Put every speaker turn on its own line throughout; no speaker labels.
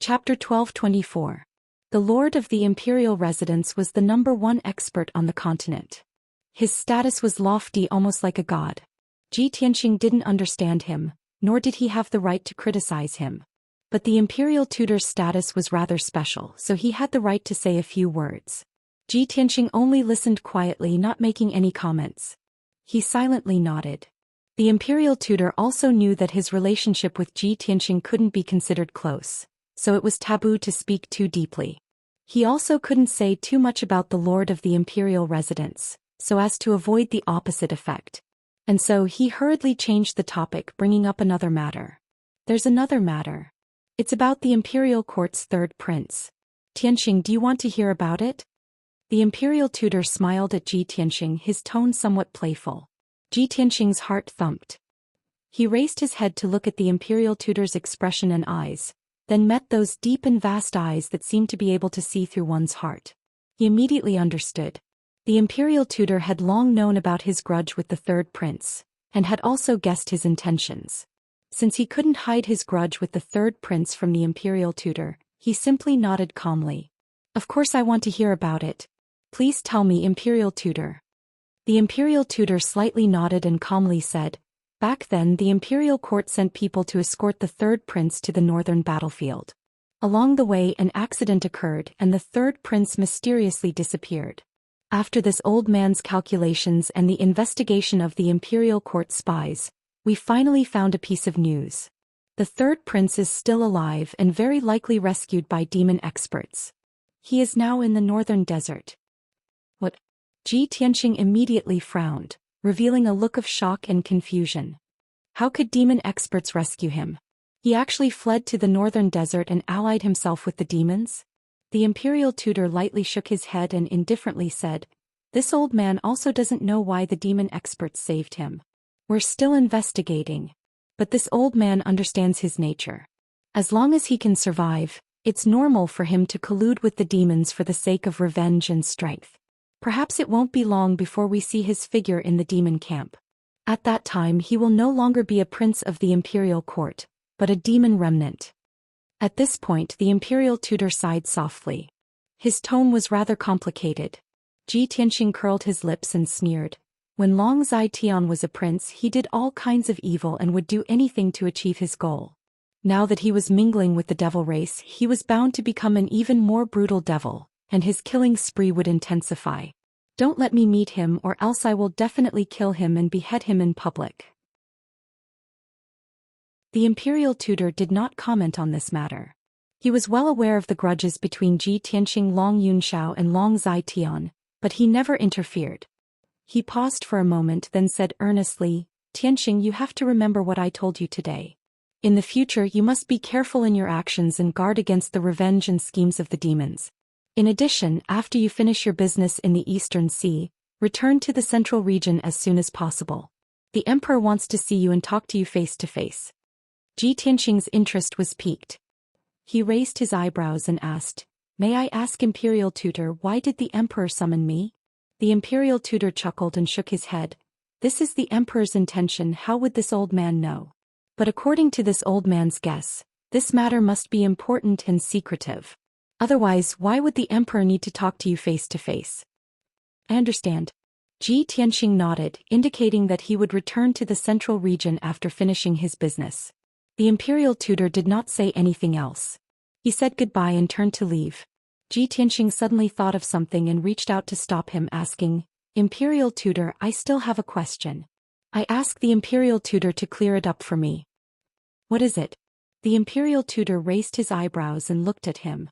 Chapter 1224. The Lord of the Imperial Residence was the #1 expert on the continent. His status was lofty, almost like a god. Ji Tianxing didn't understand him, nor did he have the right to criticize him. But the Imperial tutor's status was rather special, so he had the right to say a few words. Ji Tianxing only listened quietly, not making any comments. He silently nodded. The Imperial tutor also knew that his relationship with Ji Tianxing couldn't be considered close, so it was taboo to speak too deeply. He also couldn't say too much about the Lord of the Imperial Residence, so as to avoid the opposite effect. And so he hurriedly changed the topic, bringing up another matter. There's another matter. It's about the Imperial Court's third prince. Tianxing, do you want to hear about it? The Imperial tutor smiled at Ji Tianxing, his tone somewhat playful. Ji Tianxing's heart thumped. He raised his head to look at the Imperial tutor's expression and eyes, then met those deep and vast eyes that seemed to be able to see through one's heart. He immediately understood. The Imperial tutor had long known about his grudge with the third prince, and had also guessed his intentions. Since he couldn't hide his grudge with the third prince from the Imperial tutor, he simply nodded calmly. Of course I want to hear about it. Please tell me, Imperial tutor. The Imperial tutor slightly nodded and calmly said, back then the Imperial court sent people to escort the third prince to the northern battlefield. Along the way an accident occurred and the third prince mysteriously disappeared. After this old man's calculations and the investigation of the Imperial court spies, we finally found a piece of news. The third prince is still alive and very likely rescued by demon experts. He is now in the northern desert. What? Ji Tianxing immediately frowned, revealing a look of shock and confusion. How could demon experts rescue him? He actually fled to the northern desert and allied himself with the demons? The Imperial tutor lightly shook his head and indifferently said, this old man also doesn't know why the demon experts saved him. We're still investigating. But this old man understands his nature. As long as he can survive, it's normal for him to collude with the demons for the sake of revenge and strength. Perhaps it won't be long before we see his figure in the demon camp. At that time he will no longer be a prince of the Imperial court, but a demon remnant. At this point the Imperial tutor sighed softly. His tone was rather complicated. Ji Tianxing curled his lips and sneered. When Long Zai Tian was a prince he did all kinds of evil and would do anything to achieve his goal. Now that he was mingling with the devil race he was bound to become an even more brutal devil, and his killing spree would intensify. Don't let me meet him or else I will definitely kill him and behead him in public. The Imperial tutor did not comment on this matter. He was well aware of the grudges between Ji Tianxing, Long Yunxiao and Long Zai Tian, but he never interfered. He paused for a moment then said earnestly, Tianxing, you have to remember what I told you today. In the future you must be careful in your actions and guard against the revenge and schemes of the demons. In addition, after you finish your business in the Eastern Sea, return to the central region as soon as possible. The Emperor wants to see you and talk to you face to face. Ji Tianxing's interest was piqued. He raised his eyebrows and asked, may I ask Imperial tutor, why did the Emperor summon me? The Imperial tutor chuckled and shook his head. This is the Emperor's intention, how would this old man know? But according to this old man's guess, this matter must be important and secretive. Otherwise, why would the Emperor need to talk to you face to face? I understand. Ji Tianxing nodded, indicating that he would return to the central region after finishing his business. The Imperial tutor did not say anything else. He said goodbye and turned to leave. Ji Tianxing suddenly thought of something and reached out to stop him, asking, Imperial tutor, I still have a question. I asked the Imperial tutor to clear it up for me. What is it? The Imperial tutor raised his eyebrows and looked at him.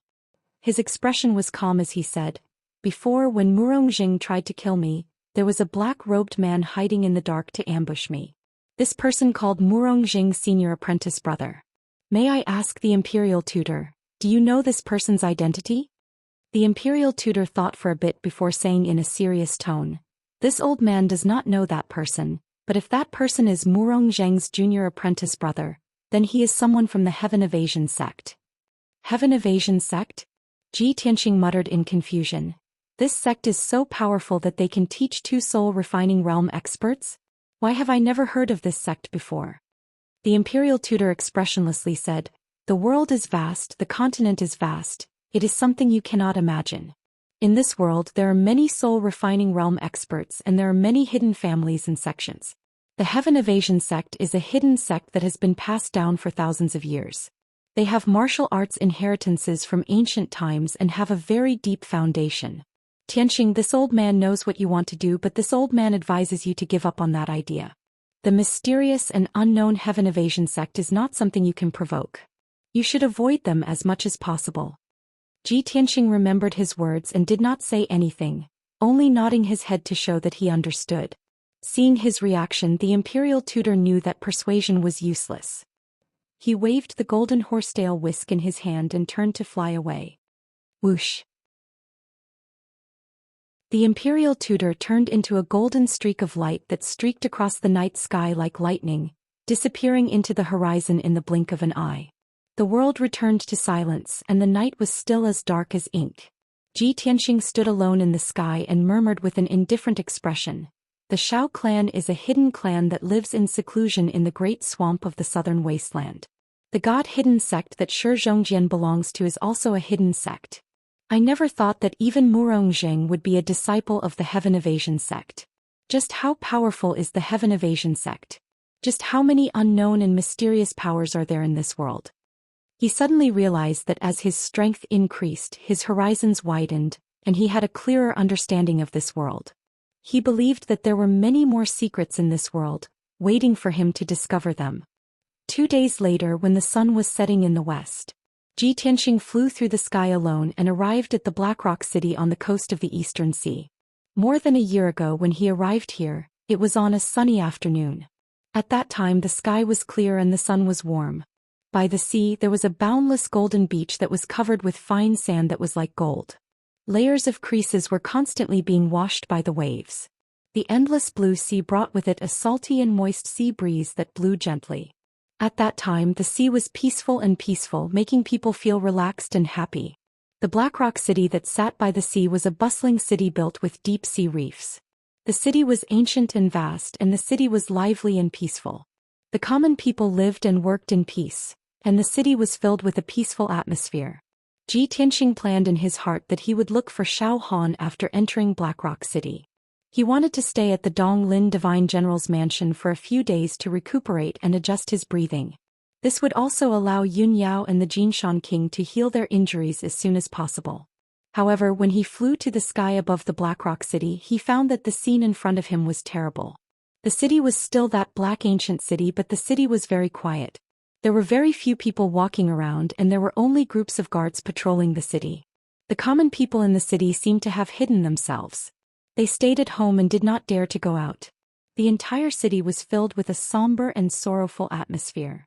His expression was calm as he said, before, when Murong tried to kill me, there was a black-robed man hiding in the dark to ambush me. This person called Murong senior apprentice brother. May I ask the Imperial tutor, do you know this person's identity? The Imperial tutor thought for a bit before saying in a serious tone, this old man does not know that person, but if that person is Murong junior apprentice brother, then he is someone from the Heaven Evasion sect. Heaven Evasion sect? Ji Tianxing muttered in confusion. This sect is so powerful that they can teach two soul-refining realm experts? Why have I never heard of this sect before? The Imperial tutor expressionlessly said, The world is vast, the continent is vast, it is something you cannot imagine. In this world there are many soul-refining realm experts and there are many hidden families and sections. The Heaven Evasion sect is a hidden sect that has been passed down for thousands of years. They have martial arts inheritances from ancient times and have a very deep foundation. Tianxing, this old man knows what you want to do, but this old man advises you to give up on that idea. The mysterious and unknown Heaven Evasion sect is not something you can provoke. You should avoid them as much as possible. Tianxing remembered his words and did not say anything, only nodding his head to show that he understood. Seeing his reaction, the imperial tutor knew that persuasion was useless. He waved the golden horsetail whisk in his hand and turned to fly away. Whoosh! The imperial tutor turned into a golden streak of light that streaked across the night sky like lightning, disappearing into the horizon in the blink of an eye. The world returned to silence and the night was still as dark as ink. Tianxing stood alone in the sky and murmured with an indifferent expression. The Shao clan is a hidden clan that lives in seclusion in the great swamp of the southern wasteland. The god-hidden sect that Shi Zhongjian belongs to is also a hidden sect. I never thought that even Murongzheng would be a disciple of the Heaven Evasion sect. Just how powerful is the Heaven Evasion sect? Just how many unknown and mysterious powers are there in this world? He suddenly realized that as his strength increased, his horizons widened, and he had a clearer understanding of this world. He believed that there were many more secrets in this world, waiting for him to discover them. 2 days later, when the sun was setting in the west, Tianxing flew through the sky alone and arrived at the Blackrock city on the coast of the Eastern Sea. More than a year ago when he arrived here, it was on a sunny afternoon. At that time the sky was clear and the sun was warm. By the sea there was a boundless golden beach that was covered with fine sand that was like gold. Layers of creases were constantly being washed by the waves. The endless blue sea brought with it a salty and moist sea breeze that blew gently. At that time the sea was peaceful, making people feel relaxed and happy. The Blackrock city that sat by the sea was a bustling city built with deep sea reefs. The city was ancient and vast, and the city was lively and peaceful. The common people lived and worked in peace, and the city was filled with a peaceful atmosphere. Tianxing planned in his heart that he would look for Shao Han after entering Blackrock City. He wanted to stay at the Donglin Divine General's mansion for a few days to recuperate and adjust his breathing. This would also allow Yun Yao and the Jinshan King to heal their injuries as soon as possible. However, when he flew to the sky above the Blackrock City, he found that the scene in front of him was terrible. The city was still that black ancient city, but the city was very quiet. There were very few people walking around and there were only groups of guards patrolling the city. The common people in the city seemed to have hidden themselves. They stayed at home and did not dare to go out. The entire city was filled with a somber and sorrowful atmosphere.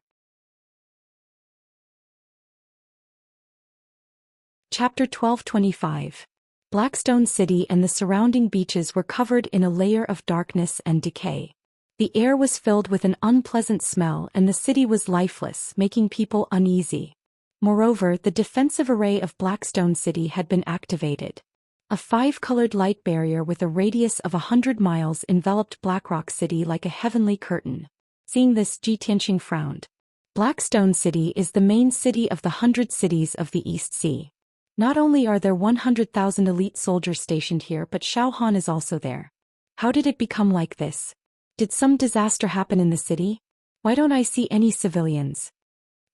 Chapter 1225. Blackstone City and the surrounding beaches were covered in a layer of darkness and decay. The air was filled with an unpleasant smell and the city was lifeless, making people uneasy. Moreover, the defensive array of Blackstone City had been activated. A 5-colored light barrier with a radius of 100 miles enveloped Blackrock City like a heavenly curtain. Seeing this, Tianxing frowned. Blackstone City is the main city of the 100 cities of the East Sea. Not only are there 100,000 elite soldiers stationed here, but Shao Han is also there. How did it become like this? Did some disaster happen in the city? Why don't I see any civilians?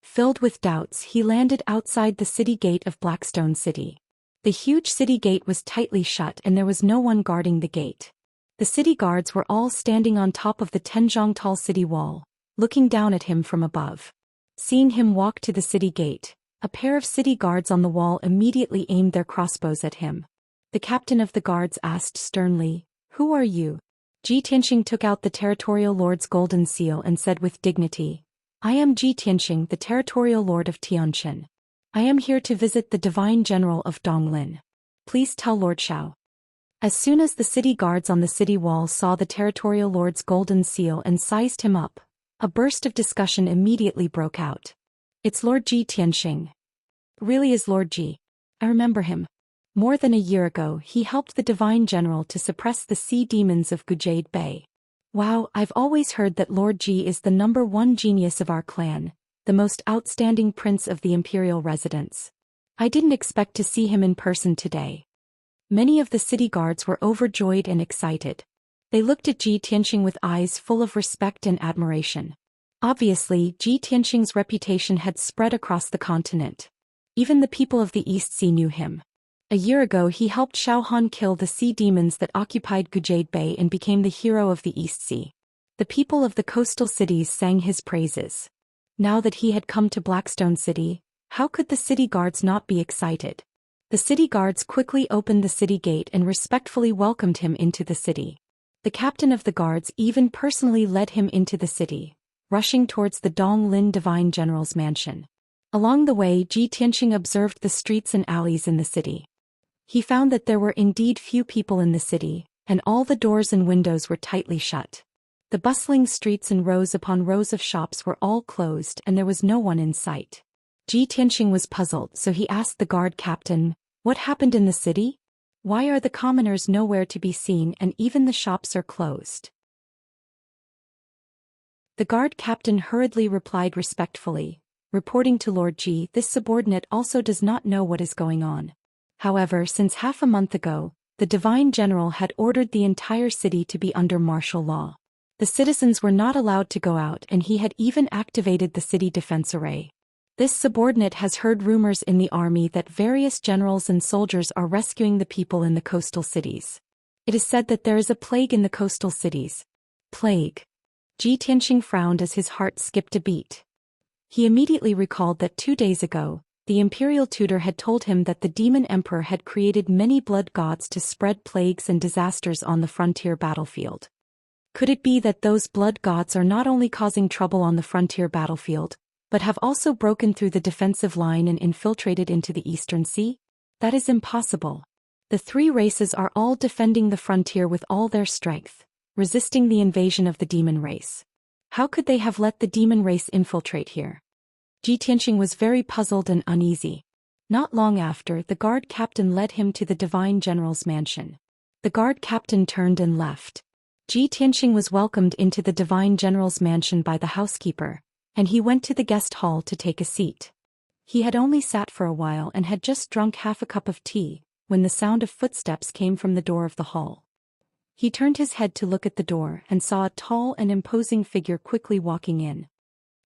Filled with doubts, he landed outside the city gate of Blackstone City. The huge city gate was tightly shut and there was no one guarding the gate. The city guards were all standing on top of the Tenjiangtal city wall, looking down at him from above. Seeing him walk to the city gate, a pair of city guards on the wall immediately aimed their crossbows at him. The captain of the guards asked sternly, "Who are you?" Tianxing took out the territorial lord's golden seal and said with dignity, "I am Tianxing, the territorial lord of Tianquan. I am here to visit the divine general of Donglin. Please tell Lord Shao." As soon as the city guards on the city wall saw the territorial lord's golden seal and sized him up, a burst of discussion immediately broke out. "It's Lord Tianxing. Really is Lord Ji. I remember him. More than a year ago he helped the divine general to suppress the sea demons of Gujade Bay. Wow, I've always heard that Lord Ji is the #1 genius of our clan, the most outstanding prince of the imperial residence. I didn't expect to see him in person today. Many of the city guards were overjoyed and excited. They looked at Ji Tianxing with eyes full of respect and admiration. Obviously, Ji Tianxing's reputation had spread across the continent. Even the people of the East Sea knew him. A year ago he helped Xiaohan kill the sea demons that occupied Gujade Bay and became the hero of the East Sea. The people of the coastal cities sang his praises. Now that he had come to Blackstone City, how could the city guards not be excited? The city guards quickly opened the city gate and respectfully welcomed him into the city. The captain of the guards even personally led him into the city, rushing towards the Donglin Divine General's mansion. Along the way, Ji Tianxing observed the streets and alleys in the city. He found that there were indeed few people in the city, and all the doors and windows were tightly shut. The bustling streets and rows upon rows of shops were all closed and there was no one in sight. Ji Tianxing was puzzled, so he asked the guard captain, "What happened in the city? Why are the commoners nowhere to be seen and even the shops are closed?" The guard captain hurriedly replied respectfully, reporting to Lord Ji, "This subordinate also does not know what is going on." However, since half a month ago, the Divine General had ordered the entire city to be under martial law. The citizens were not allowed to go out and he had even activated the city defense array. This subordinate has heard rumors in the army that various generals and soldiers are rescuing the people in the coastal cities. It is said that there is a plague in the coastal cities. Plague. Ji Tianxing frowned as his heart skipped a beat. He immediately recalled that 2 days ago, the imperial tutor had told him that the demon emperor had created many blood gods to spread plagues and disasters on the frontier battlefield. Could it be that those blood gods are not only causing trouble on the frontier battlefield, but have also broken through the defensive line and infiltrated into the Eastern Sea? That is impossible. The three races are all defending the frontier with all their strength, resisting the invasion of the demon race. How could they have let the demon race infiltrate here? Ji Tianxing was very puzzled and uneasy. Not long after, the guard captain led him to the Divine General's mansion. The guard captain turned and left. Ji Tianxing was welcomed into the Divine General's mansion by the housekeeper, and he went to the guest hall to take a seat. He had only sat for a while and had just drunk half a cup of tea, when the sound of footsteps came from the door of the hall. He turned his head to look at the door and saw a tall and imposing figure quickly walking in.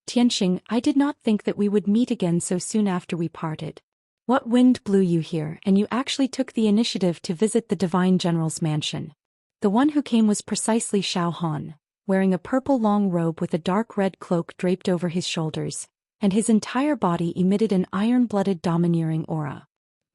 "Tianxing, I did not think that we would meet again so soon after we parted. What wind blew you here and you actually took the initiative to visit the Divine General's mansion?" The one who came was precisely Xiaohan, wearing a purple long robe with a dark red cloak draped over his shoulders, and his entire body emitted an iron-blooded domineering aura.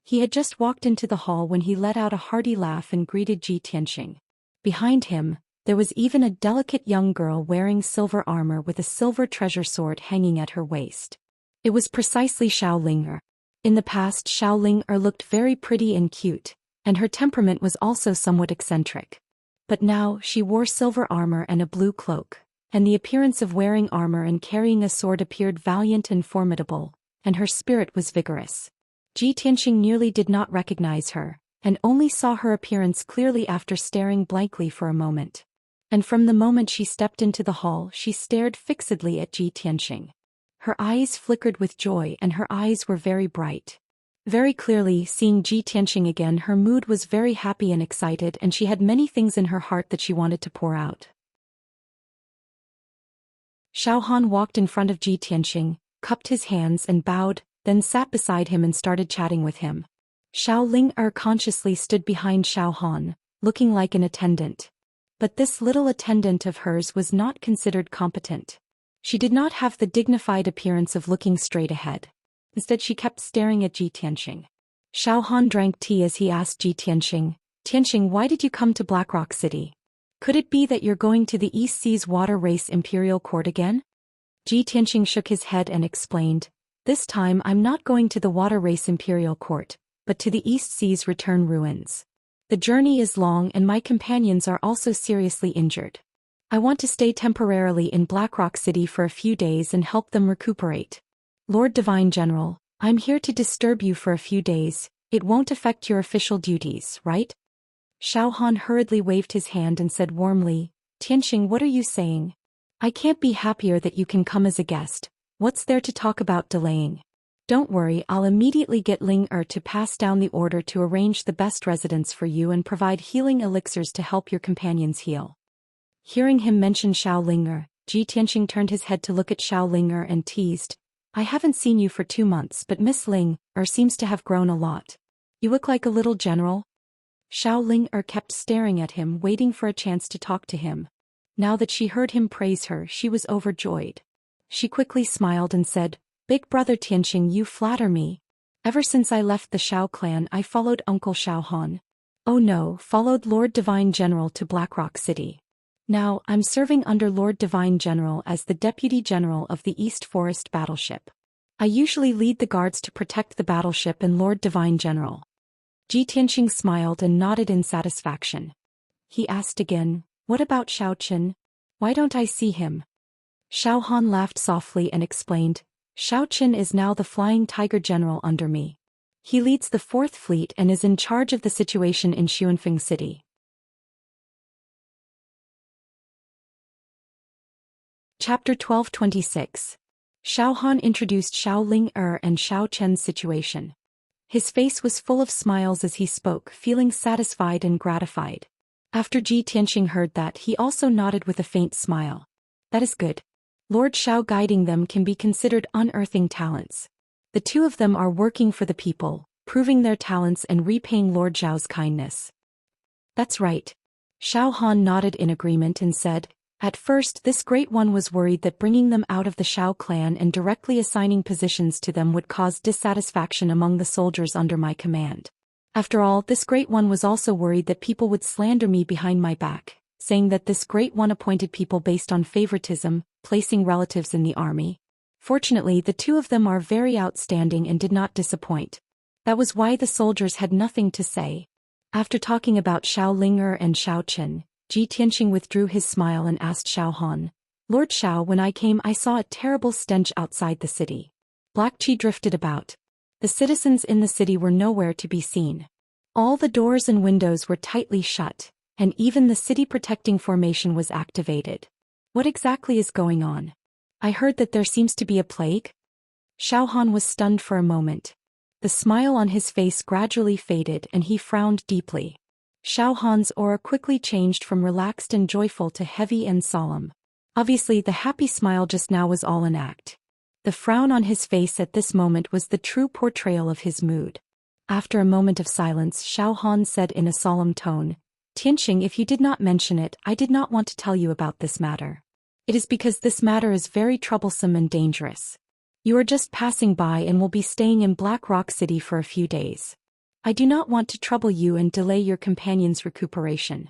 He had just walked into the hall when he let out a hearty laugh and greeted Ji Tianxing. Behind him, there was even a delicate young girl wearing silver armor with a silver treasure sword hanging at her waist. It was precisely Xiao Ling'er. In the past, Xiao Ling'er looked very pretty and cute, and her temperament was also somewhat eccentric. But now she wore silver armor and a blue cloak, and the appearance of wearing armor and carrying a sword appeared valiant and formidable, and her spirit was vigorous. Ji Tianxing nearly did not recognize her, and only saw her appearance clearly after staring blankly for a moment. And from the moment she stepped into the hall, she stared fixedly at Ji Tianxing. Her eyes flickered with joy and her eyes were very bright. Very clearly, seeing Ji Tianxing again, her mood was very happy and excited, and she had many things in her heart that she wanted to pour out. Xiaohan walked in front of Ji Tianxing, cupped his hands and bowed, then sat beside him and started chatting with him. Xiao Ling'er consciously stood behind Xiaohan, looking like an attendant. But this little attendant of hers was not considered competent. She did not have the dignified appearance of looking straight ahead. Instead, she kept staring at Ji Tianxing. Xiaohan drank tea as he asked Ji Tianxing, "Tianxing, why did you come to Blackrock City? Could it be that you're going to the East Seas Water Race Imperial Court again?" Ji Tianxing shook his head and explained, "This time I'm not going to the Water Race Imperial Court, but to the East Seas Return Ruins. The journey is long and my companions are also seriously injured. I want to stay temporarily in Blackrock City for a few days and help them recuperate. Lord Divine General, I'm here to disturb you for a few days. It won't affect your official duties, right?" Xiaohan hurriedly waved his hand and said warmly, "Tianxing, what are you saying? I can't be happier that you can come as a guest, What's there to talk about delaying? Don't worry, I'll immediately get Ling to pass down the order to arrange the best residence for you and provide healing elixirs to help your companions heal. Hearing him mention Xiao Ling, Ji Tianxing turned his head to look at Xiao Ling and teased, I haven't seen you for 2 months, but Miss Ling seems to have grown a lot. You look like a little general. Xiao Ling kept staring at him, waiting for a chance to talk to him. Now that she heard him praise her, she was overjoyed. She quickly smiled and said, Big brother Tianxing, you flatter me. Ever since I left the Xiao clan, I followed Uncle Xiao Han. Oh no, followed Lord Divine General to Blackrock City. Now, I'm serving under Lord Divine General as the Deputy General of the East Forest Battleship. I usually lead the guards to protect the battleship and Lord Divine General. Ji Tianxing smiled and nodded in satisfaction. He asked again, What about Xiao Qin? Why don't I see him? Xiao Han laughed softly and explained, Xiao Qin is now the Flying Tiger General under me. He leads the 4th Fleet and is in charge of the situation in Xuanfeng City. Chapter 1226. Xiao Han introduced Xiao Ling and Xiao Chen's situation. His face was full of smiles as he spoke, feeling satisfied and gratified. After Ji Tianxing heard that, he also nodded with a faint smile. That is good. Lord Xiao guiding them can be considered unearthing talents. The two of them are working for the people, proving their talents and repaying Lord Xiao's kindness. That's right. Xiao Han nodded in agreement and said, At first this great one was worried that bringing them out of the Xiao clan and directly assigning positions to them would cause dissatisfaction among the soldiers under my command. After all, this great one was also worried that people would slander me behind my back, saying that this great one appointed people based on favoritism, placing relatives in the army. Fortunately, the two of them are very outstanding and did not disappoint. That was why the soldiers had nothing to say. After talking about Xiao Ling and Xiao Qin, Ji Tianxing withdrew his smile and asked Xiao Han, Lord Xiao, when I came I saw a terrible stench outside the city. Black qi drifted about. The citizens in the city were nowhere to be seen. All the doors and windows were tightly shut, and even the city protecting formation was activated. What exactly is going on? I heard that there seems to be a plague? Xiao Han was stunned for a moment. The smile on his face gradually faded and he frowned deeply. Xiao Han's aura quickly changed from relaxed and joyful to heavy and solemn. Obviously, the happy smile just now was all an act. The frown on his face at this moment was the true portrayal of his mood. After a moment of silence, Xiao Han said in a solemn tone, Tianxing, if you did not mention it, I did not want to tell you about this matter. It is because this matter is very troublesome and dangerous. You are just passing by and will be staying in Black Rock City for a few days. I do not want to trouble you and delay your companion's recuperation.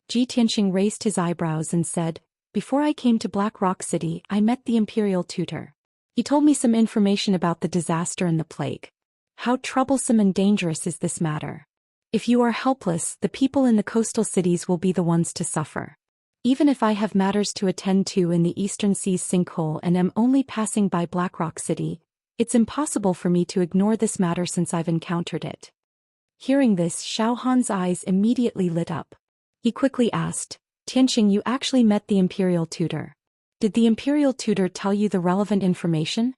Ji Tianxing raised his eyebrows and said, Before I came to Black Rock City, I met the imperial tutor. He told me some information about the disaster and the plague. How troublesome and dangerous is this matter? If you are helpless, the people in the coastal cities will be the ones to suffer. Even if I have matters to attend to in the Eastern Sea's sinkhole and am only passing by Black Rock City, it's impossible for me to ignore this matter since I've encountered it. Hearing this, Xiao Han's eyes immediately lit up. He quickly asked, Tianxing, you actually met the imperial tutor. Did the imperial tutor tell you the relevant information?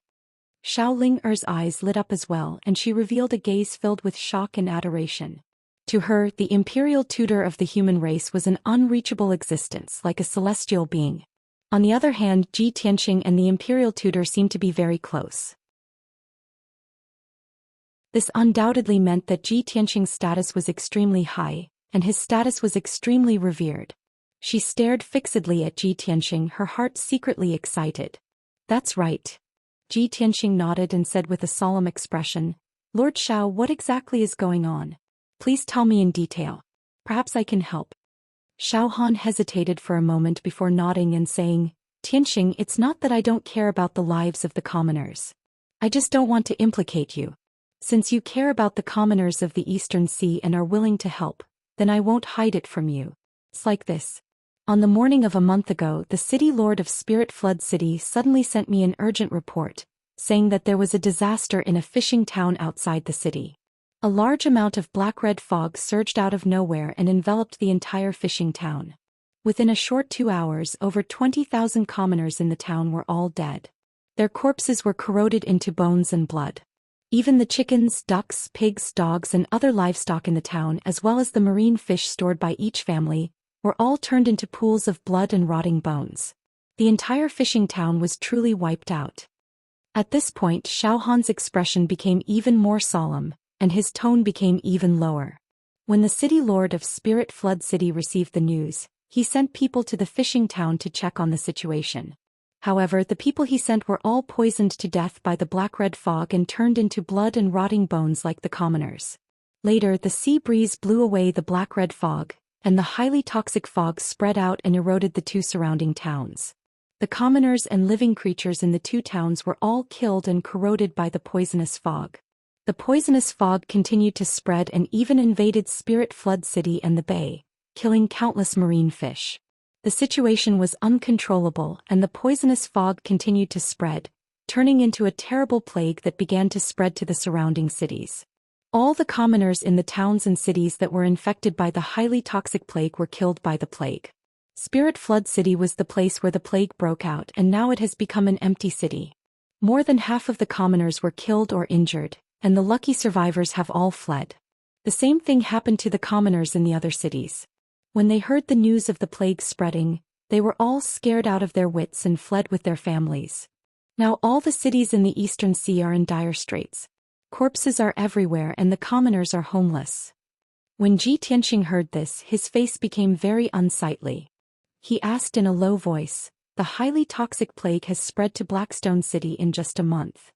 Xiao Ling's eyes lit up as well, and she revealed a gaze filled with shock and adoration. To her, the imperial tutor of the human race was an unreachable existence, like a celestial being. On the other hand, Ji Tianxing and the imperial tutor seemed to be very close. This undoubtedly meant that Ji Tianxing's status was extremely high, and his status was extremely revered. She stared fixedly at Ji Tianxing, her heart secretly excited. That's right. Ji Tianxing nodded and said with a solemn expression, Lord Xiao, what exactly is going on? Please tell me in detail. Perhaps I can help. Xiao Han hesitated for a moment before nodding and saying, Tianxing, it's not that I don't care about the lives of the commoners. I just don't want to implicate you. Since you care about the commoners of the Eastern Sea and are willing to help, then I won't hide it from you. It's like this. On the morning of a month ago, the city lord of Spirit Flood City suddenly sent me an urgent report, saying that there was a disaster in a fishing town outside the city. A large amount of black-red fog surged out of nowhere and enveloped the entire fishing town. Within a short 2 hours, over 20,000 commoners in the town were all dead. Their corpses were corroded into bones and blood. Even the chickens, ducks, pigs, dogs and other livestock in the town as well as the marine fish stored by each family, were all turned into pools of blood and rotting bones. The entire fishing town was truly wiped out. At this point Xiao Han's expression became even more solemn, and his tone became even lower. When the city lord of Spirit Flood City received the news, he sent people to the fishing town to check on the situation. However, the people he sent were all poisoned to death by the black-red fog and turned into blood and rotting bones like the commoners. Later, the sea breeze blew away the black-red fog, and the highly toxic fog spread out and eroded the two surrounding towns. The commoners and living creatures in the two towns were all killed and corroded by the poisonous fog. The poisonous fog continued to spread and even invaded Spirit Flood City and the bay, killing countless marine fish. The situation was uncontrollable and the poisonous fog continued to spread, turning into a terrible plague that began to spread to the surrounding cities. All the commoners in the towns and cities that were infected by the highly toxic plague were killed by the plague. Spirit Flood City was the place where the plague broke out and now it has become an empty city. More than half of the commoners were killed or injured, and the lucky survivors have all fled. The same thing happened to the commoners in the other cities. When they heard the news of the plague spreading, they were all scared out of their wits and fled with their families. Now all the cities in the Eastern Sea are in dire straits. Corpses are everywhere and the commoners are homeless. When Ji Tianxing heard this, his face became very unsightly. He asked in a low voice, "The highly toxic plague has spread to Blackstone City in just a month.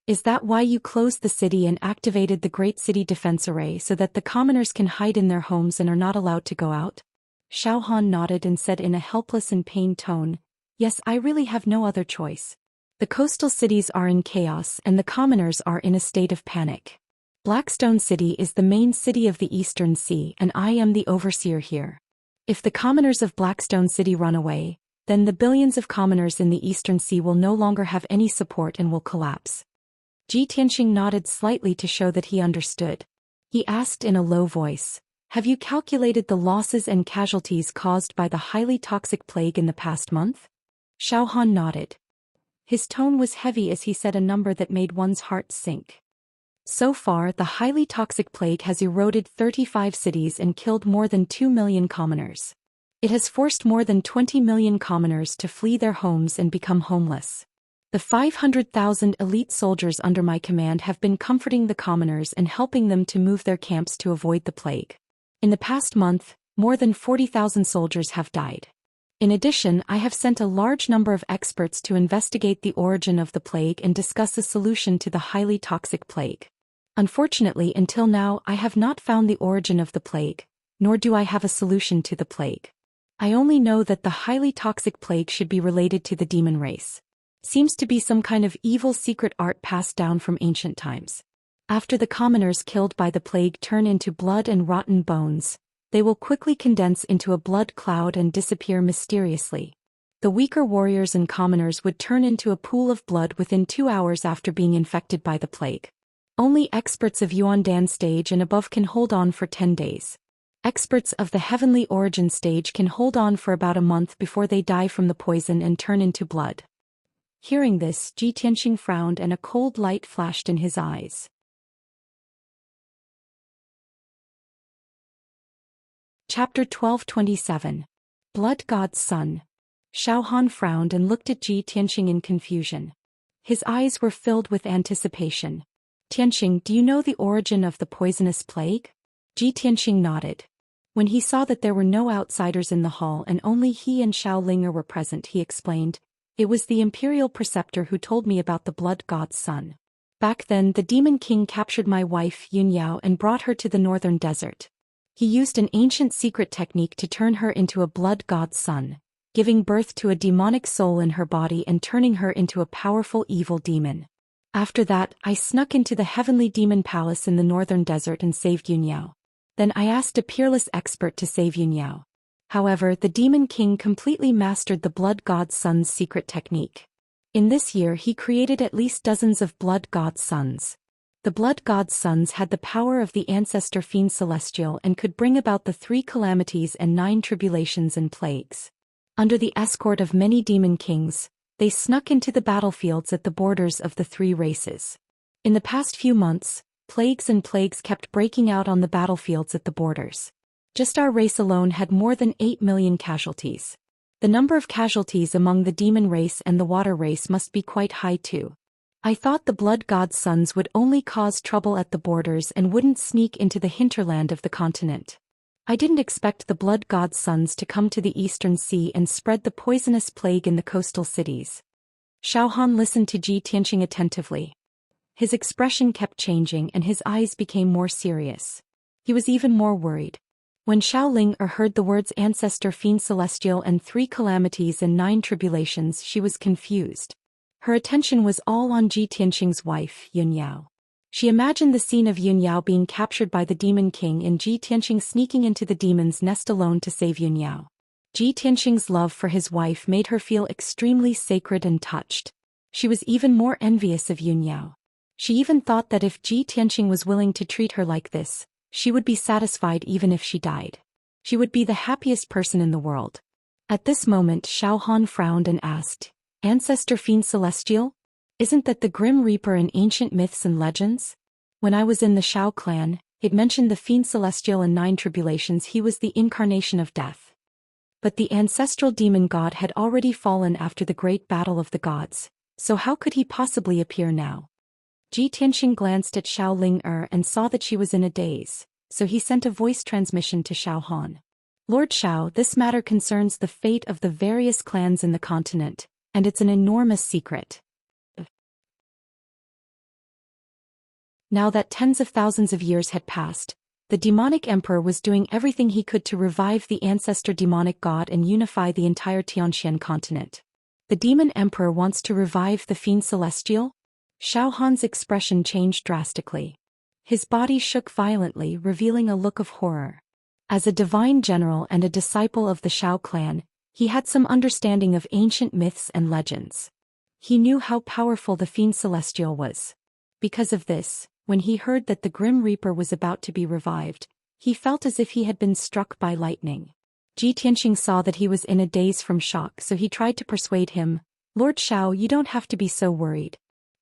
Is that why you closed the city and activated the Great City Defense Array so that the commoners can hide in their homes and are not allowed to go out?" Xiao Han nodded and said in a helpless and pained tone, "Yes, I really have no other choice. The coastal cities are in chaos and the commoners are in a state of panic. Blackstone City is the main city of the Eastern Sea and I am the overseer here. If the commoners of Blackstone City run away, then the billions of commoners in the Eastern Sea will no longer have any support and will collapse." Ji Tianxing nodded slightly to show that he understood. He asked in a low voice, "Have you calculated the losses and casualties caused by the highly toxic plague in the past month?" Xiao Han nodded. His tone was heavy as he said a number that made one's heart sink. So far, the highly toxic plague has eroded 35 cities and killed more than 2 million commoners. It has forced more than 20 million commoners to flee their homes and become homeless. The 500,000 elite soldiers under my command have been comforting the commoners and helping them to move their camps to avoid the plague. In the past month, more than 40,000 soldiers have died. In addition, I have sent a large number of experts to investigate the origin of the plague and discuss a solution to the highly toxic plague. Unfortunately, until now, I have not found the origin of the plague, nor do I have a solution to the plague. I only know that the highly toxic plague should be related to the demon race. Seems to be some kind of evil secret art passed down from ancient times. After the commoners killed by the plague turn into blood and rotten bones, they will quickly condense into a blood cloud and disappear mysteriously. The weaker warriors and commoners would turn into a pool of blood within 2 hours after being infected by the plague. Only experts of Yuandan stage and above can hold on for 10 days. Experts of the heavenly origin stage can hold on for about a month before they die from the poison and turn into blood. Hearing this, Ji Tianxing frowned and a cold light flashed in his eyes. Chapter 1227. Blood God's Son. Xiao Han frowned and looked at Ji Tianxing in confusion. His eyes were filled with anticipation. "Tianxing, do you know the origin of the poisonous plague?" Ji Tianxing nodded. When he saw that there were no outsiders in the hall and only he and Xiao Linger were present, he explained, "It was the Imperial Preceptor who told me about the Blood God's Son. Back then, the Demon King captured my wife, Yunyao, and brought her to the northern desert. He used an ancient secret technique to turn her into a Blood God's Son, giving birth to a demonic soul in her body and turning her into a powerful evil demon. After that, I snuck into the heavenly demon palace in the northern desert and saved Yunyao. Then I asked a peerless expert to save Yunyao. However, the Demon King completely mastered the Blood God's Son's secret technique. In this year he created at least dozens of Blood God's Sons. The Blood God's Sons had the power of the ancestor Fiend Celestial and could bring about the 3 calamities and 9 tribulations and plagues. Under the escort of many demon kings, they snuck into the battlefields at the borders of the three races. In the past few months, plagues and plagues kept breaking out on the battlefields at the borders. Just our race alone had more than 8 million casualties. The number of casualties among the demon race and the water race must be quite high too. I thought the blood god's sons would only cause trouble at the borders and wouldn't sneak into the hinterland of the continent. I didn't expect the blood god's sons to come to the eastern sea and spread the poisonous plague in the coastal cities. Xiaohan listened to Ji Tianxing attentively. His expression kept changing and his eyes became more serious. He was even more worried. When Xiao Ling heard the words Ancestor Fiend Celestial and 3 calamities and 9 tribulations, she was confused. Her attention was all on Ji Tianxing's wife, Yun Yao. She imagined the scene of Yun Yao being captured by the Demon King and Ji Tianxing sneaking into the demon's nest alone to save Yun Yao. Ji Tianxing's love for his wife made her feel extremely sacred and touched. She was even more envious of Yun Yao. She even thought that if Ji Tianxing was willing to treat her like this, she would be satisfied even if she died. She would be the happiest person in the world. At this moment Xiaohan frowned and asked, Ancestor Fiend Celestial? Isn't that the Grim Reaper in ancient myths and legends? When I was in the Shao clan, it mentioned the Fiend Celestial and 9 tribulations. He was the incarnation of death. But the ancestral demon god had already fallen after the great battle of the gods, so how could he possibly appear now? Ji Tianxing glanced at Xiao Ling and saw that she was in a daze, so he sent a voice transmission to Xiaohan. Lord Xiao, this matter concerns the fate of the various clans in the continent, and it's an enormous secret. Now that tens of thousands of years had passed, the demonic emperor was doing everything he could to revive the ancestor demonic god and unify the entire Xianxia continent. The demon emperor wants to revive the fiend celestial? Xiaohan's expression changed drastically. His body shook violently, revealing a look of horror. As a divine general and a disciple of the Shao clan, he had some understanding of ancient myths and legends. He knew how powerful the fiend celestial was. Because of this, when he heard that the Grim Reaper was about to be revived, he felt as if he had been struck by lightning. Ji Tianxing saw that he was in a daze from shock, so he tried to persuade him, Lord Xiao, you don't have to be so worried.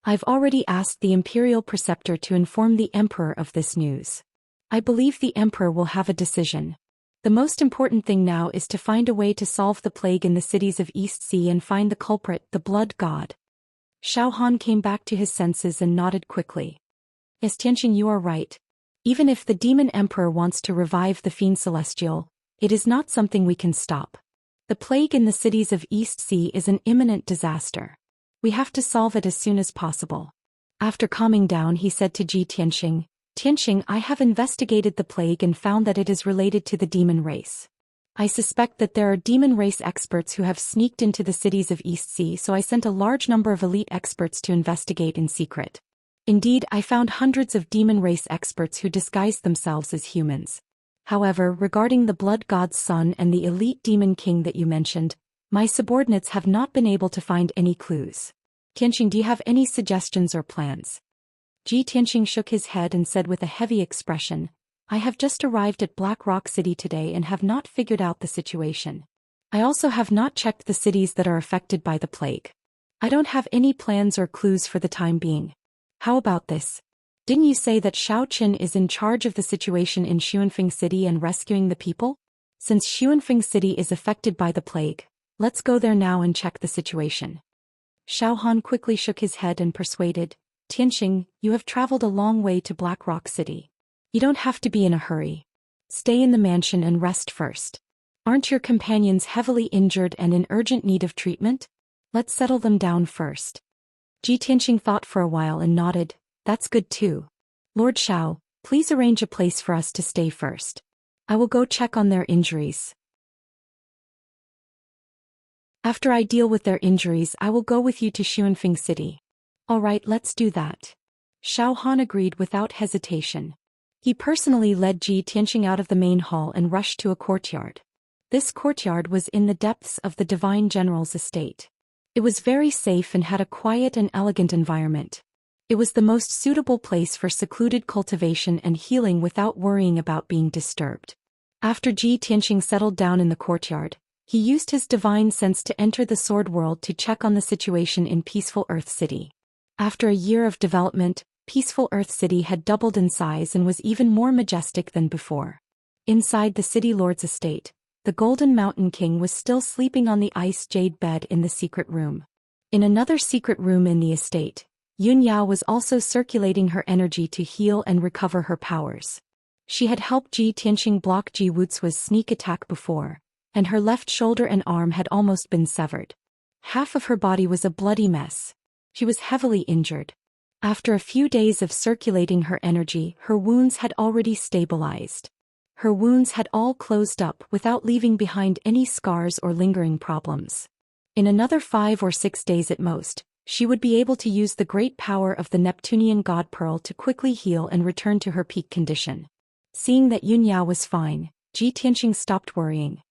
I've already asked the Imperial Preceptor to inform the Emperor of this news. I believe the Emperor will have a decision. The most important thing now is to find a way to solve the plague in the cities of East Sea and find the culprit, the blood god. Xiaohan came back to his senses and nodded quickly. Yes, Tianxing, you are right. Even if the demon emperor wants to revive the fiend celestial, it is not something we can stop. The plague in the cities of East Sea is an imminent disaster. We have to solve it as soon as possible. After calming down, he said to Ji Tianxing, Tianxing, I have investigated the plague and found that it is related to the demon race. I suspect that there are demon race experts who have sneaked into the cities of East Sea, so I sent a large number of elite experts to investigate in secret. Indeed, I found hundreds of demon race experts who disguised themselves as humans. However, regarding the blood god's son and the elite demon king that you mentioned, my subordinates have not been able to find any clues. Tianxing, do you have any suggestions or plans? Ji Tianxing shook his head and said with a heavy expression, I have just arrived at Black Rock City today and have not figured out the situation. I also have not checked the cities that are affected by the plague. I don't have any plans or clues for the time being. How about this? Didn't you say that Shao Qin is in charge of the situation in Xuanfeng City and rescuing the people? Since Xuanfeng City is affected by the plague, let's go there now and check the situation. Xiaohan quickly shook his head and persuaded, Tianxing, you have traveled a long way to Black Rock City. You don't have to be in a hurry. Stay in the mansion and rest first. Aren't your companions heavily injured and in urgent need of treatment? Let's settle them down first. Ji Tianxing thought for a while and nodded, that's good too. Lord Xiao, please arrange a place for us to stay first. I will go check on their injuries. After I deal with their injuries, I will go with you to Xuanfeng City. All right, let's do that. Xiaohan agreed without hesitation. He personally led Ji Tianxing out of the main hall and rushed to a courtyard. This courtyard was in the depths of the Divine General's estate. It was very safe and had a quiet and elegant environment. It was the most suitable place for secluded cultivation and healing without worrying about being disturbed. After Ji Tianxing settled down in the courtyard, He used his divine sense to enter the sword world to check on the situation in peaceful Earth City. After a year of development, peaceful Earth City had doubled in size and was even more majestic than before. Inside the city lord's estate, the Golden Mountain King was still sleeping on the ice jade bed in the secret room. In another secret room in the estate, Yun Yao was also circulating her energy to heal and recover her powers. She had helped Ji Tianxing block Ji Wuxia's sneak attack before, and her left shoulder and arm had almost been severed. Half of her body was a bloody mess. She was heavily injured. After a few days of circulating her energy, her wounds had already stabilized. Her wounds had all closed up without leaving behind any scars or lingering problems. In another 5 or 6 days at most, she would be able to use the great power of the Neptunian God Pearl to quickly heal and return to her peak condition. Seeing that Yun Yao was fine, Ji Tianxing stopped worrying.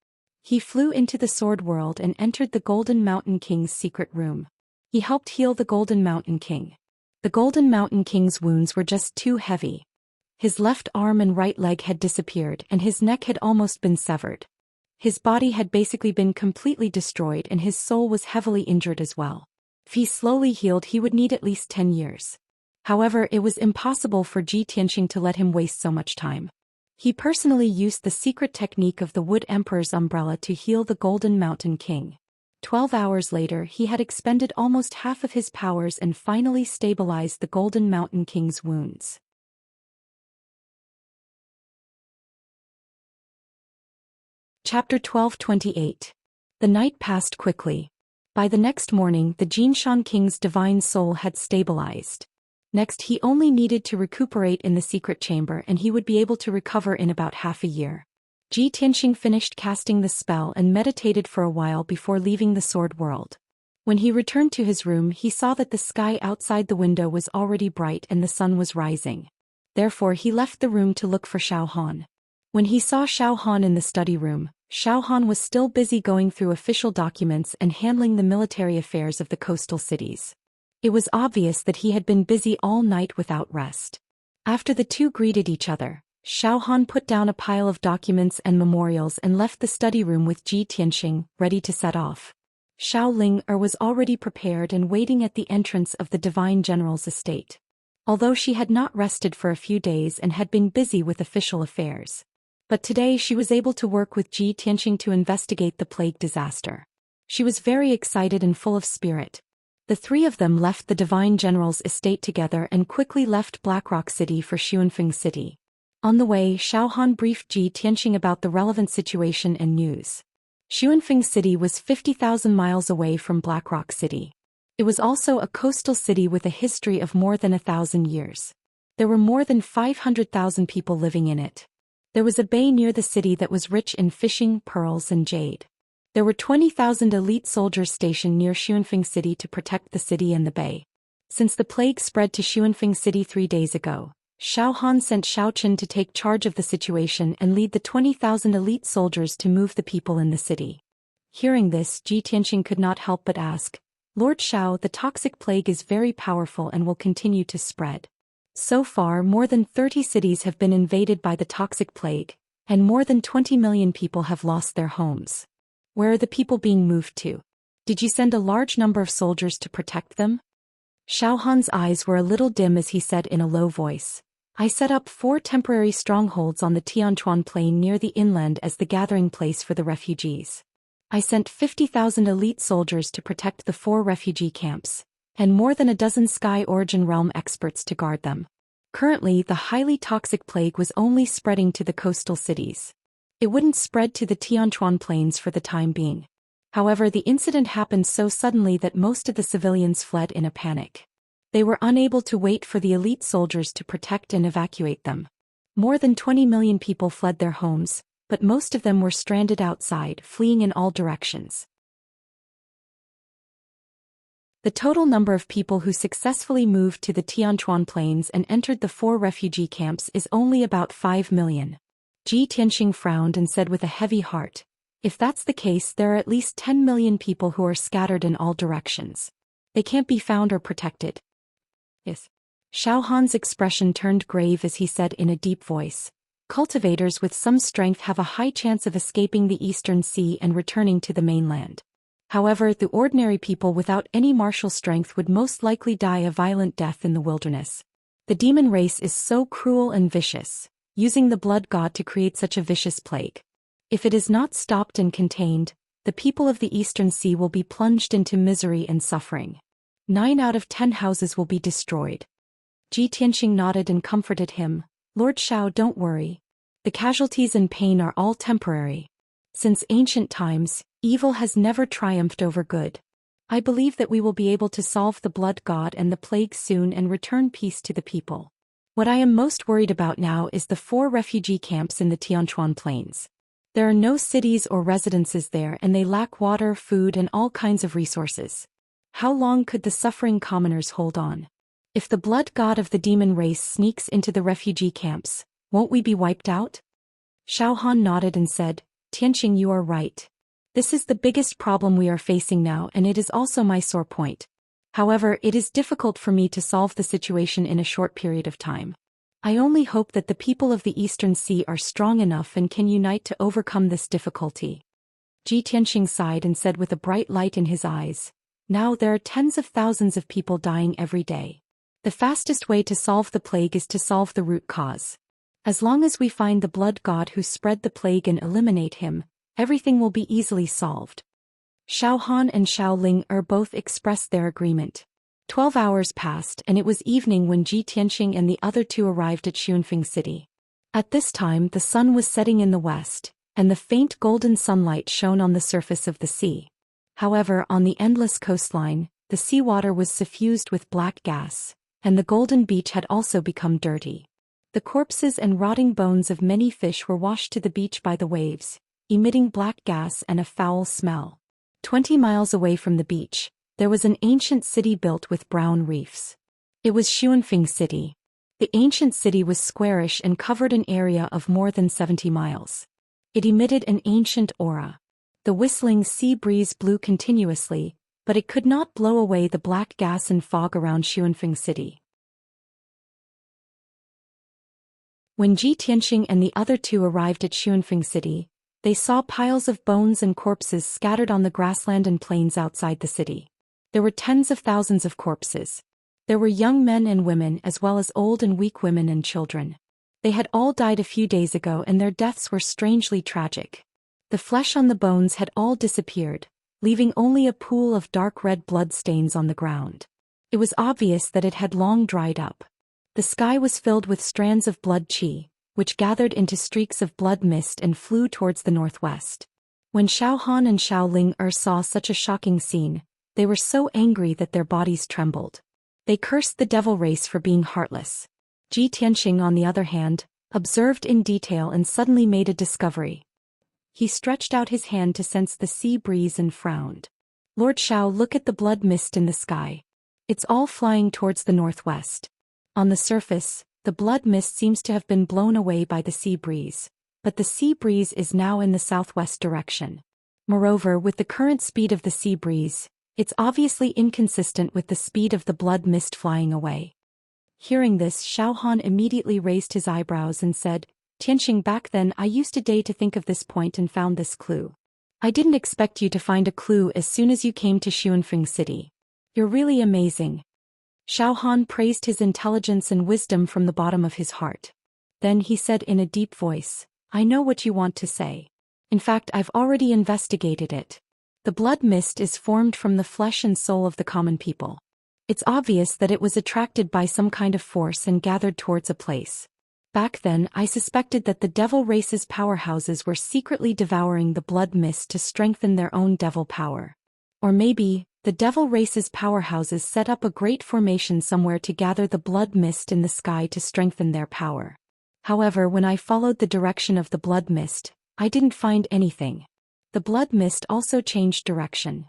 He flew into the sword world and entered the Golden Mountain King's secret room. He helped heal the Golden Mountain King. The Golden Mountain King's wounds were just too heavy. His left arm and right leg had disappeared and his neck had almost been severed. His body had basically been completely destroyed and his soul was heavily injured as well. If he slowly healed, he would need at least 10 years. However, it was impossible for Ji Tianxing to let him waste so much time. He personally used the secret technique of the Wood Emperor's umbrella to heal the Golden Mountain King. 12 hours later, he had expended almost half of his powers and finally stabilized the Golden Mountain King's wounds. Chapter 12:28. The night passed quickly. By the next morning, the Jinshan King's divine soul had stabilized. Next, he only needed to recuperate in the secret chamber and he would be able to recover in about half a year. Ji Tianxing finished casting the spell and meditated for a while before leaving the sword world. When he returned to his room, he saw that the sky outside the window was already bright and the sun was rising. Therefore, he left the room to look for Xiao Han. When he saw Xiao Han in the study room, Xiao Han was still busy going through official documents and handling the military affairs of the coastal cities. It was obvious that he had been busy all night without rest. After the two greeted each other, Xiao Han put down a pile of documents and memorials and left the study room with Ji Tianxing, ready to set off. Xiao Ling was already prepared and waiting at the entrance of the Divine General's estate. Although she had not rested for a few days and had been busy with official affairs. But today she was able to work with Ji Tianxing to investigate the plague disaster. She was very excited and full of spirit. The three of them left the Divine General's estate together and quickly left Blackrock City for Xuanfeng City. On the way, Xiao Han briefed Ji Tianxing about the relevant situation and news. Xuanfeng City was 50,000 miles away from Blackrock City. It was also a coastal city with a history of more than 1,000 years. There were more than 500,000 people living in it. There was a bay near the city that was rich in fishing, pearls and jade. There were 20,000 elite soldiers stationed near Xuanfeng City to protect the city and the bay. Since the plague spread to Xuanfeng City 3 days ago, Xiao Han sent Xiao Chen to take charge of the situation and lead the 20,000 elite soldiers to move the people in the city. Hearing this, Ji Tianxing could not help but ask, "Lord Xiao, the toxic plague is very powerful and will continue to spread. So far, more than 30 cities have been invaded by the toxic plague, and more than 20 million people have lost their homes. Where are the people being moved to? Did you send a large number of soldiers to protect them?" Xiao Han's eyes were a little dim as he said in a low voice, "I set up 4 temporary strongholds on the Tianchuan Plain near the inland as the gathering place for the refugees. I sent 50,000 elite soldiers to protect the 4 refugee camps, and more than a dozen Sky Origin Realm experts to guard them. Currently, the highly toxic plague was only spreading to the coastal cities. It wouldn't spread to the Tianchuan Plains for the time being. However, the incident happened so suddenly that most of the civilians fled in a panic. They were unable to wait for the elite soldiers to protect and evacuate them. More than 20 million people fled their homes, but most of them were stranded outside, fleeing in all directions. The total number of people who successfully moved to the Tianchuan Plains and entered the 4 refugee camps is only about 5 million. Ji Tianxing frowned and said with a heavy heart, "If that's the case, there are at least 10 million people who are scattered in all directions. They can't be found or protected." "Yes." Xiao Han's expression turned grave as he said in a deep voice, Cultivators with some strength have a high chance of escaping the Eastern Sea and returning to the mainland. However, the ordinary people without any martial strength would most likely die a violent death in the wilderness. The demon race is so cruel and vicious, using the blood god to create such a vicious plague. If it is not stopped and contained, the people of the Eastern Sea will be plunged into misery and suffering. 9 out of 10 houses will be destroyed. Tianxing nodded and comforted him. Lord Xiao, don't worry. The casualties and pain are all temporary. Since ancient times, evil has never triumphed over good. I believe that we will be able to solve the blood god and the plague soon and return peace to the people. What I am most worried about now is the 4 refugee camps in the Tianchuan Plains. There are no cities or residences there and they lack water, food and all kinds of resources. How long could the suffering commoners hold on? If the blood god of the demon race sneaks into the refugee camps, won't we be wiped out? Xiao Han nodded and said, Tianxing, you are right. This is the biggest problem we are facing now and it is also my sore point. However, it is difficult for me to solve the situation in a short period of time. I only hope that the people of the Eastern Sea are strong enough and can unite to overcome this difficulty. Tianxing sighed and said with a bright light in his eyes, now there are tens of thousands of people dying every day. The fastest way to solve the plague is to solve the root cause. As long as we find the blood god who spread the plague and eliminate him, everything will be easily solved. Xiao Han and Xiao Ling both expressed their agreement. 12 hours passed and it was evening when Tianxing and the other 2 arrived at Xianxia City. At this time the sun was setting in the west, and the faint golden sunlight shone on the surface of the sea. However, on the endless coastline, the seawater was suffused with black gas, and the golden beach had also become dirty. The corpses and rotting bones of many fish were washed to the beach by the waves, emitting black gas and a foul smell. 20 miles away from the beach, there was an ancient city built with brown reefs. It was Xianxia City. The ancient city was squarish and covered an area of more than 70 miles. It emitted an ancient aura. The whistling sea breeze blew continuously, but it could not blow away the black gas and fog around Xianxia City. When Tianxing and the other 2 arrived at Xianxia City, they saw piles of bones and corpses scattered on the grassland and plains outside the city. There were tens of thousands of corpses. There were young men and women as well as old and weak women and children. They had all died a few days ago and their deaths were strangely tragic. The flesh on the bones had all disappeared, leaving only a pool of dark red blood stains on the ground. It was obvious that it had long dried up. The sky was filled with strands of blood qi, which gathered into streaks of blood mist and flew towards the northwest. When Xiao Han and Xiao Ling saw such a shocking scene, they were so angry that their bodies trembled. They cursed the devil race for being heartless. Tianxing, on the other hand, observed in detail and suddenly made a discovery. He stretched out his hand to sense the sea breeze and frowned. Lord Xiao, look at the blood mist in the sky. It's all flying towards the northwest. On the surface, the blood mist seems to have been blown away by the sea breeze, but the sea breeze is now in the southwest direction. Moreover, with the current speed of the sea breeze, it's obviously inconsistent with the speed of the blood mist flying away. Hearing this, Xiao Han immediately raised his eyebrows and said, Tianxing, back then I used a day to think of this point and found this clue. I didn't expect you to find a clue as soon as you came to Xianxia City. You're really amazing. Xiao Han praised his intelligence and wisdom from the bottom of his heart. Then he said in a deep voice, I know what you want to say. In fact, I've already investigated it. The blood mist is formed from the flesh and soul of the common people. It's obvious that it was attracted by some kind of force and gathered towards a place. Back then, I suspected that the devil race's powerhouses were secretly devouring the blood mist to strengthen their own devil power. Or maybe, the devil race's powerhouses set up a great formation somewhere to gather the blood mist in the sky to strengthen their power. However, when I followed the direction of the blood mist, I didn't find anything. The blood mist also changed direction.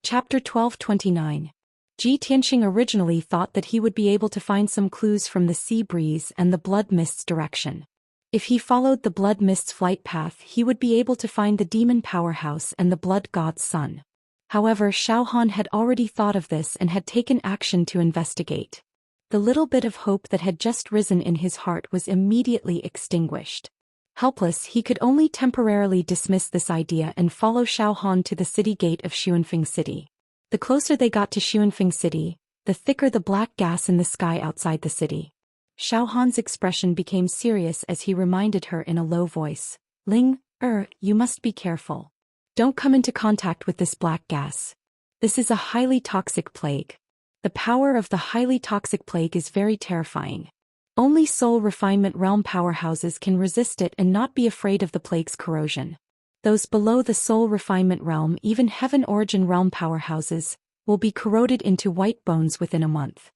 Chapter 1229. Tianxing originally thought that he would be able to find some clues from the sea breeze and the blood mist's direction. If he followed the blood mist's flight path, he would be able to find the demon powerhouse and the blood god's son. However, Xiao Han had already thought of this and had taken action to investigate. The little bit of hope that had just risen in his heart was immediately extinguished. Helpless, he could only temporarily dismiss this idea and follow Xiao Han to the city gate of Xuanfeng City. The closer they got to Xuanfeng City, the thicker the black gas in the sky outside the city. Xiao Han's expression became serious as he reminded her in a low voice, "Ling, you must be careful. Don't come into contact with this black gas. This is a highly toxic plague. The power of the highly toxic plague is very terrifying. Only soul refinement realm powerhouses can resist it and not be afraid of the plague's corrosion. Those below the soul refinement realm, even heaven origin realm powerhouses, will be corroded into white bones within a month."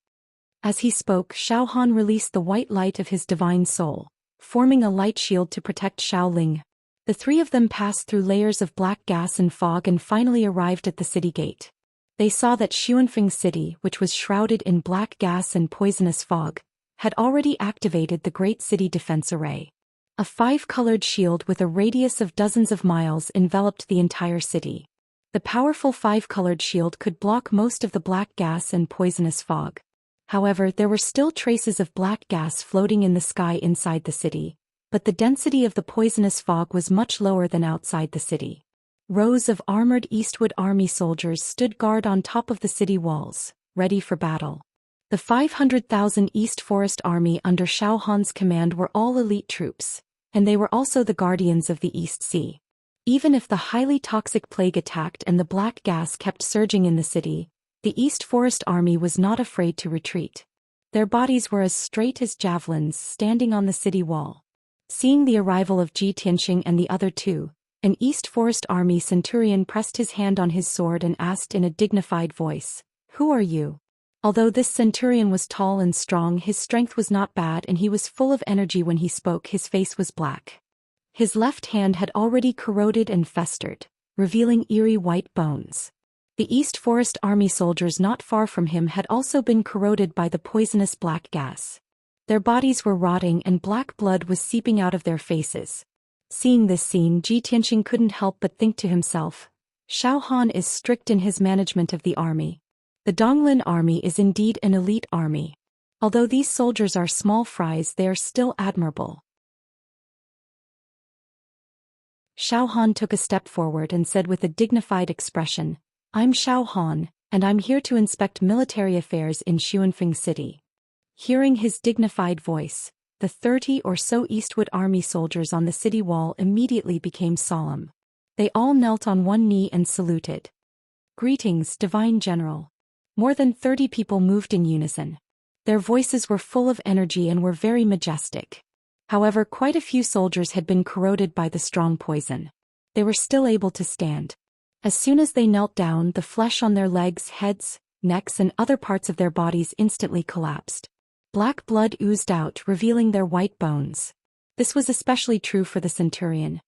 As he spoke, Xiao Han released the white light of his divine soul, forming a light shield to protect Xiao Ling. The three of them passed through layers of black gas and fog and finally arrived at the city gate. They saw that Xuanfeng City, which was shrouded in black gas and poisonous fog, had already activated the Great City Defense Array. A five-colored shield with a radius of dozens of miles enveloped the entire city. The powerful five-colored shield could block most of the black gas and poisonous fog. However, there were still traces of black gas floating in the sky inside the city, but the density of the poisonous fog was much lower than outside the city. Rows of armored Eastwood Army soldiers stood guard on top of the city walls, ready for battle. The 500,000 East Forest Army under Xiao Han's command were all elite troops, and they were also the guardians of the East Sea. Even if the highly toxic plague attacked and the black gas kept surging in the city, the East Forest Army was not afraid to retreat. Their bodies were as straight as javelins standing on the city wall. Seeing the arrival of Ji Tianxing and the other two, an East Forest Army centurion pressed his hand on his sword and asked in a dignified voice, "Who are you?" Although this centurion was tall and strong, his strength was not bad and he was full of energy. When he spoke, his face was black. His left hand had already corroded and festered, revealing eerie white bones. The East Forest Army soldiers not far from him had also been corroded by the poisonous black gas. Their bodies were rotting and black blood was seeping out of their faces. Seeing this scene, Ji Tianxing couldn't help but think to himself, Xiao Han is strict in his management of the army. The Donglin army is indeed an elite army. Although these soldiers are small fries, they are still admirable. Xiao Han took a step forward and said with a dignified expression, "I'm Xiao Han, and I'm here to inspect military affairs in Xuanfeng City." Hearing his dignified voice, the 30 or so Eastwood Army soldiers on the city wall immediately became solemn. They all knelt on one knee and saluted. "Greetings, Divine General." More than 30 people moved in unison. Their voices were full of energy and were very majestic. However, quite a few soldiers had been corroded by the strong poison. They were still able to stand. As soon as they knelt down, the flesh on their legs, heads, necks and other parts of their bodies instantly collapsed. Black blood oozed out, revealing their white bones. This was especially true for the centurion.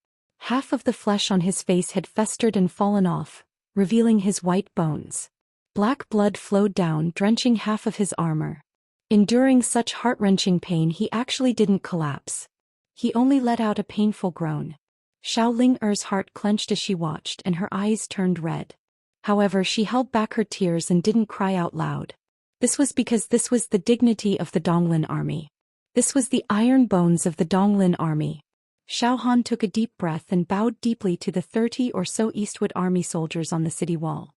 Half of the flesh on his face had festered and fallen off, revealing his white bones. Black blood flowed down, drenching half of his armor. Enduring such heart-wrenching pain, he actually didn't collapse. He only let out a painful groan. Xiao Ling-er's heart clenched as she watched and her eyes turned red. However, she held back her tears and didn't cry out loud. This was because this was the dignity of the Donglin army. This was the iron bones of the Donglin army. Xiao Han took a deep breath and bowed deeply to the 30 or so Eastwood Army soldiers on the city wall.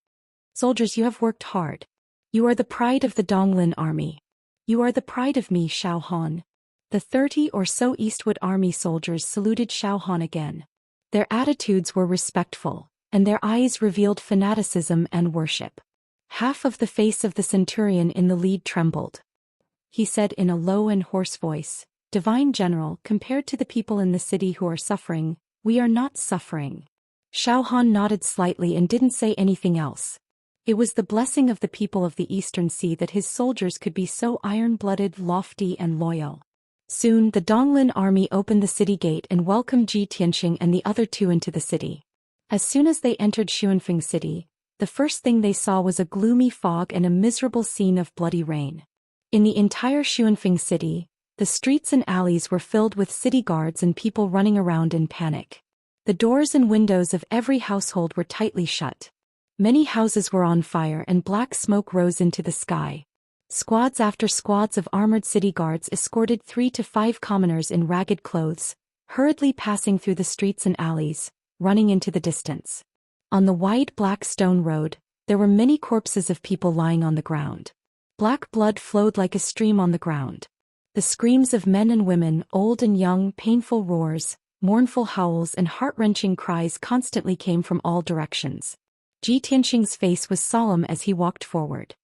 "Soldiers, you have worked hard. You are the pride of the Donglin army. You are the pride of me, Xiao Han." The 30 or so Eastwood Army soldiers saluted Xiao Han again. Their attitudes were respectful, and their eyes revealed fanaticism and worship. Half of the face of the centurion in the lead trembled. He said in a low and hoarse voice, "Divine General, compared to the people in the city who are suffering, we are not suffering." Xiao Han nodded slightly and didn't say anything else. It was the blessing of the people of the Eastern Sea that his soldiers could be so iron-blooded, lofty and loyal. Soon, the Donglin army opened the city gate and welcomed Ji Tianxing and the other two into the city. As soon as they entered Xuanfeng City, the first thing they saw was a gloomy fog and a miserable scene of bloody rain. In the entire Xuanfeng City, the streets and alleys were filled with city guards and people running around in panic. The doors and windows of every household were tightly shut. Many houses were on fire and black smoke rose into the sky. Squads after squads of armored city guards escorted 3 to 5 commoners in ragged clothes, hurriedly passing through the streets and alleys, running into the distance. On the wide black stone road, there were many corpses of people lying on the ground. Black blood flowed like a stream on the ground. The screams of men and women, old and young, painful roars, mournful howls and heart-wrenching cries constantly came from all directions. Tianxing's face was solemn as he walked forward.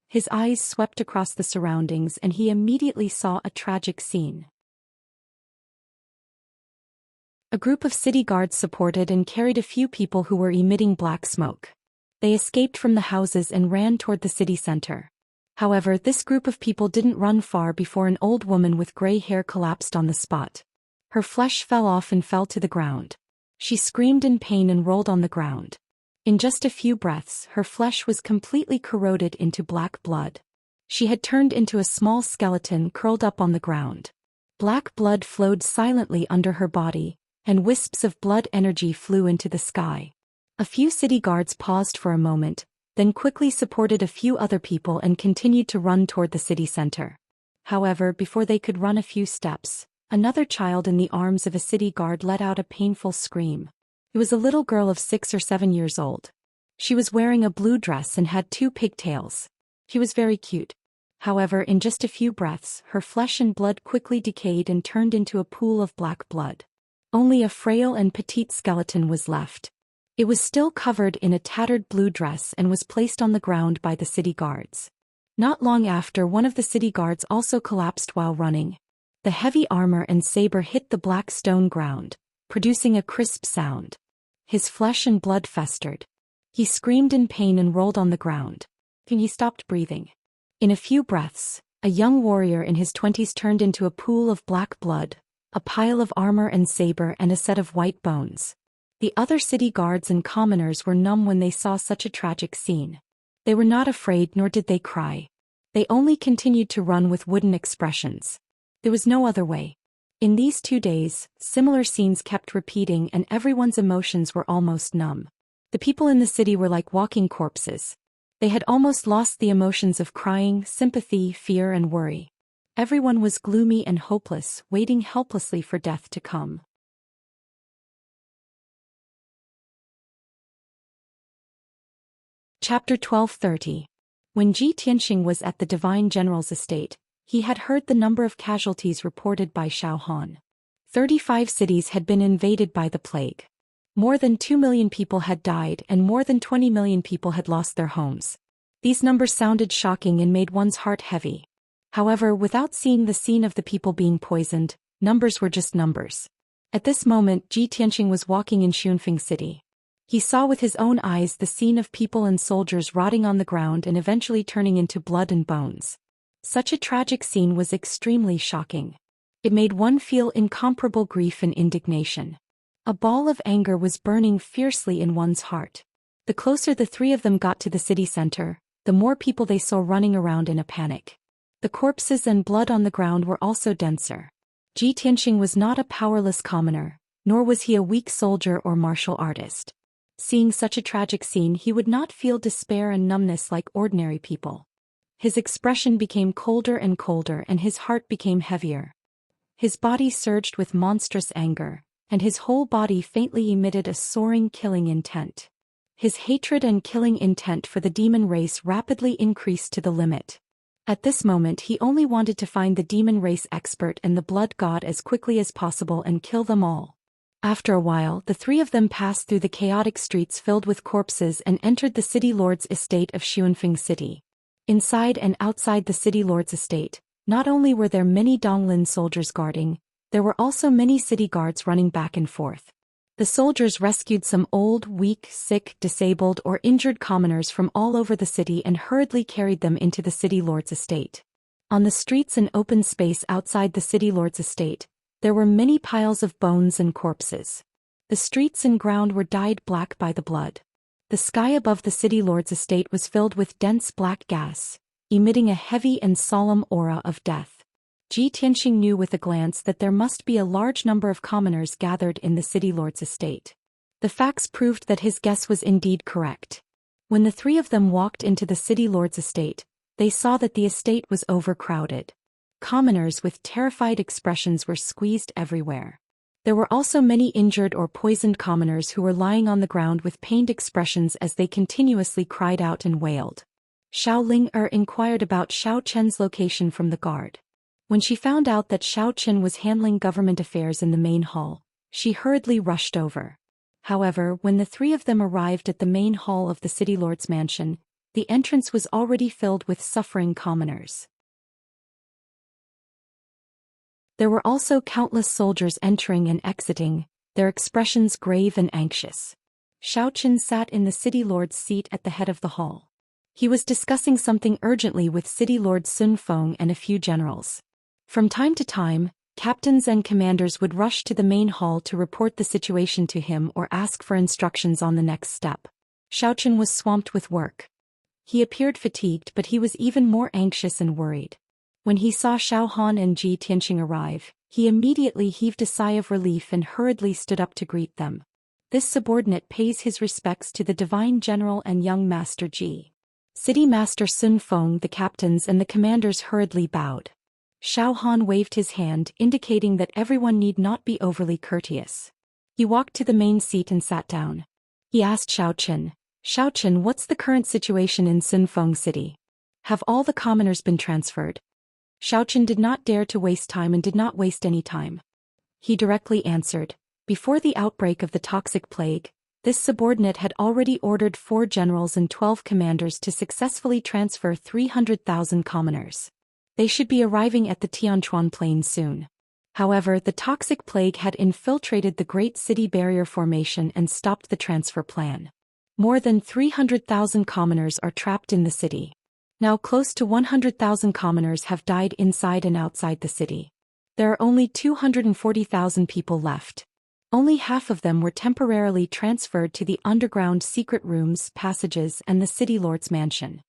His eyes swept across the surroundings and he immediately saw a tragic scene. A group of city guards supported and carried a few people who were emitting black smoke. They escaped from the houses and ran toward the city center. However, this group of people didn't run far before an old woman with gray hair collapsed on the spot. Her flesh fell off and fell to the ground. She screamed in pain and rolled on the ground. In just a few breaths, her flesh was completely corroded into black blood. She had turned into a small skeleton curled up on the ground. Black blood flowed silently under her body, and wisps of blood energy flew into the sky. A few city guards paused for a moment, then quickly supported a few other people and continued to run toward the city center. However, before they could run a few steps, another child in the arms of a city guard let out a painful scream. It was a little girl of 6 or 7 years old. She was wearing a blue dress and had 2 pigtails. She was very cute. However, in just a few breaths, her flesh and blood quickly decayed and turned into a pool of black blood. Only a frail and petite skeleton was left. It was still covered in a tattered blue dress and was placed on the ground by the city guards. Not long after, one of the city guards also collapsed while running. The heavy armor and saber hit the black stone ground, producing a crisp sound. His flesh and blood festered. He screamed in pain and rolled on the ground. Then he stopped breathing. In a few breaths, a young warrior in his 20s turned into a pool of black blood, a pile of armor and saber and a set of white bones. The other city guards and commoners were numb when they saw such a tragic scene. They were not afraid nor did they cry. They only continued to run with wooden expressions. There was no other way. In these 2 days, similar scenes kept repeating and everyone's emotions were almost numb. The people in the city were like walking corpses. They had almost lost the emotions of crying, sympathy, fear and worry. Everyone was gloomy and hopeless, waiting helplessly for death to come. Chapter 12:30. When Tianxing was at the Divine General's estate, he had heard the number of casualties reported by Xiao Han. 35 cities had been invaded by the plague. More than 2 million people had died and more than 20 million people had lost their homes. These numbers sounded shocking and made one's heart heavy. However, without seeing the scene of the people being poisoned, numbers were just numbers. At this moment, Tianxing was walking in Xianxia City. He saw with his own eyes the scene of people and soldiers rotting on the ground and eventually turning into blood and bones. Such a tragic scene was extremely shocking. It made one feel incomparable grief and indignation. A ball of anger was burning fiercely in one's heart. The closer the 3 of them got to the city center, the more people they saw running around in a panic. The corpses and blood on the ground were also denser. Tianxing was not a powerless commoner, nor was he a weak soldier or martial artist. Seeing such a tragic scene, he would not feel despair and numbness like ordinary people. His expression became colder and colder and his heart became heavier. His body surged with monstrous anger, and his whole body faintly emitted a soaring killing intent. His hatred and killing intent for the demon race rapidly increased to the limit. At this moment he only wanted to find the demon race expert and the blood god as quickly as possible and kill them all. After a while, the 3 of them passed through the chaotic streets filled with corpses and entered the city lord's estate of Xianxia City. Inside and outside the city lord's estate, not only were there many Donglin soldiers guarding, there were also many city guards running back and forth. The soldiers rescued some old, weak, sick, disabled or injured commoners from all over the city and hurriedly carried them into the city lord's estate. On the streets and open space outside the city lord's estate, there were many piles of bones and corpses. The streets and ground were dyed black by the blood. The sky above the city lord's estate was filled with dense black gas, emitting a heavy and solemn aura of death. Tianxing knew with a glance that there must be a large number of commoners gathered in the city lord's estate. The facts proved that his guess was indeed correct. When the three of them walked into the city lord's estate, they saw that the estate was overcrowded. Commoners with terrified expressions were squeezed everywhere. There were also many injured or poisoned commoners who were lying on the ground with pained expressions as they continuously cried out and wailed. Xiao Ling inquired about Xiao Chen's location from the guard. When she found out that Xiao Chen was handling government affairs in the main hall, she hurriedly rushed over. However, when the three of them arrived at the main hall of the city lord's mansion, the entrance was already filled with suffering commoners. There were also countless soldiers entering and exiting, their expressions grave and anxious. Xiao Chen sat in the city lord's seat at the head of the hall. He was discussing something urgently with City Lord Sun Feng and a few generals. From time to time, captains and commanders would rush to the main hall to report the situation to him or ask for instructions on the next step. Xiao Chen was swamped with work. He appeared fatigued, but he was even more anxious and worried. When he saw Xiao Han and Ji Tianxing arrive, he immediately heaved a sigh of relief and hurriedly stood up to greet them. This subordinate pays his respects to the Divine General and young Master Ji. City Master Sun Feng, the captains and the commanders hurriedly bowed. Xiao Han waved his hand, indicating that everyone need not be overly courteous. He walked to the main seat and sat down. He asked Xiao Chen, what's the current situation in Sun Feng City? Have all the commoners been transferred? Xiao Chen did not dare to waste time and did not waste any time. He directly answered, before the outbreak of the toxic plague, this subordinate had already ordered 4 generals and 12 commanders to successfully transfer 300,000 commoners. They should be arriving at the Tianchuan Plain soon. However, the toxic plague had infiltrated the Great City Barrier Formation and stopped the transfer plan. More than 300,000 commoners are trapped in the city. Now close to 100,000 commoners have died inside and outside the city. There are only 240,000 people left. Only half of them were temporarily transferred to the underground secret rooms, passages, and the city lord's mansion.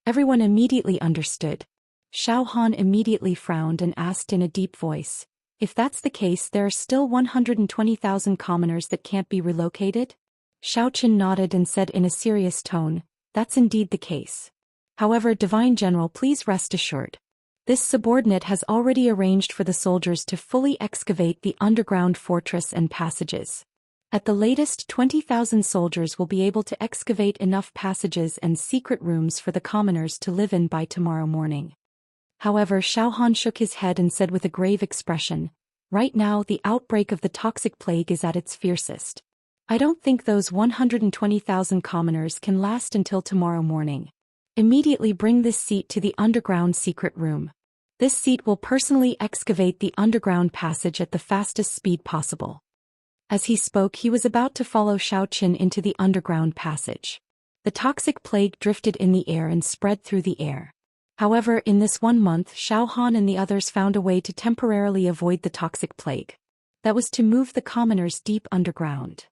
Everyone immediately understood. Xiao Han immediately frowned and asked in a deep voice, if that's the case, there are still 120,000 commoners that can't be relocated? Xiao Chen nodded and said in a serious tone, that's indeed the case. However, Divine General, please rest assured. This subordinate has already arranged for the soldiers to fully excavate the underground fortress and passages. At the latest, 20,000 soldiers will be able to excavate enough passages and secret rooms for the commoners to live in by tomorrow morning. However, Xiao Han shook his head and said with a grave expression, right now the outbreak of the toxic plague is at its fiercest. I don't think those 120,000 commoners can last until tomorrow morning. Immediately bring this seat to the underground secret room. This seat will personally excavate the underground passage at the fastest speed possible. As he spoke, he was about to follow Xiao Chen into the underground passage. The toxic plague drifted in the air and spread through the air. However, in this 1 month, Xiao Han and the others found a way to temporarily avoid the toxic plague. That was to move the commoners deep underground.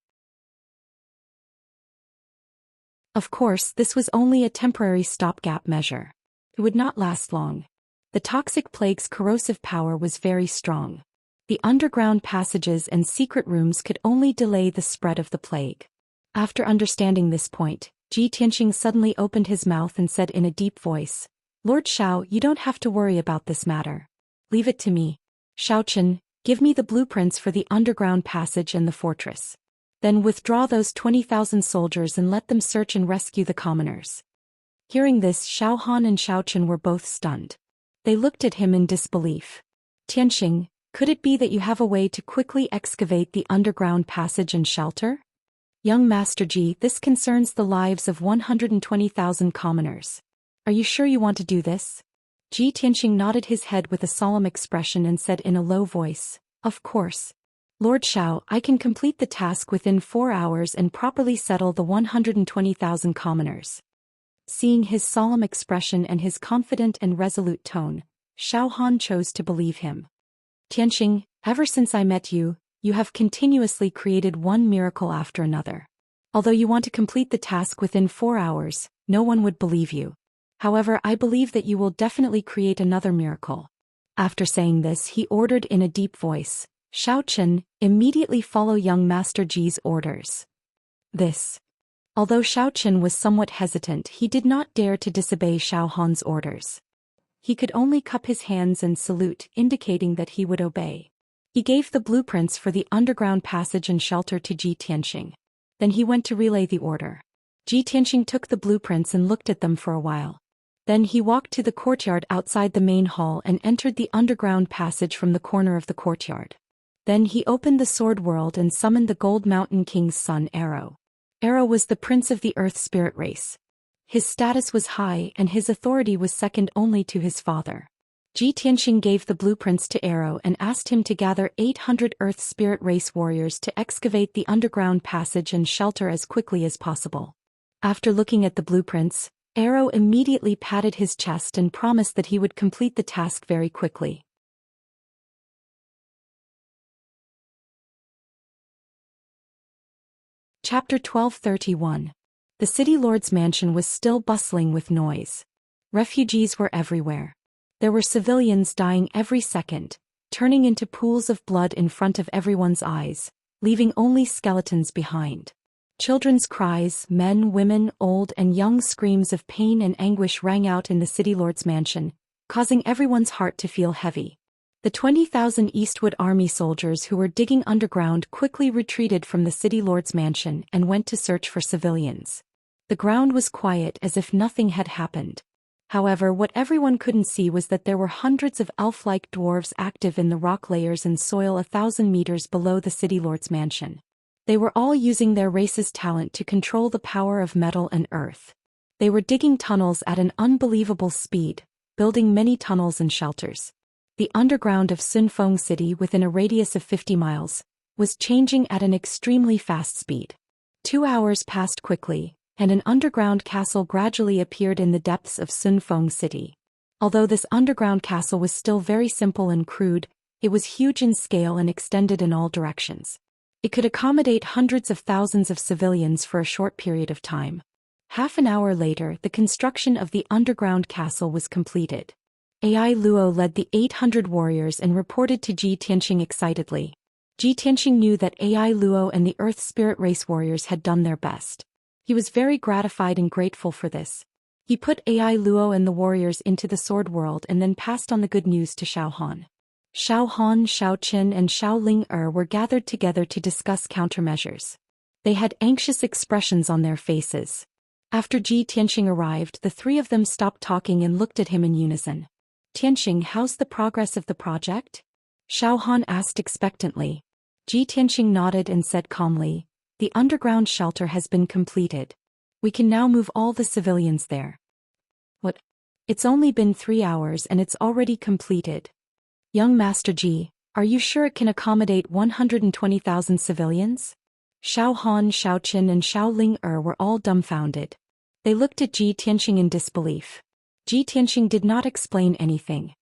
Of course, this was only a temporary stopgap measure. It would not last long. The toxic plague's corrosive power was very strong. The underground passages and secret rooms could only delay the spread of the plague. After understanding this point, Ji Tianxing suddenly opened his mouth and said in a deep voice, Lord Xiao, you don't have to worry about this matter. Leave it to me. Xiao Chen, give me the blueprints for the underground passage and the fortress. Then withdraw those 20,000 soldiers and let them search and rescue the commoners. Hearing this, Xiao Han and Xiao Chen were both stunned. They looked at him in disbelief. Tianxing, could it be that you have a way to quickly excavate the underground passage and shelter? Young Master Ji, this concerns the lives of 120,000 commoners. Are you sure you want to do this? Ji Tianxing nodded his head with a solemn expression and said in a low voice, of course. Lord Xiao, I can complete the task within 4 hours and properly settle the 120,000 commoners. Seeing his solemn expression and his confident and resolute tone, Xiao Han chose to believe him. Tianxing, ever since I met you, you have continuously created one miracle after another. Although you want to complete the task within 4 hours, no one would believe you. However, I believe that you will definitely create another miracle. After saying this, he ordered in a deep voice, Xiao Chen, immediately follow young Master Ji's orders. This. Although Zhou Xian was somewhat hesitant, he did not dare to disobey Xiao Han's orders. He could only cup his hands and salute, indicating that he would obey. He gave the blueprints for the underground passage and shelter to Ji Tianxing. Then he went to relay the order. Ji Tianxing took the blueprints and looked at them for a while. Then he walked to the courtyard outside the main hall and entered the underground passage from the corner of the courtyard. Then he opened the sword world and summoned the Gold Mountain King's son Arrow. Arrow was the prince of the Earth spirit race. His status was high and his authority was second only to his father. Ji Tianxing gave the blueprints to Arrow and asked him to gather 800 Earth spirit race warriors to excavate the underground passage and shelter as quickly as possible. After looking at the blueprints, Arrow immediately patted his chest and promised that he would complete the task very quickly. Chapter 1231. The city lord's mansion was still bustling with noise. Refugees were everywhere. There were civilians dying every second, turning into pools of blood in front of everyone's eyes, leaving only skeletons behind. Children's cries, men, women, old and young screams of pain and anguish rang out in the city lord's mansion, causing everyone's heart to feel heavy. The 20,000 Eastwood army soldiers who were digging underground quickly retreated from the city lord's mansion and went to search for civilians. The ground was quiet as if nothing had happened. However, what everyone couldn't see was that there were hundreds of elf-like dwarves active in the rock layers and soil 1,000 meters below the city lord's mansion. They were all using their race's talent to control the power of metal and earth. They were digging tunnels at an unbelievable speed, building many tunnels and shelters. The underground of Sunfeng City, within a radius of 50 miles, was changing at an extremely fast speed. 2 hours passed quickly, and an underground castle gradually appeared in the depths of Sunfeng City. Although this underground castle was still very simple and crude, it was huge in scale and extended in all directions. It could accommodate hundreds of thousands of civilians for a short period of time. Half an hour later, the construction of the underground castle was completed. Ai Luo led the 800 warriors and reported to Ji Tianxing excitedly. Ji Tianxing knew that Ai Luo and the Earth Spirit Race warriors had done their best. He was very gratified and grateful for this. He put Ai Luo and the warriors into the sword world and then passed on the good news to Xiao Han. Xiao Han, Xiao Qin and Xiao Ling were gathered together to discuss countermeasures. They had anxious expressions on their faces. After Ji Tianxing arrived, the three of them stopped talking and looked at him in unison. Tianxing, how's the progress of the project? Xiao Han asked expectantly. Ji Tianxing nodded and said calmly, the underground shelter has been completed. We can now move all the civilians there. What? It's only been 3 hours and it's already completed. Young Master Ji, are you sure it can accommodate 120,000 civilians? Xiao Han, Xiao Qin and Xiao Ling were all dumbfounded. They looked at Ji Tianxing in disbelief. Ji Tianxing did not explain anything.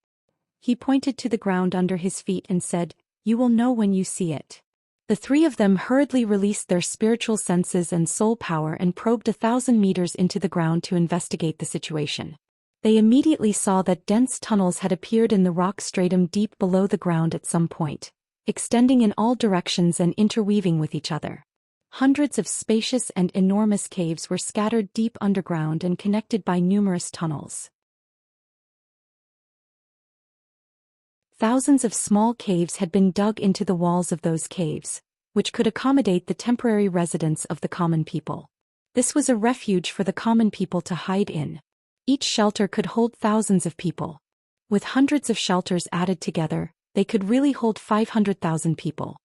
He pointed to the ground under his feet and said, you will know when you see it. The three of them hurriedly released their spiritual senses and soul power and probed 1,000 meters into the ground to investigate the situation. They immediately saw that dense tunnels had appeared in the rock stratum deep below the ground at some point, extending in all directions and interweaving with each other. Hundreds of spacious and enormous caves were scattered deep underground and connected by numerous tunnels. Thousands of small caves had been dug into the walls of those caves, which could accommodate the temporary residence of the common people. This was a refuge for the common people to hide in. Each shelter could hold thousands of people. With hundreds of shelters added together, they could really hold 500,000 people.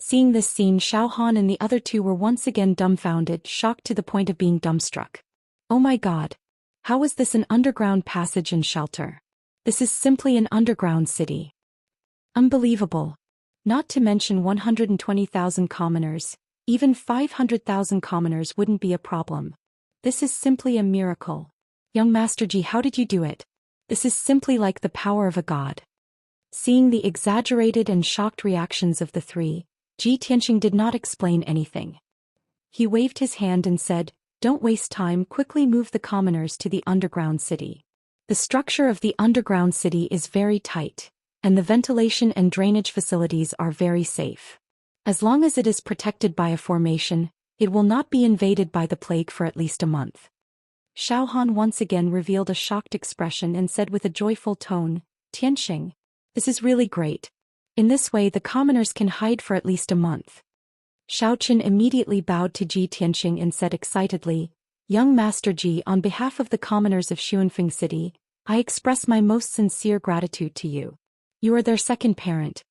Seeing this scene, Xiao Han and the other two were once again dumbfounded, shocked to the point of being dumbstruck. Oh my God! How was this an underground passage and shelter? This is simply an underground city. Unbelievable. Not to mention 120,000 commoners, even 500,000 commoners wouldn't be a problem. This is simply a miracle. Young Master Ji, how did you do it? This is simply like the power of a god. Seeing the exaggerated and shocked reactions of the three, Ji Tianxing did not explain anything. He waved his hand and said, don't waste time, quickly move the commoners to the underground city. The structure of the underground city is very tight, and the ventilation and drainage facilities are very safe. As long as it is protected by a formation, It will not be invaded by the plague for at least a month. Xiao Han once again revealed a shocked expression and said with a joyful tone, Tianxing, this is really great. In this way the commoners can hide for at least a month. Xiaoqin immediately bowed to Ji Tianxing and said excitedly, Young Master Ji, on behalf of the commoners of Xuanfeng City, I express my most sincere gratitude to you. You are their second parent.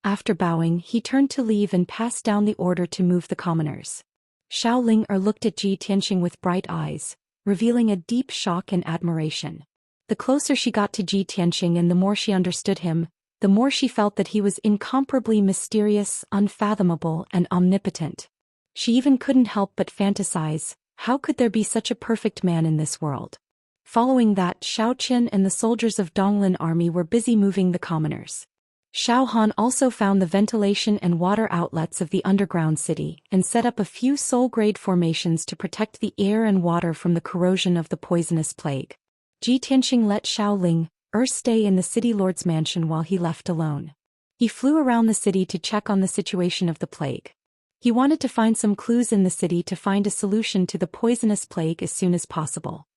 After bowing, he turned to leave and passed down the order to move the commoners. Xiao Ling looked at Ji Tianxing with bright eyes, revealing a deep shock and admiration. The closer she got to Ji Tianxing and the more she understood him, the more she felt that he was incomparably mysterious, unfathomable, and omnipotent. She even couldn't help but fantasize, how could there be such a perfect man in this world? Following that, Xiaoqin and the soldiers of Donglin army were busy moving the commoners. Xiao Han also found the ventilation and water outlets of the underground city and set up a few soul-grade formations to protect the air and water from the corrosion of the poisonous plague. Ji Tianxing let Xiao Ling stay in the city lord's mansion while he left alone. He flew around the city to check on the situation of the plague. He wanted to find some clues in the city to find a solution to the poisonous plague as soon as possible.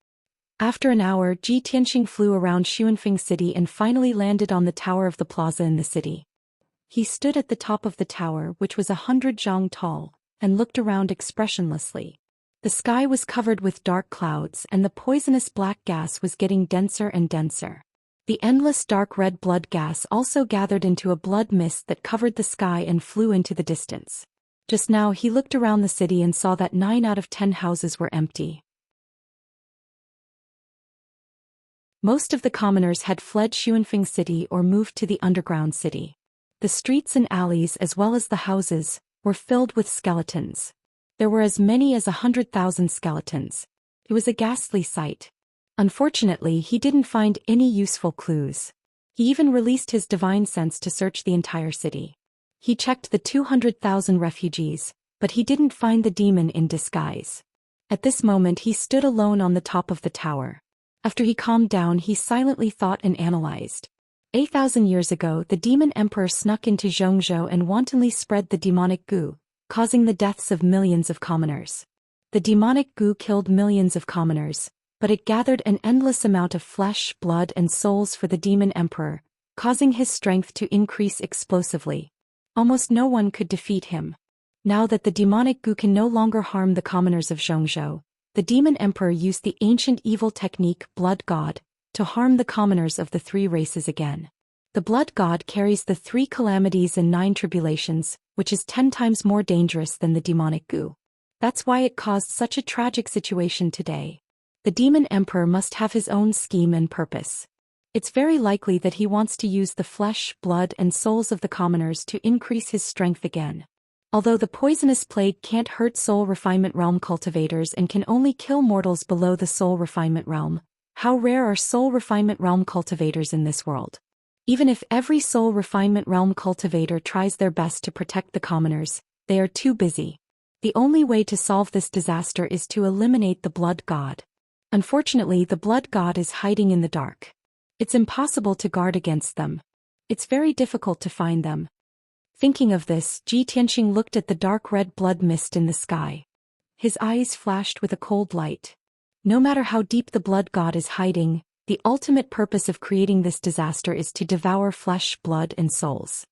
After an hour, Ji Tianxing flew around Xuanfeng City and finally landed on the tower of the plaza in the city. He stood at the top of the tower, which was 100 zhang tall, and looked around expressionlessly. The sky was covered with dark clouds and the poisonous black gas was getting denser and denser. The endless dark red blood gas also gathered into a blood mist that covered the sky and flew into the distance. Just now he looked around the city and saw that 9 out of 10 houses were empty. Most of the commoners had fled Xuanfeng City or moved to the underground city. The streets and alleys as well as the houses were filled with skeletons. There were as many as 100,000 skeletons. It was a ghastly sight. Unfortunately, he didn't find any useful clues. He even released his divine sense to search the entire city. He checked the 200,000 refugees, but he didn't find the demon in disguise. At this moment he stood alone on the top of the tower. After he calmed down, he silently thought and analyzed. 8,000 years ago, the demon emperor snuck into Zhongzhou and wantonly spread the demonic goo, causing the deaths of millions of commoners. The demonic goo killed millions of commoners, but it gathered an endless amount of flesh, blood, and souls for the demon emperor, causing his strength to increase explosively. Almost no one could defeat him. Now that the demonic goo can no longer harm the commoners of Zhongzhou, the demon emperor used the ancient evil technique Blood God to harm the commoners of the 3 races again. The Blood God carries the 3 calamities and 9 tribulations, which is 10 times more dangerous than the demonic goo. That's why it caused such a tragic situation today. The demon emperor must have his own scheme and purpose. It's very likely that he wants to use the flesh, blood, and souls of the commoners to increase his strength again. Although the poisonous plague can't hurt soul refinement realm cultivators and can only kill mortals below the soul refinement realm, how rare are soul refinement realm cultivators in this world? Even if every soul refinement realm cultivator tries their best to protect the commoners, they are too busy. The only way to solve this disaster is to eliminate the Blood God. Unfortunately, the Blood God is hiding in the dark. It's impossible to guard against them. It's very difficult to find them. Thinking of this, Ji Tianxing looked at the dark red blood mist in the sky. His eyes flashed with a cold light. No matter how deep the Blood God is hiding, the ultimate purpose of creating this disaster is to devour flesh, blood, and souls.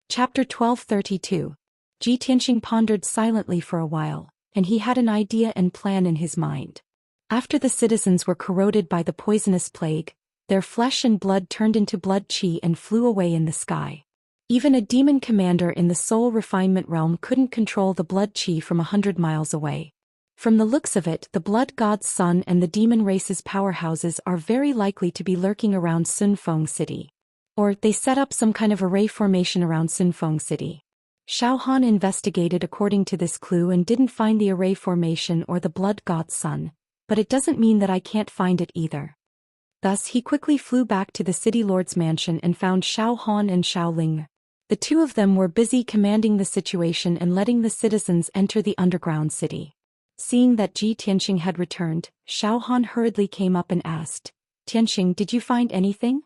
Chapter 1232. Ji Tianxing pondered silently for a while, and he had an idea and plan in his mind. After the citizens were corroded by the poisonous plague, their flesh and blood turned into blood qi and flew away in the sky. Even a demon commander in the soul refinement realm couldn't control the blood qi from 100 miles away. From the looks of it, the Blood God's son and the demon race's powerhouses are very likely to be lurking around Sunfeng City. Or they set up some kind of array formation around Sunfeng City. Xiao Han investigated according to this clue and didn't find the array formation or the Blood God's son. But it doesn't mean that I can't find it either. Thus he quickly flew back to the city lord's mansion and found Xiao Han and Xiao Ling. The 2 of them were busy commanding the situation and letting the citizens enter the underground city. Seeing that Ji Tianxing had returned, Xiao Han hurriedly came up and asked, Tianxing, did you find anything?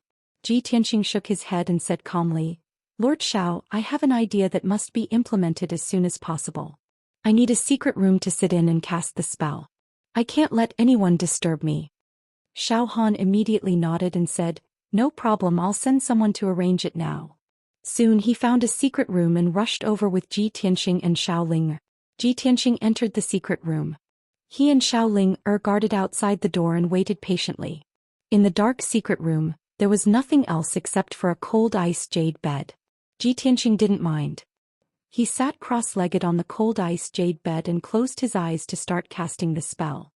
Ji Tianxing shook his head and said calmly, Lord Xiao, I have an idea that must be implemented as soon as possible. I need a secret room to sit in and cast the spell. I can't let anyone disturb me. Xiao Han immediately nodded and said, No problem, I'll send someone to arrange it now. Soon he found a secret room and rushed over with Ji Tianxing and Xiao Ling. Ji Tianxing entered the secret room. He and Xiao Ling guarded outside the door and waited patiently. In the dark secret room, there was nothing else except for a cold ice jade bed. Ji Tianxing didn't mind. He sat cross-legged on the cold ice jade bed and closed his eyes to start casting the spell.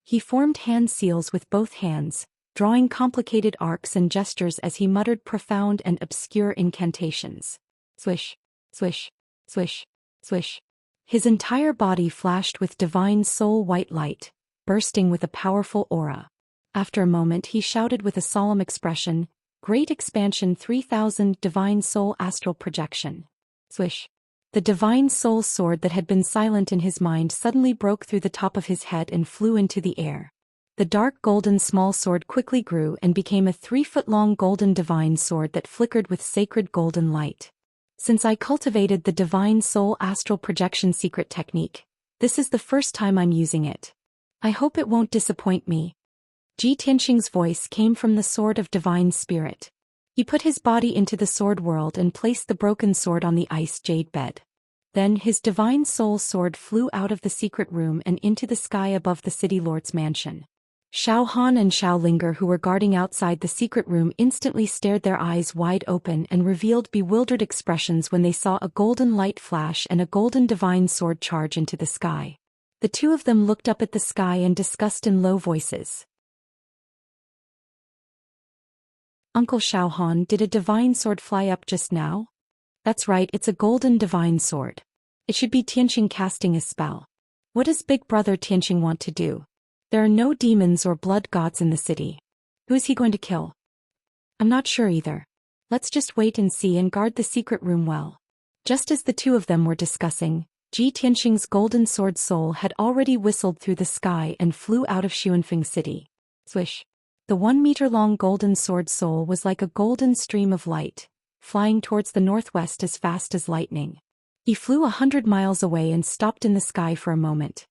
He formed hand seals with both hands, drawing complicated arcs and gestures as he muttered profound and obscure incantations. Swish, swish, swish, swish. His entire body flashed with divine soul white light, bursting with a powerful aura. After a moment he shouted with a solemn expression, Great Expansion 3000 Divine Soul Astral Projection. Swish. The divine soul sword that had been silent in his mind suddenly broke through the top of his head and flew into the air. The dark golden small sword quickly grew and became a 3-foot-long golden divine sword that flickered with sacred golden light. Since I cultivated the divine soul astral projection secret technique, this is the first time I'm using it. I hope it won't disappoint me. Ji Tianxing's voice came from the sword of divine spirit. He put his body into the sword world and placed the broken sword on the ice jade bed. Then his divine soul sword flew out of the secret room and into the sky above the city lord's mansion. Xiao Han and Xiao Linger, who were guarding outside the secret room, instantly stared, their eyes wide open, and revealed bewildered expressions when they saw a golden light flash and a golden divine sword charge into the sky. The two of them looked up at the sky and discussed in low voices. Uncle Xiao Han, did a divine sword fly up just now? That's right, it's a golden divine sword. It should be Tianxing casting a spell. What does Big Brother Tianxing want to do? There are no demons or blood gods in the city. Who is he going to kill? I'm not sure either. Let's just wait and see and guard the secret room well. Just as the two of them were discussing, Ji Tianxing's golden sword soul had already whistled through the sky and flew out of Xuanfeng City. Swish. The 1-meter-long golden sword soul was like a golden stream of light, flying towards the northwest as fast as lightning. He flew 100 miles away and stopped in the sky for a moment.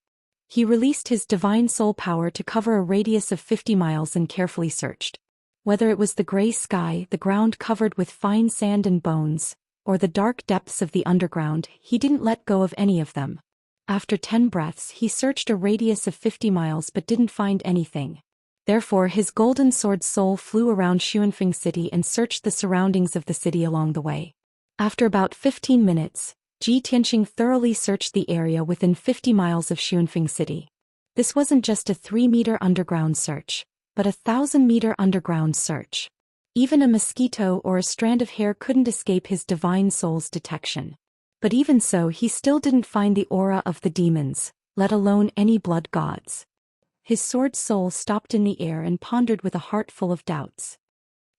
He released his divine soul power to cover a radius of 50 miles and carefully searched. Whether it was the gray sky, the ground covered with fine sand and bones, or the dark depths of the underground, he didn't let go of any of them. After 10 breaths, he searched a radius of 50 miles but didn't find anything. Therefore his golden sword soul flew around Xuanfeng City and searched the surroundings of the city along the way. After about 15 minutes, Ji Tianxing thoroughly searched the area within 50 miles of Xuanfeng City. This wasn't just a 3-meter underground search, but a 1,000-meter underground search. Even a mosquito or a strand of hair couldn't escape his divine soul's detection. But even so, he still didn't find the aura of the demons, let alone any blood gods. His sword soul stopped in the air and pondered with a heart full of doubts.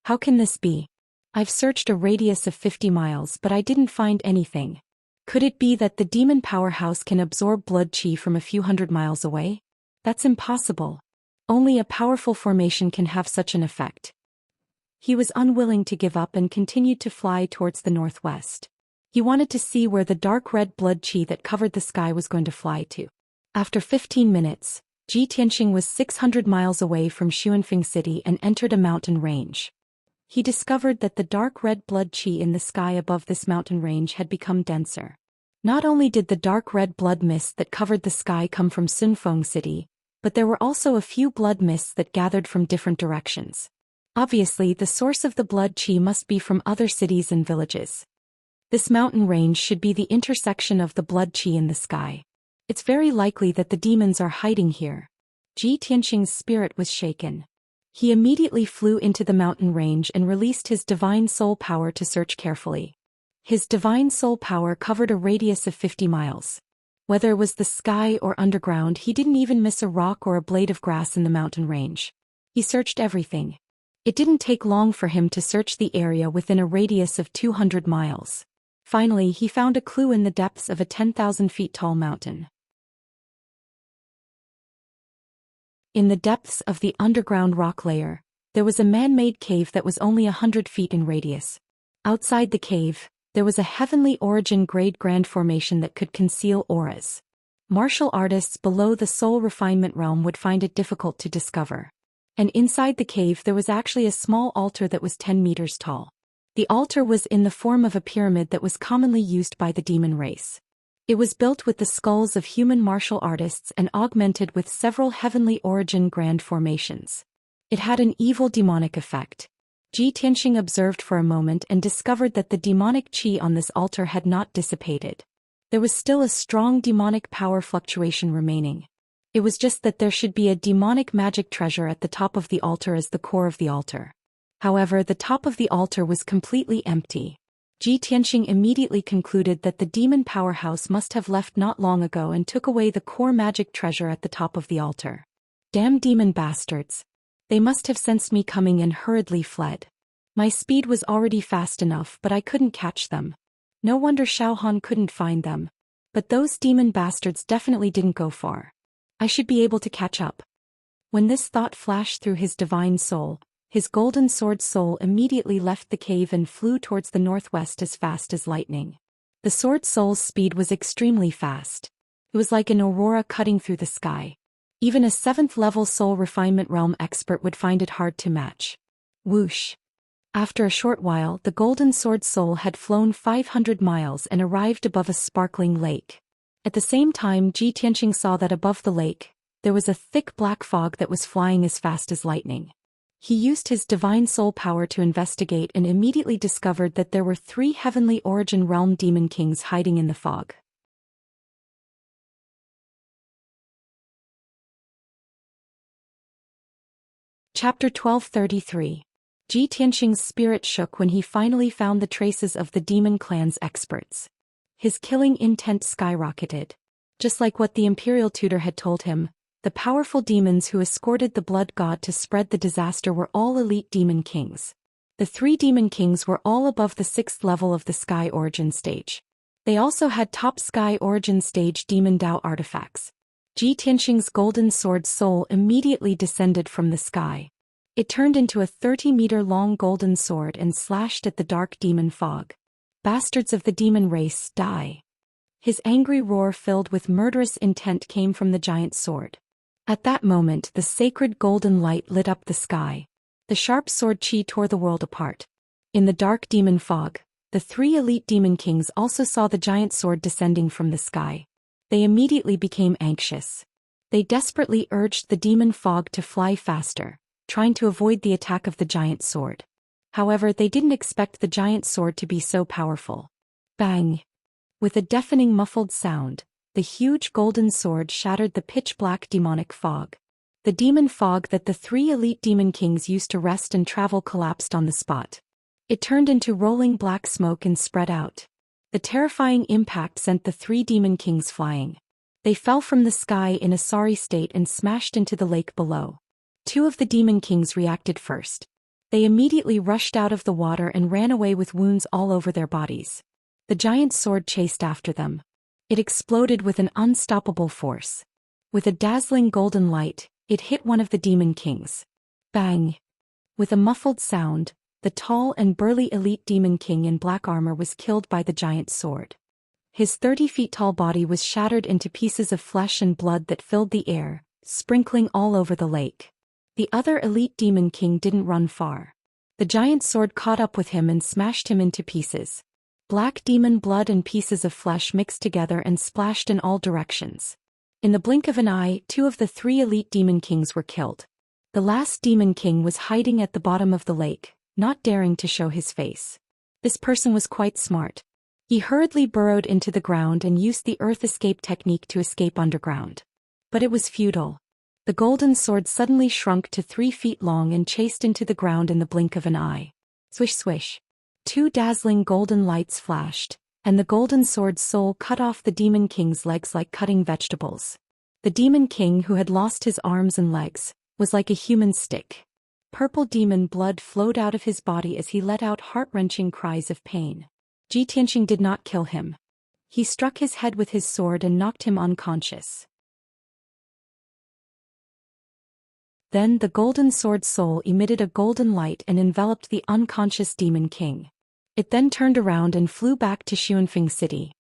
How can this be? I've searched a radius of 50 miles but I didn't find anything. Could it be that the demon powerhouse can absorb blood qi from a few hundred miles away? That's impossible. Only a powerful formation can have such an effect. He was unwilling to give up and continued to fly towards the northwest. He wanted to see where the dark red blood qi that covered the sky was going to fly to. After 15 minutes, Ji Tianxing was 600 miles away from Xuanfeng City and entered a mountain range. He discovered that the dark red blood qi in the sky above this mountain range had become denser. Not only did the dark red blood mist that covered the sky come from Sunfeng City, but there were also a few blood mists that gathered from different directions. Obviously, the source of the blood qi must be from other cities and villages. This mountain range should be the intersection of the blood qi in the sky. It's very likely that the demons are hiding here. Ji Tianxing's spirit was shaken. He immediately flew into the mountain range and released his divine soul power to search carefully. His divine soul power covered a radius of 50 miles. Whether it was the sky or underground, he didn't even miss a rock or a blade of grass in the mountain range. He searched everything. It didn't take long for him to search the area within a radius of 200 miles. Finally, he found a clue in the depths of a 10,000 feet tall mountain. In the depths of the underground rock layer, There was a man-made cave that was only 100 feet in radius. Outside the cave, there was a heavenly origin grade grand formation that could conceal auras. Martial artists below the soul refinement realm would find it difficult to discover. And inside the cave there was actually a small altar that was 10 meters tall. The altar was in the form of a pyramid that was commonly used by the demon race. It was built with the skulls of human martial artists and augmented with several heavenly origin grand formations. It had an evil demonic effect. Xianxia observed for a moment and discovered that the demonic qi on this altar had not dissipated. There was still a strong demonic power fluctuation remaining. It was just that there should be a demonic magic treasure at the top of the altar as the core of the altar. However, the top of the altar was completely empty. Xianxia immediately concluded that the demon powerhouse must have left not long ago and took away the core magic treasure at the top of the altar. Damn demon bastards. They must have sensed me coming and hurriedly fled. My speed was already fast enough, but I couldn't catch them. No wonder Xiaohan couldn't find them. But those demon bastards definitely didn't go far. I should be able to catch up. When this thought flashed through his divine soul, his golden sword soul immediately left the cave and flew towards the northwest as fast as lightning. The sword soul's speed was extremely fast. It was like an aurora cutting through the sky. Even a 7th-level soul refinement realm expert would find it hard to match. Whoosh! After a short while, the golden sword soul had flown 500 miles and arrived above a sparkling lake. At the same time, Xianxia saw that above the lake, there was a thick black fog that was flying as fast as lightning. He used his divine soul power to investigate and immediately discovered that there were 3 heavenly origin realm demon kings hiding in the fog. Chapter 1233. Xianxia's spirit shook when he finally found the traces of the demon clan's experts. His killing intent skyrocketed. Just like what the imperial tutor had told him, the powerful demons who escorted the blood god to spread the disaster were all elite demon kings. The 3 demon kings were all above the 6th level of the sky origin stage. They also had top sky origin stage demon Dao artifacts. Xianxia's golden sword soul immediately descended from the sky. It turned into a 30-meter-long golden sword and slashed at the dark demon fog. Bastards of the demon race, die! His angry roar filled with murderous intent came from the giant sword. At that moment, the sacred golden light lit up the sky. The sharp sword qi tore the world apart. In the dark demon fog, the 3 elite demon kings also saw the giant sword descending from the sky. They immediately became anxious. They desperately urged the demon fog to fly faster, trying to avoid the attack of the giant sword. However, they didn't expect the giant sword to be so powerful. Bang! With a deafening muffled sound, the huge golden sword shattered the pitch-black demonic fog. The demon fog that the 3 elite demon kings used to rest and travel collapsed on the spot. It turned into rolling black smoke and spread out. The terrifying impact sent the 3 demon kings flying. They fell from the sky in a sorry state and smashed into the lake below. 2 of the demon kings reacted first. They immediately rushed out of the water and ran away with wounds all over their bodies. The giant sword chased after them. It exploded with an unstoppable force. With a dazzling golden light, it hit one of the demon kings. Bang! With a muffled sound, the tall and burly elite demon king in black armor was killed by the giant sword. His 30 feet tall body was shattered into pieces of flesh and blood that filled the air, sprinkling all over the lake. The other elite demon king didn't run far. The giant sword caught up with him and smashed him into pieces. Black demon blood and pieces of flesh mixed together and splashed in all directions. In the blink of an eye, 2 of the 3 elite demon kings were killed. The last demon king was hiding at the bottom of the lake, not daring to show his face. This person was quite smart. He hurriedly burrowed into the ground and used the earth escape technique to escape underground. But it was futile. The golden sword suddenly shrunk to 3 feet long and chased into the ground in the blink of an eye. Swish swish. 2 dazzling golden lights flashed, and the golden sword's soul cut off the demon king's legs like cutting vegetables. The demon king, who had lost his arms and legs, was like a human stick. Purple demon blood flowed out of his body as he let out heart-wrenching cries of pain. Xianxia did not kill him. He struck his head with his sword and knocked him unconscious. Then the golden sword soul emitted a golden light and enveloped the unconscious demon king. It then turned around and flew back to Xuanfeng City.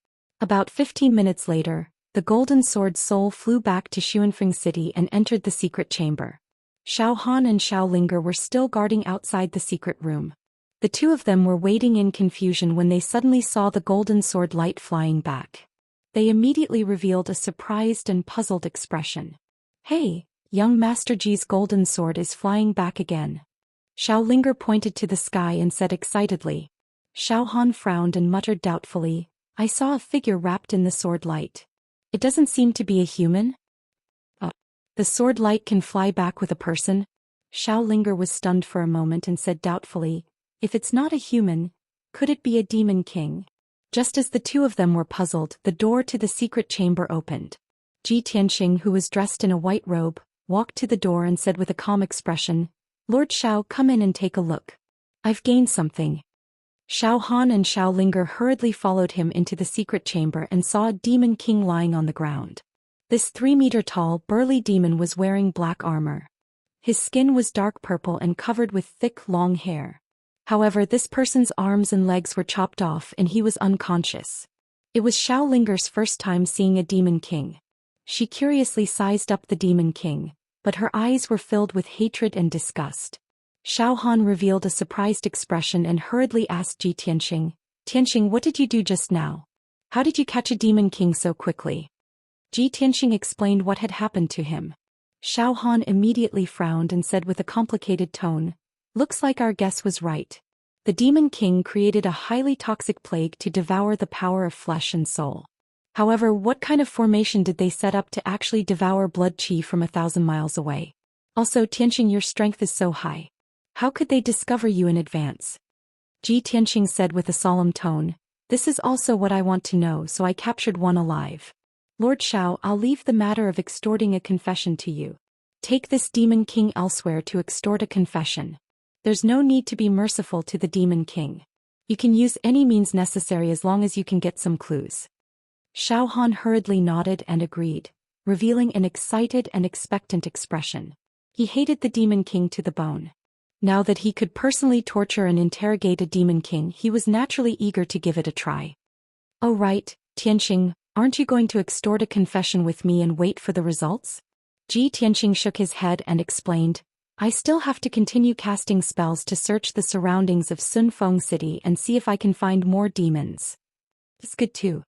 About 15 minutes later, the golden sword soul flew back to Xuanfeng City and entered the secret chamber. Xiao Han and Xiao Linger were still guarding outside the secret room. The two of them were waiting in confusion when they suddenly saw the golden sword light flying back. They immediately revealed a surprised and puzzled expression. "Hey, young Master Ji's golden sword is flying back again." Xiao Linger pointed to the sky and said excitedly. Xiao Han frowned and muttered doubtfully, "I saw a figure wrapped in the sword light. It doesn't seem to be a human." The sword light can fly back with a person?" Xiao Linger was stunned for a moment and said doubtfully, "If it's not a human, could it be a demon king?" Just as the two of them were puzzled, the door to the secret chamber opened. Ji Tianxing, who was dressed in a white robe, walked to the door and said with a calm expression, "Lord Xiao, come in and take a look. I've gained something." Xiao Han and Xiao Linger hurriedly followed him into the secret chamber and saw a demon king lying on the ground. This 3-meter-tall, burly demon was wearing black armor. His skin was dark purple and covered with thick, long hair. However, this person's arms and legs were chopped off and he was unconscious. It was Xiao Linger's first time seeing a demon king. She curiously sized up the demon king, but her eyes were filled with hatred and disgust. Xiao Han revealed a surprised expression and hurriedly asked Ji Tianxing, "Tianxing, what did you do just now? How did you catch a demon king so quickly?" Ji Tianxing explained what had happened to him. Xiao Han immediately frowned and said with a complicated tone, "Looks like our guess was right. The demon king created a highly toxic plague to devour the power of flesh and soul. However, what kind of formation did they set up to actually devour blood qi from 1,000 miles away? Also, Tianxing, your strength is so high. How could they discover you in advance?" Ji Tianxing said with a solemn tone, "This is also what I want to know, so I captured one alive. Lord Xiao, I'll leave the matter of extorting a confession to you. Take this demon king elsewhere to extort a confession. There's no need to be merciful to the demon king. You can use any means necessary as long as you can get some clues." Xiao Han hurriedly nodded and agreed, revealing an excited and expectant expression. He hated the demon king to the bone. Now that he could personally torture and interrogate a demon king, he was naturally eager to give it a try. "Oh right, Tianxing, aren't you going to extort a confession with me and wait for the results?" Ji Tianxing shook his head and explained, "I still have to continue casting spells to search the surroundings of Sunfeng City and see if I can find more demons." "It's good too."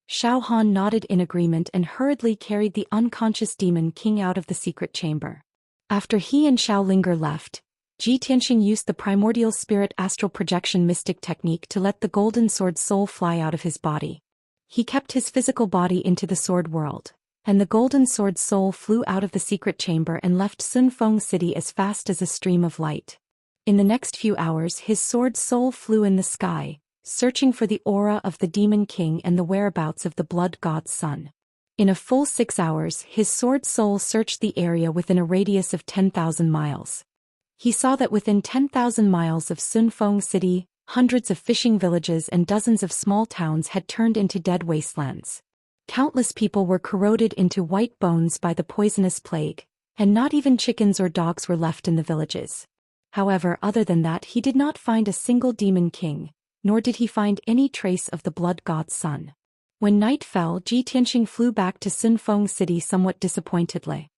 Xiao Han nodded in agreement and hurriedly carried the unconscious demon king out of the secret chamber. After he and Xiao Linger left, Ji Tianxing used the primordial spirit astral projection mystic technique to let the golden sword soul fly out of his body. He kept his physical body into the sword world, and the golden sword soul flew out of the secret chamber and left Sunfeng City as fast as a stream of light. In the next few hours, his sword soul flew in the sky, searching for the aura of the demon king and the whereabouts of the blood god's son. In a full 6 hours, his sword soul searched the area within a radius of 10,000 miles. He saw that within 10,000 miles of Sunfeng City, hundreds of fishing villages and dozens of small towns had turned into dead wastelands. Countless people were corroded into white bones by the poisonous plague, and not even chickens or dogs were left in the villages. However, other than that, he did not find a single demon king, nor did he find any trace of the blood god's son. When night fell, Ji Tianxing flew back to Sunfeng City somewhat disappointedly.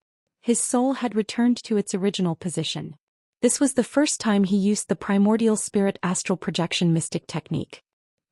His soul had returned to its original position. This was the first time he used the primordial spirit astral projection mystic technique.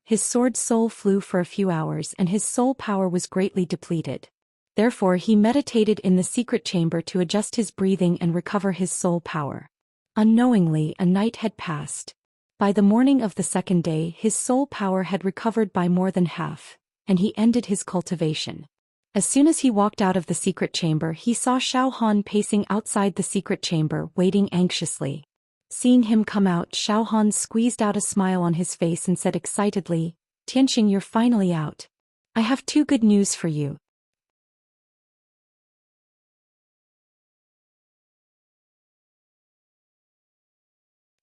His sword soul flew for a few hours and his soul power was greatly depleted. Therefore he meditated in the secret chamber to adjust his breathing and recover his soul power. Unknowingly, a night had passed. By the morning of the second day, his soul power had recovered by more than half, and he ended his cultivation. As soon as he walked out of the secret chamber, he saw Xiao Han pacing outside the secret chamber, waiting anxiously. Seeing him come out, Xiao Han squeezed out a smile on his face and said excitedly, "Tianxing, you're finally out. I have 2 good news for you."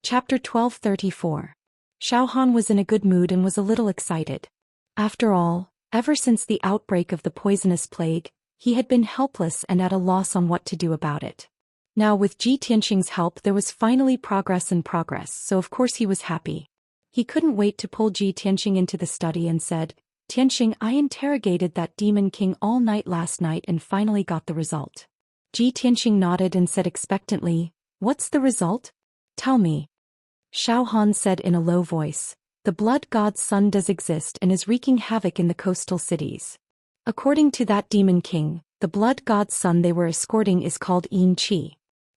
Chapter 1234. Xiao Han was in a good mood and was a little excited. After all, ever since the outbreak of the poisonous plague, He had been helpless and at a loss on what to do about it. Now with Ji Tianqing's help there was finally progress, so of course he was happy. He couldn't wait to pull Ji Tianqing into the study and said, "Tianqing, I interrogated that demon king all night last night and finally got the result." Ji Tianqing nodded and said expectantly, "What's the result? Tell me." Xiaohan said in a low voice, "The blood god's son does exist and is wreaking havoc in the coastal cities. According to that demon king, the blood god's son they were escorting is called Yin Qi.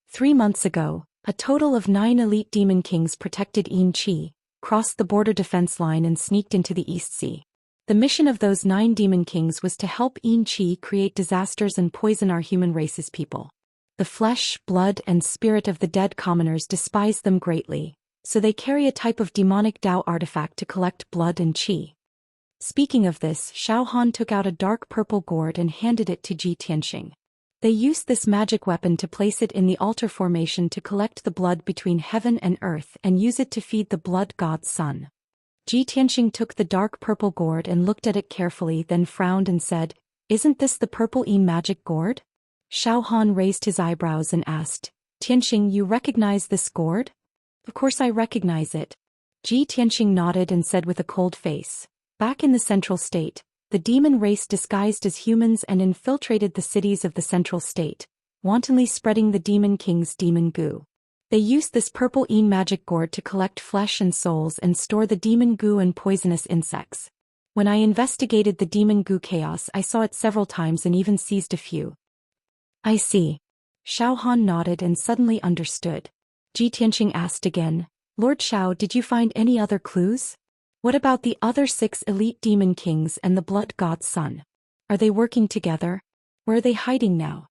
3 months ago, a total of 9 elite demon kings protected Yin Qi, crossed the border defense line and sneaked into the East Sea. The mission of those 9 demon kings was to help Yin Qi create disasters and poison our human race's people. The flesh, blood, and spirit of the dead commoners despise them greatly, so they carry a type of demonic Dao artifact to collect blood and qi." Speaking of this, Xiaohan took out a dark purple gourd and handed it to Ji Tianqing. They used this magic weapon to place it in the altar formation to collect the blood between heaven and earth and use it to feed the blood god's son. Ji Tianqing took the dark purple gourd and looked at it carefully, then frowned and said, "Isn't this the purple magic gourd?" Xiaohan raised his eyebrows and asked, "Tianqing, you recognize this gourd?" "Of course I recognize it." Ji Tianqing nodded and said with a cold face, "Back in the Central State, the demon race disguised as humans and infiltrated the cities of the Central State, wantonly spreading the demon king's demon goo. They used this purple magic gourd to collect flesh and souls and store the demon goo and poisonous insects. When I investigated the demon goo chaos, I saw it several times and even seized a few." "I see." Xiaohan nodded and suddenly understood. Ji Tianqing asked again, "Lord Xiao, did you find any other clues? What about the other 6 elite demon kings and the blood god's son? Are they working together? Where are they hiding now?"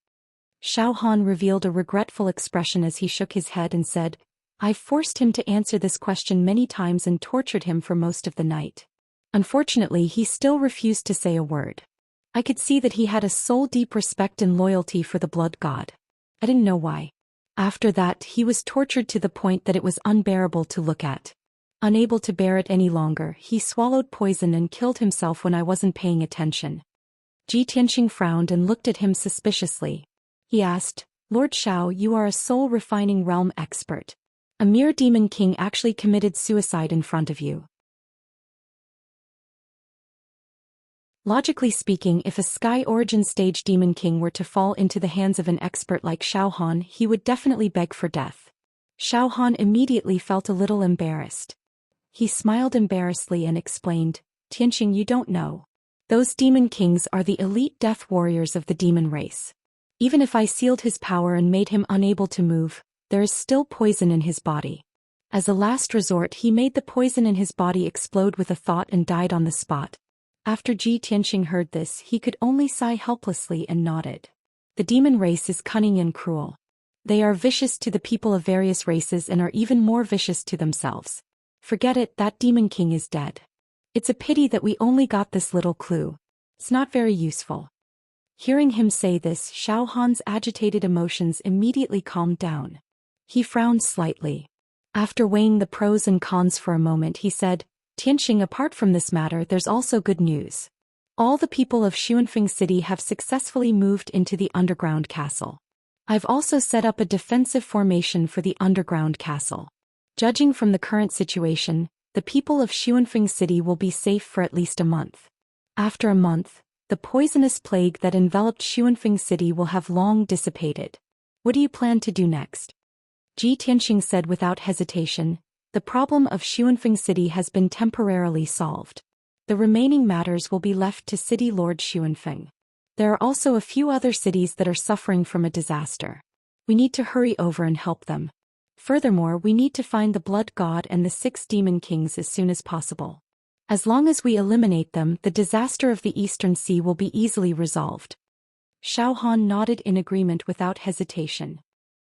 Xiaohan revealed a regretful expression as he shook his head and said, "I've forced him to answer this question many times and tortured him for most of the night. Unfortunately, he still refused to say a word. I could see that he had a soul-deep respect and loyalty for the blood god. I didn't know why. After that, he was tortured to the point that it was unbearable to look at. Unable to bear it any longer, he swallowed poison and killed himself when I wasn't paying attention." Ji Tianqing frowned and looked at him suspiciously. He asked, "Lord Xiao, you are a soul-refining realm expert. A mere demon king actually committed suicide in front of you. Logically speaking, if a Sky Origin stage demon king were to fall into the hands of an expert like Xiaohan, he would definitely beg for death." Xiaohan immediately felt a little embarrassed. He smiled embarrassedly and explained, "Tianqing, you don't know. Those demon kings are the elite death warriors of the demon race. Even if I sealed his power and made him unable to move, there is still poison in his body. As a last resort, he made the poison in his body explode with a thought and died on the spot." After Ji Tianqing heard this, he could only sigh helplessly and nodded. The demon race is cunning and cruel. They are vicious to the people of various races and are even more vicious to themselves. Forget it, that demon king is dead. It's a pity that we only got this little clue. It's not very useful." Hearing him say this, Xiaohan's agitated emotions immediately calmed down. He frowned slightly. After weighing the pros and cons for a moment, he said, "Tianqing, apart from this matter, there's also good news. All the people of Xuanfeng City have successfully moved into the underground castle. I've also set up a defensive formation for the underground castle. Judging from the current situation, the people of Xuanfeng City will be safe for at least a month. After a month, the poisonous plague that enveloped Xuanfeng City will have long dissipated. What do you plan to do next?" Ji Tianqing said without hesitation, "The problem of Xuanfeng City has been temporarily solved. The remaining matters will be left to City Lord Xuanfeng. There are also a few other cities that are suffering from a disaster. We need to hurry over and help them. Furthermore, we need to find the blood god and the 6 demon kings as soon as possible. As long as we eliminate them, the disaster of the Eastern Sea will be easily resolved." Xiaohan nodded in agreement without hesitation.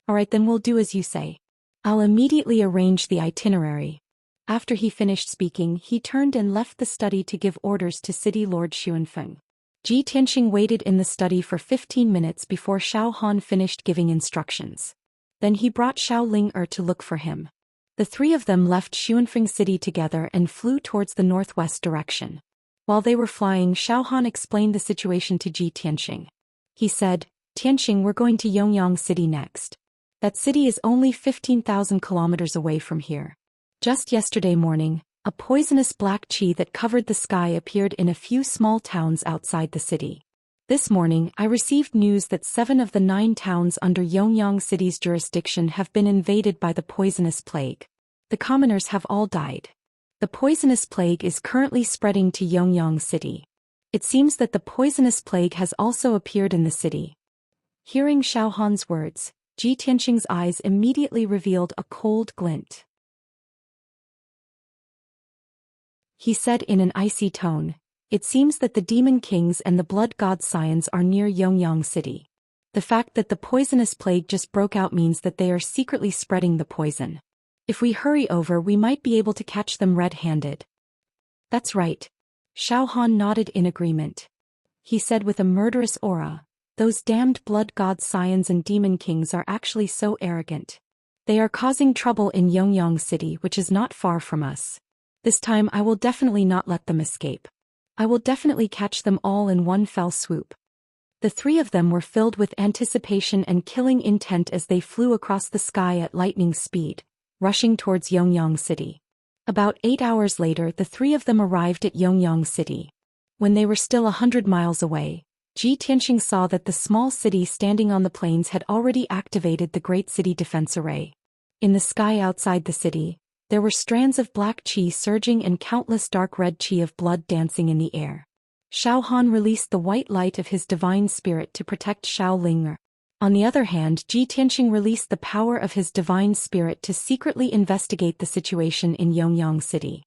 "All right, then we'll do as you say. I'll immediately arrange the itinerary." After he finished speaking, he turned and left the study to give orders to City Lord Xuanfeng. Ji Tianqing waited in the study for 15 minutes before Xiaohan finished giving instructions. Then he brought Xiao Ling to look for him. The 3 of them left Xuanfeng City together and flew towards the northwest direction. While they were flying, Xiaohan explained the situation to Ji Tianqing. He said, "Tianxing, we're going to Yongyang City next. That city is only 15,000 kilometers away from here." Just yesterday morning, a poisonous black qi that covered the sky appeared in a few small towns outside the city. This morning, I received news that 7 of the 9 towns under Yongyang City's jurisdiction have been invaded by the poisonous plague. The commoners have all died. The poisonous plague is currently spreading to Yongyang City. It seems that the poisonous plague has also appeared in the city. Hearing Xiaohan's words, Ji Tianxing's eyes immediately revealed a cold glint. He said in an icy tone, "It seems that the demon kings and the blood god Xians are near Yongyang City. The fact that the poisonous plague just broke out means that they are secretly spreading the poison. If we hurry over, we might be able to catch them red-handed." "That's right." Xiaohan nodded in agreement. He said with a murderous aura, "Those damned blood god Xians and demon kings are actually so arrogant. They are causing trouble in Yongyang City, which is not far from us. This time I will definitely not let them escape. I will definitely catch them all in one fell swoop." The 3 of them were filled with anticipation and killing intent as they flew across the sky at lightning speed, rushing towards Yongyang City. About 8 hours later, the 3 of them arrived at Yongyang City. When they were still 100 miles away, Ji Tianxing saw that the small city standing on the plains had already activated the Great City Defense Array. In the sky outside the city, there were strands of black qi surging and countless dark red qi of blood dancing in the air. Xiaohan released the white light of his divine spirit to protect Xiaoling. On the other hand, Ji Tianxing released the power of his divine spirit to secretly investigate the situation in Yongyang City.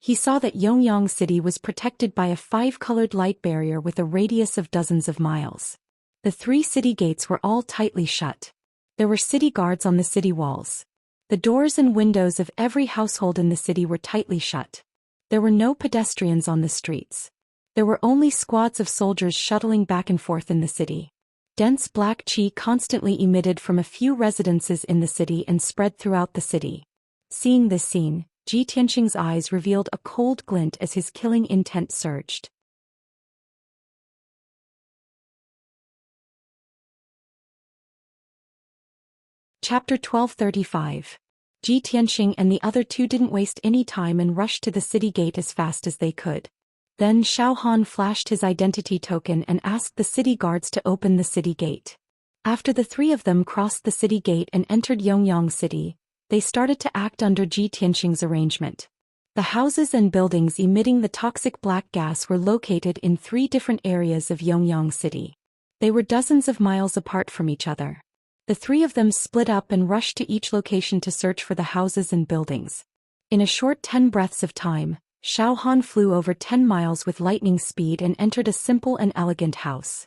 He saw that Yongyang City was protected by a 5-colored light barrier with a radius of dozens of miles. The 3 city gates were all tightly shut. There were city guards on the city walls. The doors and windows of every household in the city were tightly shut. There were no pedestrians on the streets. There were only squads of soldiers shuttling back and forth in the city. Dense black qi constantly emitted from a few residences in the city and spread throughout the city. Seeing this scene, Ji Tianxing's eyes revealed a cold glint as his killing intent surged. Chapter 1235. Ji Tianxing and the other 2 didn't waste any time and rushed to the city gate as fast as they could. Then Xiaohan flashed his identity token and asked the city guards to open the city gate. After the 3 of them crossed the city gate and entered Yongyang City, they started to act under Ji Tianxing's arrangement. The houses and buildings emitting the toxic black gas were located in 3 different areas of Yongyang City. They were dozens of miles apart from each other. The 3 of them split up and rushed to each location to search for the houses and buildings. In a short 10 breaths of time, Xiaohan flew over 10 miles with lightning speed and entered a simple and elegant house.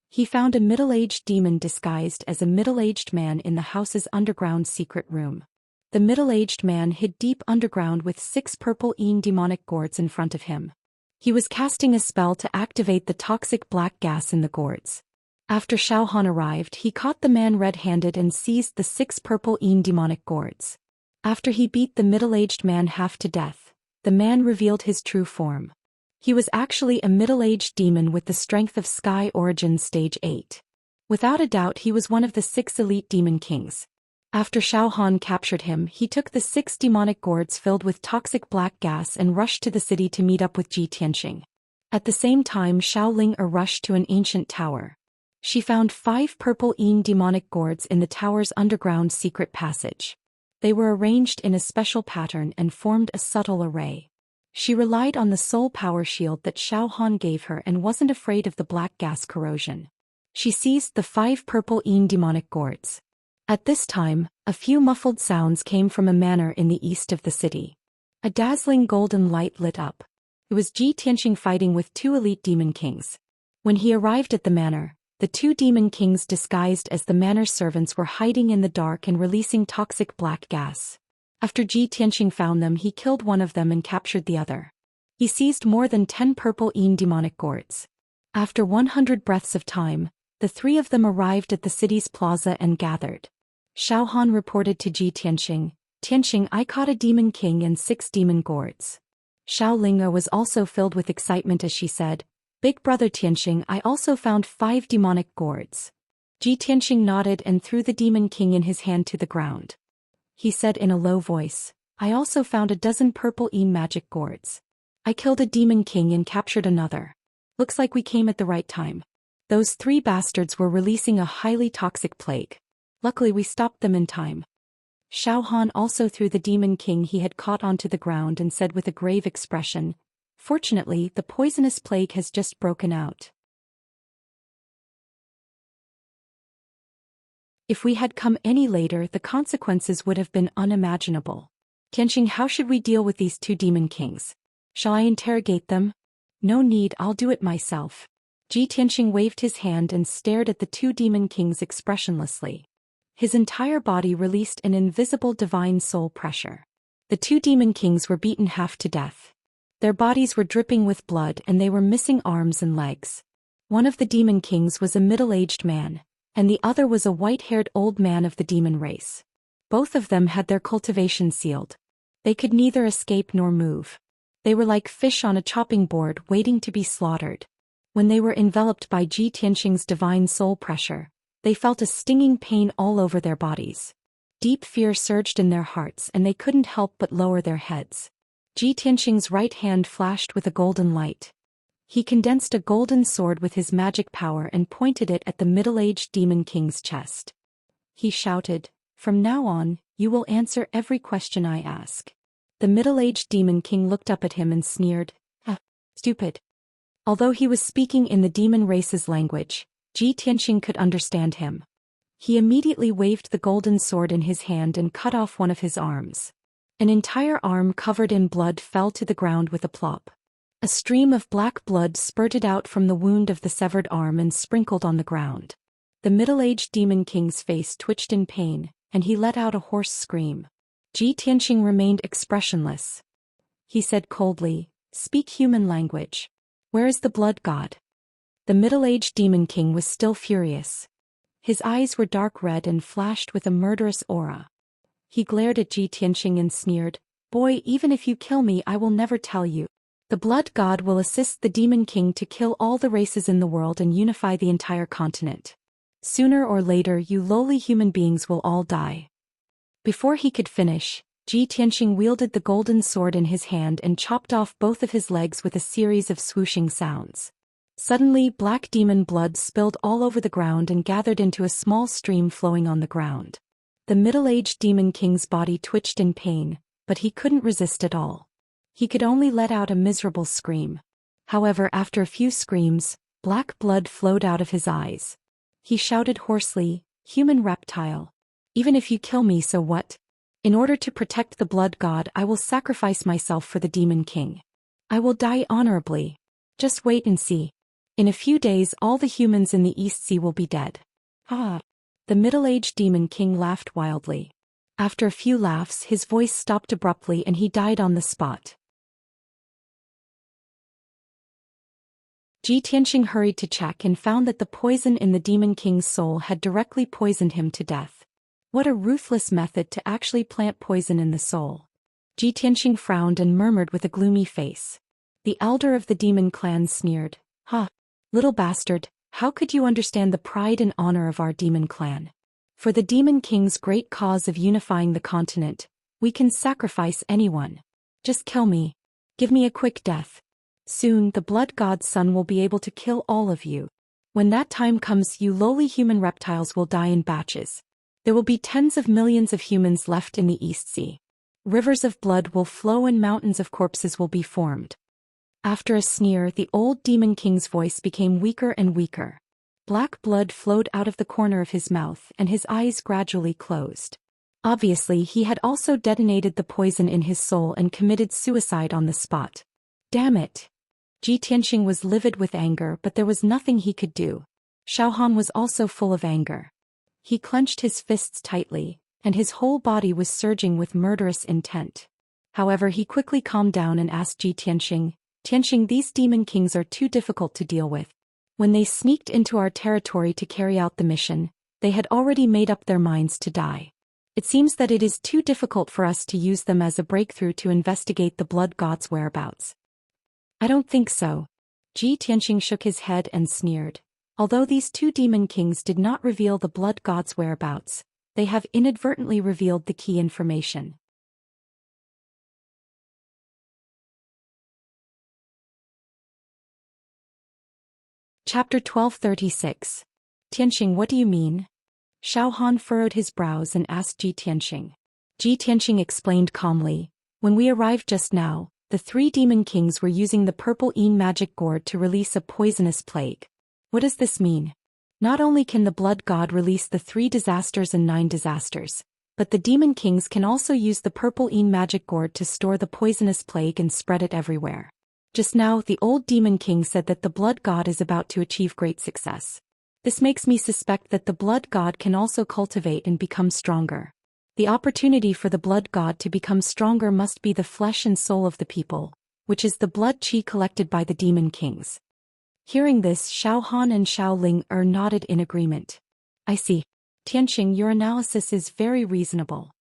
He found a middle-aged demon disguised as a middle-aged man in the house's underground secret room. The middle-aged man hid deep underground with 6 purple demonic gourds in front of him. He was casting a spell to activate the toxic black gas in the gourds. After Xiaohan arrived, he caught the man red-handed and seized the 6 purple demonic gourds. After he beat the middle-aged man half to death, the man revealed his true form. He was actually a middle-aged demon with the strength of Sky Origin Stage 8. Without a doubt, he was one of the 6 elite demon kings. After Xiaohan captured him, he took the 6 demonic gourds filled with toxic black gas and rushed to the city to meet up with Ji Tianxing. At the same time, Xiaoling rushed to an ancient tower. She found 5 purple demonic gourds in the tower's underground secret passage. They were arranged in a special pattern and formed a subtle array. She relied on the soul power shield that Xiaohan gave her and wasn't afraid of the black gas corrosion. She seized the 5 purple demonic gourds. At this time, a few muffled sounds came from a manor in the east of the city. A dazzling golden light lit up. It was Ji Tianxing fighting with 2 elite demon kings. When he arrived at the manor, the 2 demon kings disguised as the manor servants were hiding in the dark and releasing toxic black gas. After Ji Tianxing found them, he killed one of them and captured the other. He seized more than 10 purple demonic gourds. After 100 breaths of time, the 3 of them arrived at the city's plaza and gathered. Xiaohan reported to Ji Tianxing, "Tianxing, I caught a demon king and 6 demon gourds." Xiaoling was also filled with excitement as she said, Big brother Tianxing, I also found 5 demonic gourds. Tianxing nodded and threw the demon king in his hand to the ground. He said in a low voice, I also found a dozen purple magic gourds. I killed a demon king and captured another. Looks like we came at the right time. Those 3 bastards were releasing a highly toxic plague. Luckily we stopped them in time. Xiao Han also threw the demon king he had caught onto the ground and said with a grave expression, Fortunately, the poisonous plague has just broken out. If we had come any later, the consequences would have been unimaginable. Tianxing, how should we deal with these 2 demon kings? Shall I interrogate them? No need, I'll do it myself. Tianxing waved his hand and stared at the 2 demon kings expressionlessly. His entire body released an invisible divine soul pressure. The 2 demon kings were beaten half to death. Their bodies were dripping with blood and they were missing arms and legs. One of the demon kings was a middle-aged man, and the other was a white-haired old man of the demon race. Both of them had their cultivation sealed. They could neither escape nor move. They were like fish on a chopping board waiting to be slaughtered. When they were enveloped by Tianxing's divine soul pressure, they felt a stinging pain all over their bodies. Deep fear surged in their hearts and they couldn't help but lower their heads. Tianxing's right hand flashed with a golden light. He condensed a golden sword with his magic power and pointed it at the middle-aged demon king's chest. He shouted, From now on, you will answer every question I ask. The middle-aged demon king looked up at him and sneered, Stupid. Although he was speaking in the demon race's language, Tianxing could understand him. He immediately waved the golden sword in his hand and cut off one of his arms. An entire arm covered in blood fell to the ground with a plop. A stream of black blood spurted out from the wound of the severed arm and sprinkled on the ground. The middle-aged demon king's face twitched in pain, and he let out a hoarse scream. Tianxing remained expressionless. He said coldly, Speak human language. Where is the blood god? The middle-aged demon king was still furious. His eyes were dark red and flashed with a murderous aura. He glared at Tianxing and sneered, Boy, even if you kill me, I will never tell you. The blood god will assist the demon king to kill all the races in the world and unify the entire continent. Sooner or later, you lowly human beings will all die. Before he could finish, Tianxing wielded the golden sword in his hand and chopped off both of his legs with a series of swooshing sounds. Suddenly, black demon blood spilled all over the ground and gathered into a small stream flowing on the ground. The middle-aged demon king's body twitched in pain, but he couldn't resist at all. He could only let out a miserable scream. However, after a few screams, black blood flowed out of his eyes. He shouted hoarsely, Human reptile. Even if you kill me, so what? In order to protect the blood god, I will sacrifice myself for the demon king. I will die honorably. Just wait and see. In a few days all the humans in the East Sea will be dead. The middle-aged demon king laughed wildly. After a few laughs, his voice stopped abruptly and he died on the spot. Tianxing hurried to check and found that the poison in the demon king's soul had directly poisoned him to death. What a ruthless method to actually plant poison in the soul. Tianxing frowned and murmured with a gloomy face. The elder of the demon clan sneered, Little bastard, how could you understand the pride and honor of our demon clan? For the demon king's great cause of unifying the continent, we can sacrifice anyone. Just kill me. Give me a quick death. Soon the blood god's son will be able to kill all of you. When that time comes, you lowly human reptiles will die in batches. There will be tens of millions of humans left in the East Sea. Rivers of blood will flow and mountains of corpses will be formed. After a sneer, the old demon king's voice became weaker and weaker. Black blood flowed out of the corner of his mouth and his eyes gradually closed. Obviously, he had also detonated the poison in his soul and committed suicide on the spot. Damn it! Tianxing was livid with anger, but there was nothing he could do. Xiao Han was also full of anger. He clenched his fists tightly, and his whole body was surging with murderous intent. However, he quickly calmed down and asked Tianxing, these demon kings are too difficult to deal with. When they sneaked into our territory to carry out the mission, they had already made up their minds to die. It seems that it is too difficult for us to use them as a breakthrough to investigate the blood god's whereabouts. I don't think so. Ji Tianxing shook his head and sneered. Although these two demon kings did not reveal the blood god's whereabouts, they have inadvertently revealed the key information. Chapter 1236. Tianxing, what do you mean? Xiao Han furrowed his brows and asked Ji Tianxing. Ji Tianxing explained calmly, when we arrived just now, the three demon kings were using the purple Yin magic gourd to release a poisonous plague. What does this mean? Not only can the blood god release the 3 disasters and 9 disasters, but the demon kings can also use the purple Yin magic gourd to store the poisonous plague and spread it everywhere. Just now the old demon king said that the blood god is about to achieve great success. This makes me suspect that the blood god can also cultivate and become stronger. The opportunity for the blood god to become stronger must be the flesh and soul of the people, which is the blood qi collected by the demon kings. Hearing this, Xiao Han and Xiao Ling nodded in agreement. I see. Tianxing, your analysis is very reasonable.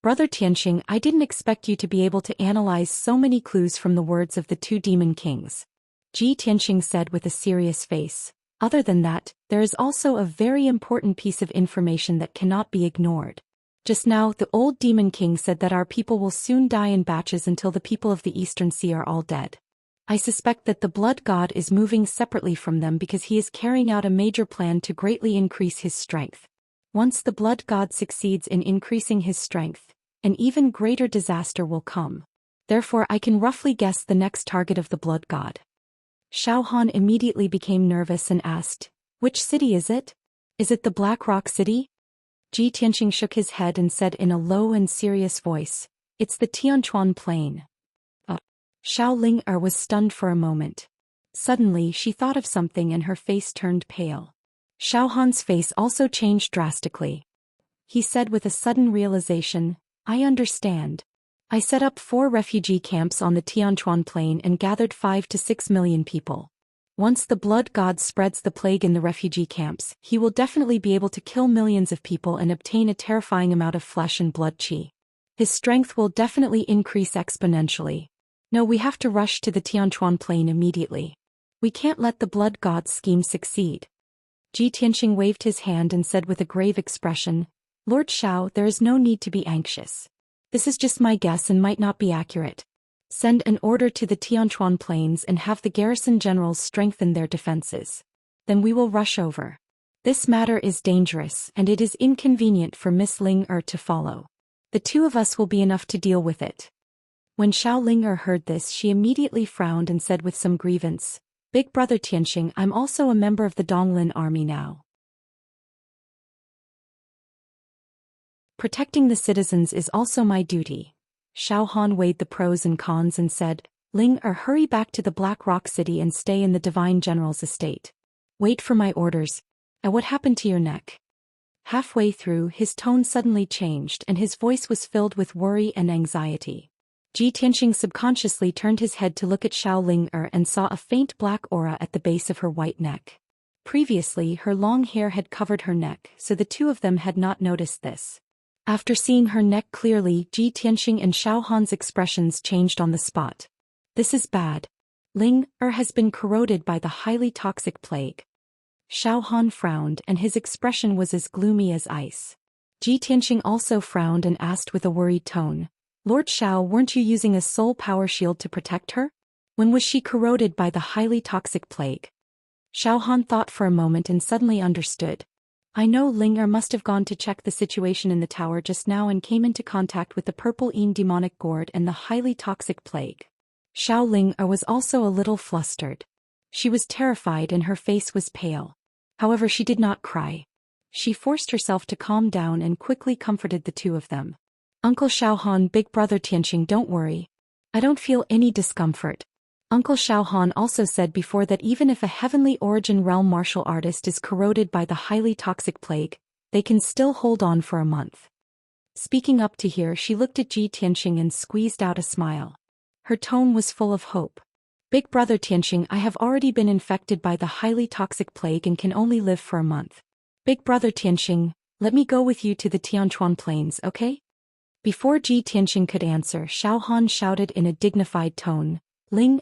Brother Tianxing, I didn't expect you to be able to analyze so many clues from the words of the 2 demon kings. Ji Tianxing said with a serious face. Other than that, there is also a very important piece of information that cannot be ignored. Just now, the old demon king said that our people will soon die in batches until the people of the Eastern Sea are all dead. I suspect that the blood god is moving separately from them because he is carrying out a major plan to greatly increase his strength. Once the blood god succeeds in increasing his strength, an even greater disaster will come. Therefore, I can roughly guess the next target of the blood god. Xiao Han immediately became nervous and asked, which city is it? Is it the Black Rock City? Ji Tianxing shook his head and said in a low and serious voice, it's the Tianchuan Plain. Xiao Ling was stunned for a moment. Suddenly she thought of something and her face turned pale. Xiao Han's face also changed drastically. He said with a sudden realization, I understand. I set up 4 refugee camps on the Tianchuan Plain and gathered 5 to 6 million people. Once the blood god spreads the plague in the refugee camps, he will definitely be able to kill millions of people and obtain a terrifying amount of flesh and blood qi. His strength will definitely increase exponentially. No, we have to rush to the Tianchuan Plain immediately. We can't let the blood god's scheme succeed. Ji Tianxing waved his hand and said with a grave expression, Lord Xiao, there is no need to be anxious. This is just my guess and might not be accurate. Send an order to the Tianchuan Plains and have the garrison generals strengthen their defenses. Then we will rush over. This matter is dangerous and it is inconvenient for Miss Ling to follow. The 2 of us will be enough to deal with it. When Xiao Ling heard this, she immediately frowned and said with some grievance, Big brother Tianxing, I'm also a member of the Donglin army now. Protecting the citizens is also my duty. Xiao Han weighed the pros and cons and said, Ling hurry back to the Black Rock City and stay in the Divine General's estate. Wait for my orders. What happened to your neck? Halfway through, his tone suddenly changed and his voice was filled with worry and anxiety. Ji Tianxing subconsciously turned his head to look at Xiao Ling and saw a faint black aura at the base of her white neck. Previously, her long hair had covered her neck, so the 2 of them had not noticed this. After seeing her neck clearly, Ji Tianxing and Xiao Han's expressions changed on the spot. This is bad. Ling has been corroded by the highly toxic plague. Xiao Han frowned and his expression was as gloomy as ice. Ji Tianxing also frowned and asked with a worried tone, Lord Xiao, weren't you using a soul power shield to protect her? When was she corroded by the highly toxic plague? Xiao Han thought for a moment and suddenly understood. I know Ling must have gone to check the situation in the tower just now and came into contact with the purple Yin demonic gourd and the highly toxic plague. Xiao Ling was also a little flustered. She was terrified and her face was pale. However, she did not cry. She forced herself to calm down and quickly comforted the 2 of them. Uncle Xiao Han, big brother Tianxing, don't worry. I don't feel any discomfort. Uncle Xiao Han also said before that even if a heavenly origin realm martial artist is corroded by the highly toxic plague, they can still hold on for a month. Speaking up to hear, she looked at Ji Tianxing and squeezed out a smile. Her tone was full of hope. Big brother Tianxing, I have already been infected by the highly toxic plague and can only live for a month. Big brother Tianxing, let me go with you to the Tianchuan Plains, okay? Before Ji Tianxing could answer, Xiao Han shouted in a dignified tone, Ling,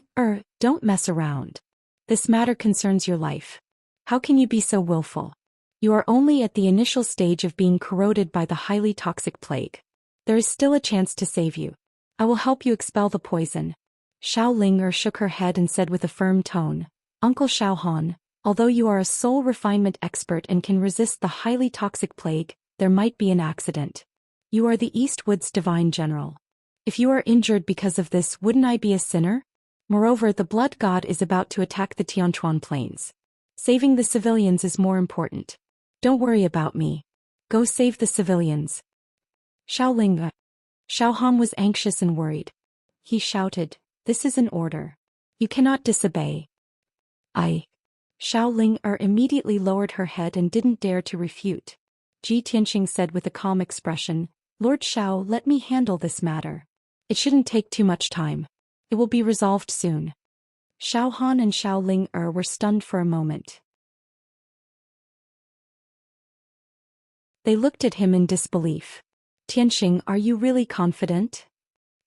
don't mess around. This matter concerns your life. How can you be so willful? You are only at the initial stage of being corroded by the highly toxic plague. There is still a chance to save you. I will help you expel the poison. Xiao Ling shook her head and said with a firm tone, Uncle Xiaohan, although you are a soul refinement expert and can resist the highly toxic plague, there might be an accident. You are the Eastwood's divine general. If you are injured because of this, wouldn't I be a sinner? Moreover, the blood god is about to attack the Tianquan plains. Saving the civilians is more important. Don't worry about me. Go save the civilians. Xiao Han was anxious and worried. He shouted, This is an order. You cannot disobey. Xiao Ling immediately lowered her head and didn't dare to refute. Ji Tianxing said with a calm expression, Lord Xiao, let me handle this matter. It shouldn't take too much time. It will be resolved soon. Xiao Han and Xiao Ling were stunned for a moment. They looked at him in disbelief. Tianxing, are you really confident?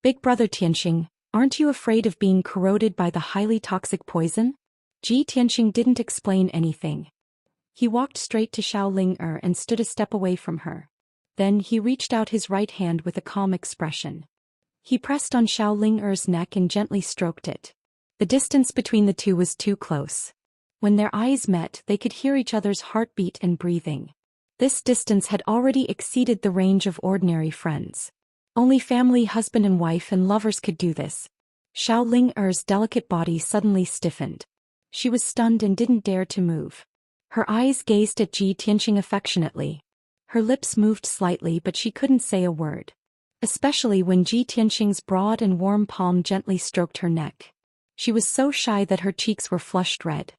Big brother Tianxing, aren't you afraid of being corroded by the highly toxic poison? Ji Tianxing didn't explain anything. He walked straight to Xiao Ling and stood a step away from her. Then he reached out his right hand with a calm expression. He pressed on Xiao Ling neck and gently stroked it. The distance between the two was too close. When their eyes met, they could hear each other's heartbeat and breathing. This distance had already exceeded the range of ordinary friends. Only family, husband and wife and lovers could do this. Xiao Ling delicate body suddenly stiffened. She was stunned and didn't dare to move. Her eyes gazed at Ji Tianxing affectionately. Her lips moved slightly, but she couldn't say a word. Especially when Ji Tianxing's broad and warm palm gently stroked her neck. She was so shy that her cheeks were flushed red.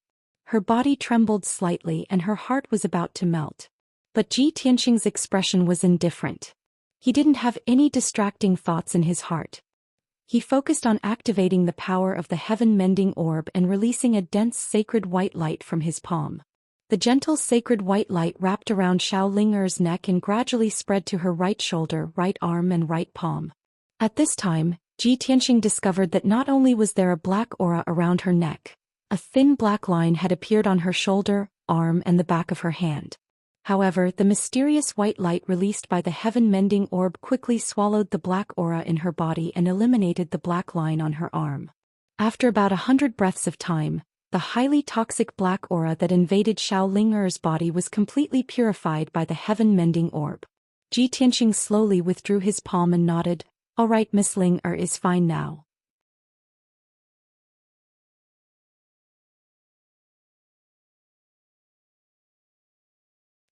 Her body trembled slightly and her heart was about to melt. But Ji Tianxing's expression was indifferent. He didn't have any distracting thoughts in his heart. He focused on activating the power of the heaven-mending orb and releasing a dense sacred white light from his palm. The gentle sacred white light wrapped around Xiao Ling neck and gradually spread to her right shoulder, right arm and right palm. At this time, Ji Tianxing discovered that not only was there a black aura around her neck, a thin black line had appeared on her shoulder, arm and the back of her hand. However, the mysterious white light released by the heaven-mending orb quickly swallowed the black aura in her body and eliminated the black line on her arm. After about 100 breaths of time, the highly toxic black aura that invaded Xiao Ling body was completely purified by the heaven-mending orb. Ji Tianxing slowly withdrew his palm and nodded, All right, Miss Ling is fine now.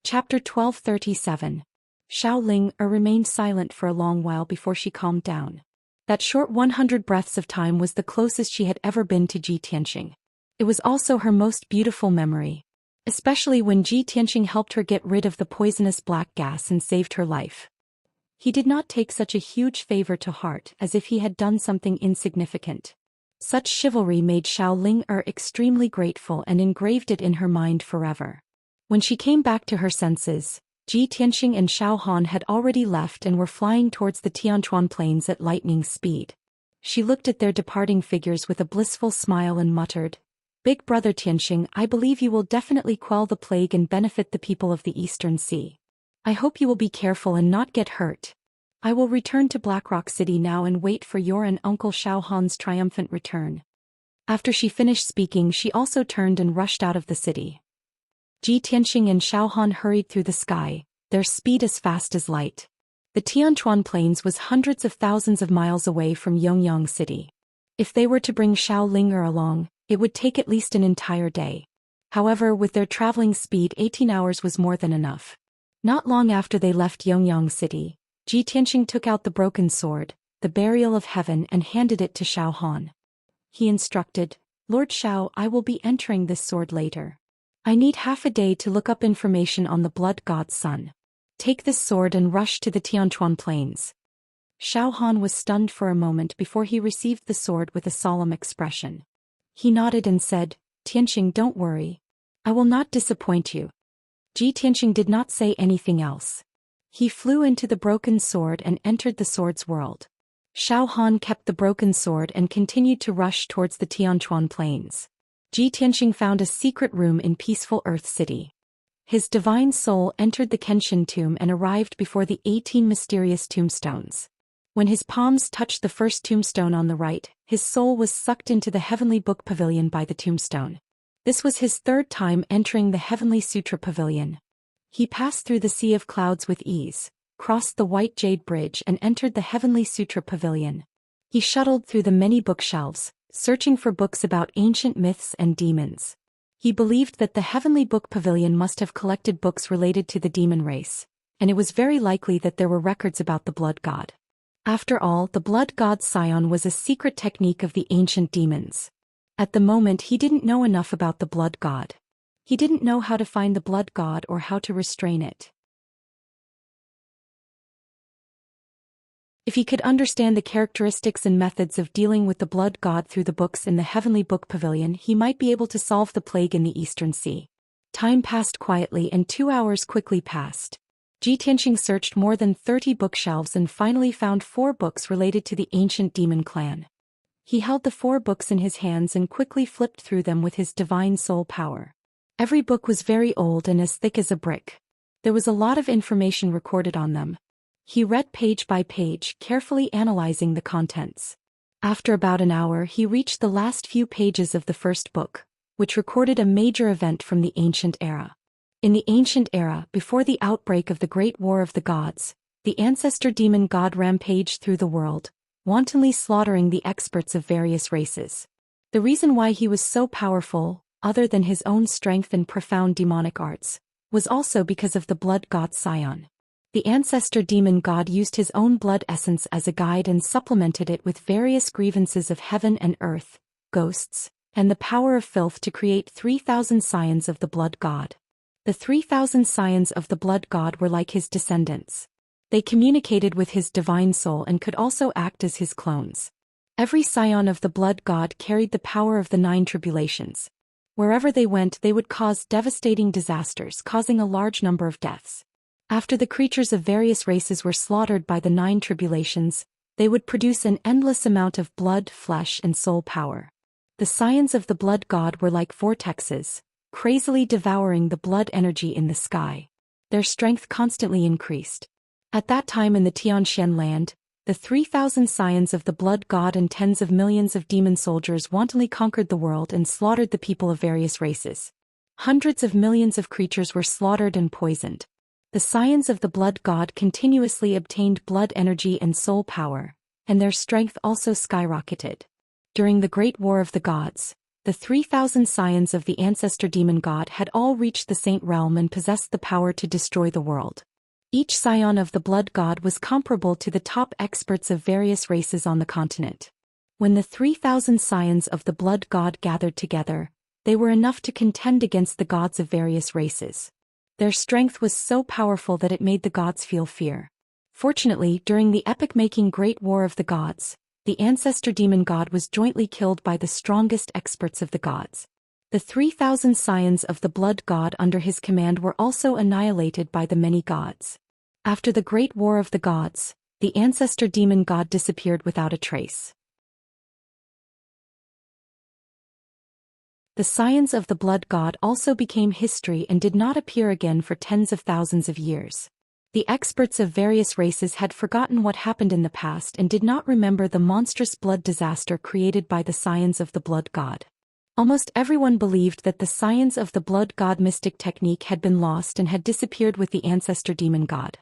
Chapter 1237. Xiao Ling remained silent for a long while before she calmed down. That short 100 breaths of time was the closest she had ever been to Ji Tianxing. It was also her most beautiful memory. Especially when Ji Tianxing helped her get rid of the poisonous black gas and saved her life. He did not take such a huge favor to heart as if he had done something insignificant. Such chivalry made Xiao Ling extremely grateful and engraved it in her mind forever. When she came back to her senses, Ji Tianxing and Xiao Han had already left and were flying towards the Tianquan plains at lightning speed. She looked at their departing figures with a blissful smile and muttered, Big brother Tianxing, I believe you will definitely quell the plague and benefit the people of the Eastern Sea. I hope you will be careful and not get hurt. I will return to Blackrock City now and wait for your and Uncle Xiao Han's triumphant return. After she finished speaking, she also turned and rushed out of the city. Ji Tianxing and Xiao Han hurried through the sky, their speed as fast as light. The Tianquan Plains was hundreds of thousands of miles away from Yongyang City. If they were to bring Xiao Ling along, it would take at least an entire day. However, with their traveling speed, 18 hours was more than enough. Not long after they left Yongyang City, Ji Tianxing took out the broken sword, the burial of heaven, and handed it to Xiao Han. He instructed, Lord Xiao, I will be entering this sword later. I need half a day to look up information on the blood god's son. Take this sword and rush to the Tianquan Plains. Xiao Han was stunned for a moment before he received the sword with a solemn expression. He nodded and said, Tianxing, don't worry. I will not disappoint you. Ji Tianxing did not say anything else. He flew into the broken sword and entered the sword's world. Xiao Han kept the broken sword and continued to rush towards the Tianquan Plains. Tianxing found a secret room in peaceful Earth City. His divine soul entered the Kenshin tomb and arrived before the 18 mysterious tombstones. When his palms touched the first tombstone on the right, his soul was sucked into the Heavenly Book Pavilion by the tombstone. This was his third time entering the Heavenly Sutra Pavilion. He passed through the Sea of Clouds with ease, crossed the White Jade Bridge and entered the Heavenly Sutra Pavilion. He shuttled through the many bookshelves, searching for books about ancient myths and demons. He believed that the Heavenly Book Pavilion must have collected books related to the demon race, and it was very likely that there were records about the Blood God. After all, the Blood God's scion was a secret technique of the ancient demons. At the moment he didn't know enough about the Blood God. He didn't know how to find the Blood God or how to restrain it. If he could understand the characteristics and methods of dealing with the Blood God through the books in the Heavenly Book Pavilion, he might be able to solve the plague in the Eastern Sea. Time passed quietly and 2 hours quickly passed. Tianxing searched more than 30 bookshelves and finally found 4 books related to the ancient demon clan. He held the 4 books in his hands and quickly flipped through them with his divine soul power. Every book was very old and as thick as a brick. There was a lot of information recorded on them. He read page by page, carefully analyzing the contents. After about an hour he reached the last few pages of the first book, which recorded a major event from the ancient era. In the ancient era, before the outbreak of the Great War of the Gods, the ancestor demon god rampaged through the world, wantonly slaughtering the experts of various races. The reason why he was so powerful, other than his own strength and profound demonic arts, was also because of the Blood God Scion. The ancestor demon god used his own blood essence as a guide and supplemented it with various grievances of heaven and earth, ghosts, and the power of filth to create 3,000 scions of the Blood God. The 3,000 scions of the Blood God were like his descendants. They communicated with his divine soul and could also act as his clones. Every scion of the Blood God carried the power of the 9 tribulations. Wherever they went they would cause devastating disasters, causing a large number of deaths. After the creatures of various races were slaughtered by the 9 tribulations, they would produce an endless amount of blood, flesh and soul power. The scions of the Blood God were like vortexes, crazily devouring the blood energy in the sky. Their strength constantly increased. At that time in the Tianxian land, the 3,000 scions of the Blood God and tens of millions of demon soldiers wantonly conquered the world and slaughtered the people of various races. Hundreds of millions of creatures were slaughtered and poisoned. The scions of the Blood God continuously obtained blood energy and soul power, and their strength also skyrocketed. During the Great War of the Gods, the 3,000 scions of the ancestor demon god had all reached the Saint Realm and possessed the power to destroy the world. Each scion of the Blood God was comparable to the top experts of various races on the continent. When the 3,000 scions of the Blood God gathered together, they were enough to contend against the gods of various races. Their strength was so powerful that it made the gods feel fear. Fortunately, during the epic-making Great War of the Gods, the ancestor demon god was jointly killed by the strongest experts of the gods. The 3,000 scions of the Blood God under his command were also annihilated by the many gods. After the Great War of the Gods, the ancestor demon god disappeared without a trace. The scions of the Blood God also became history and did not appear again for tens of thousands of years. The experts of various races had forgotten what happened in the past and did not remember the monstrous blood disaster created by the scions of the Blood God. Almost everyone believed that the scions of the Blood God mystic technique had been lost and had disappeared with the ancestor demon god.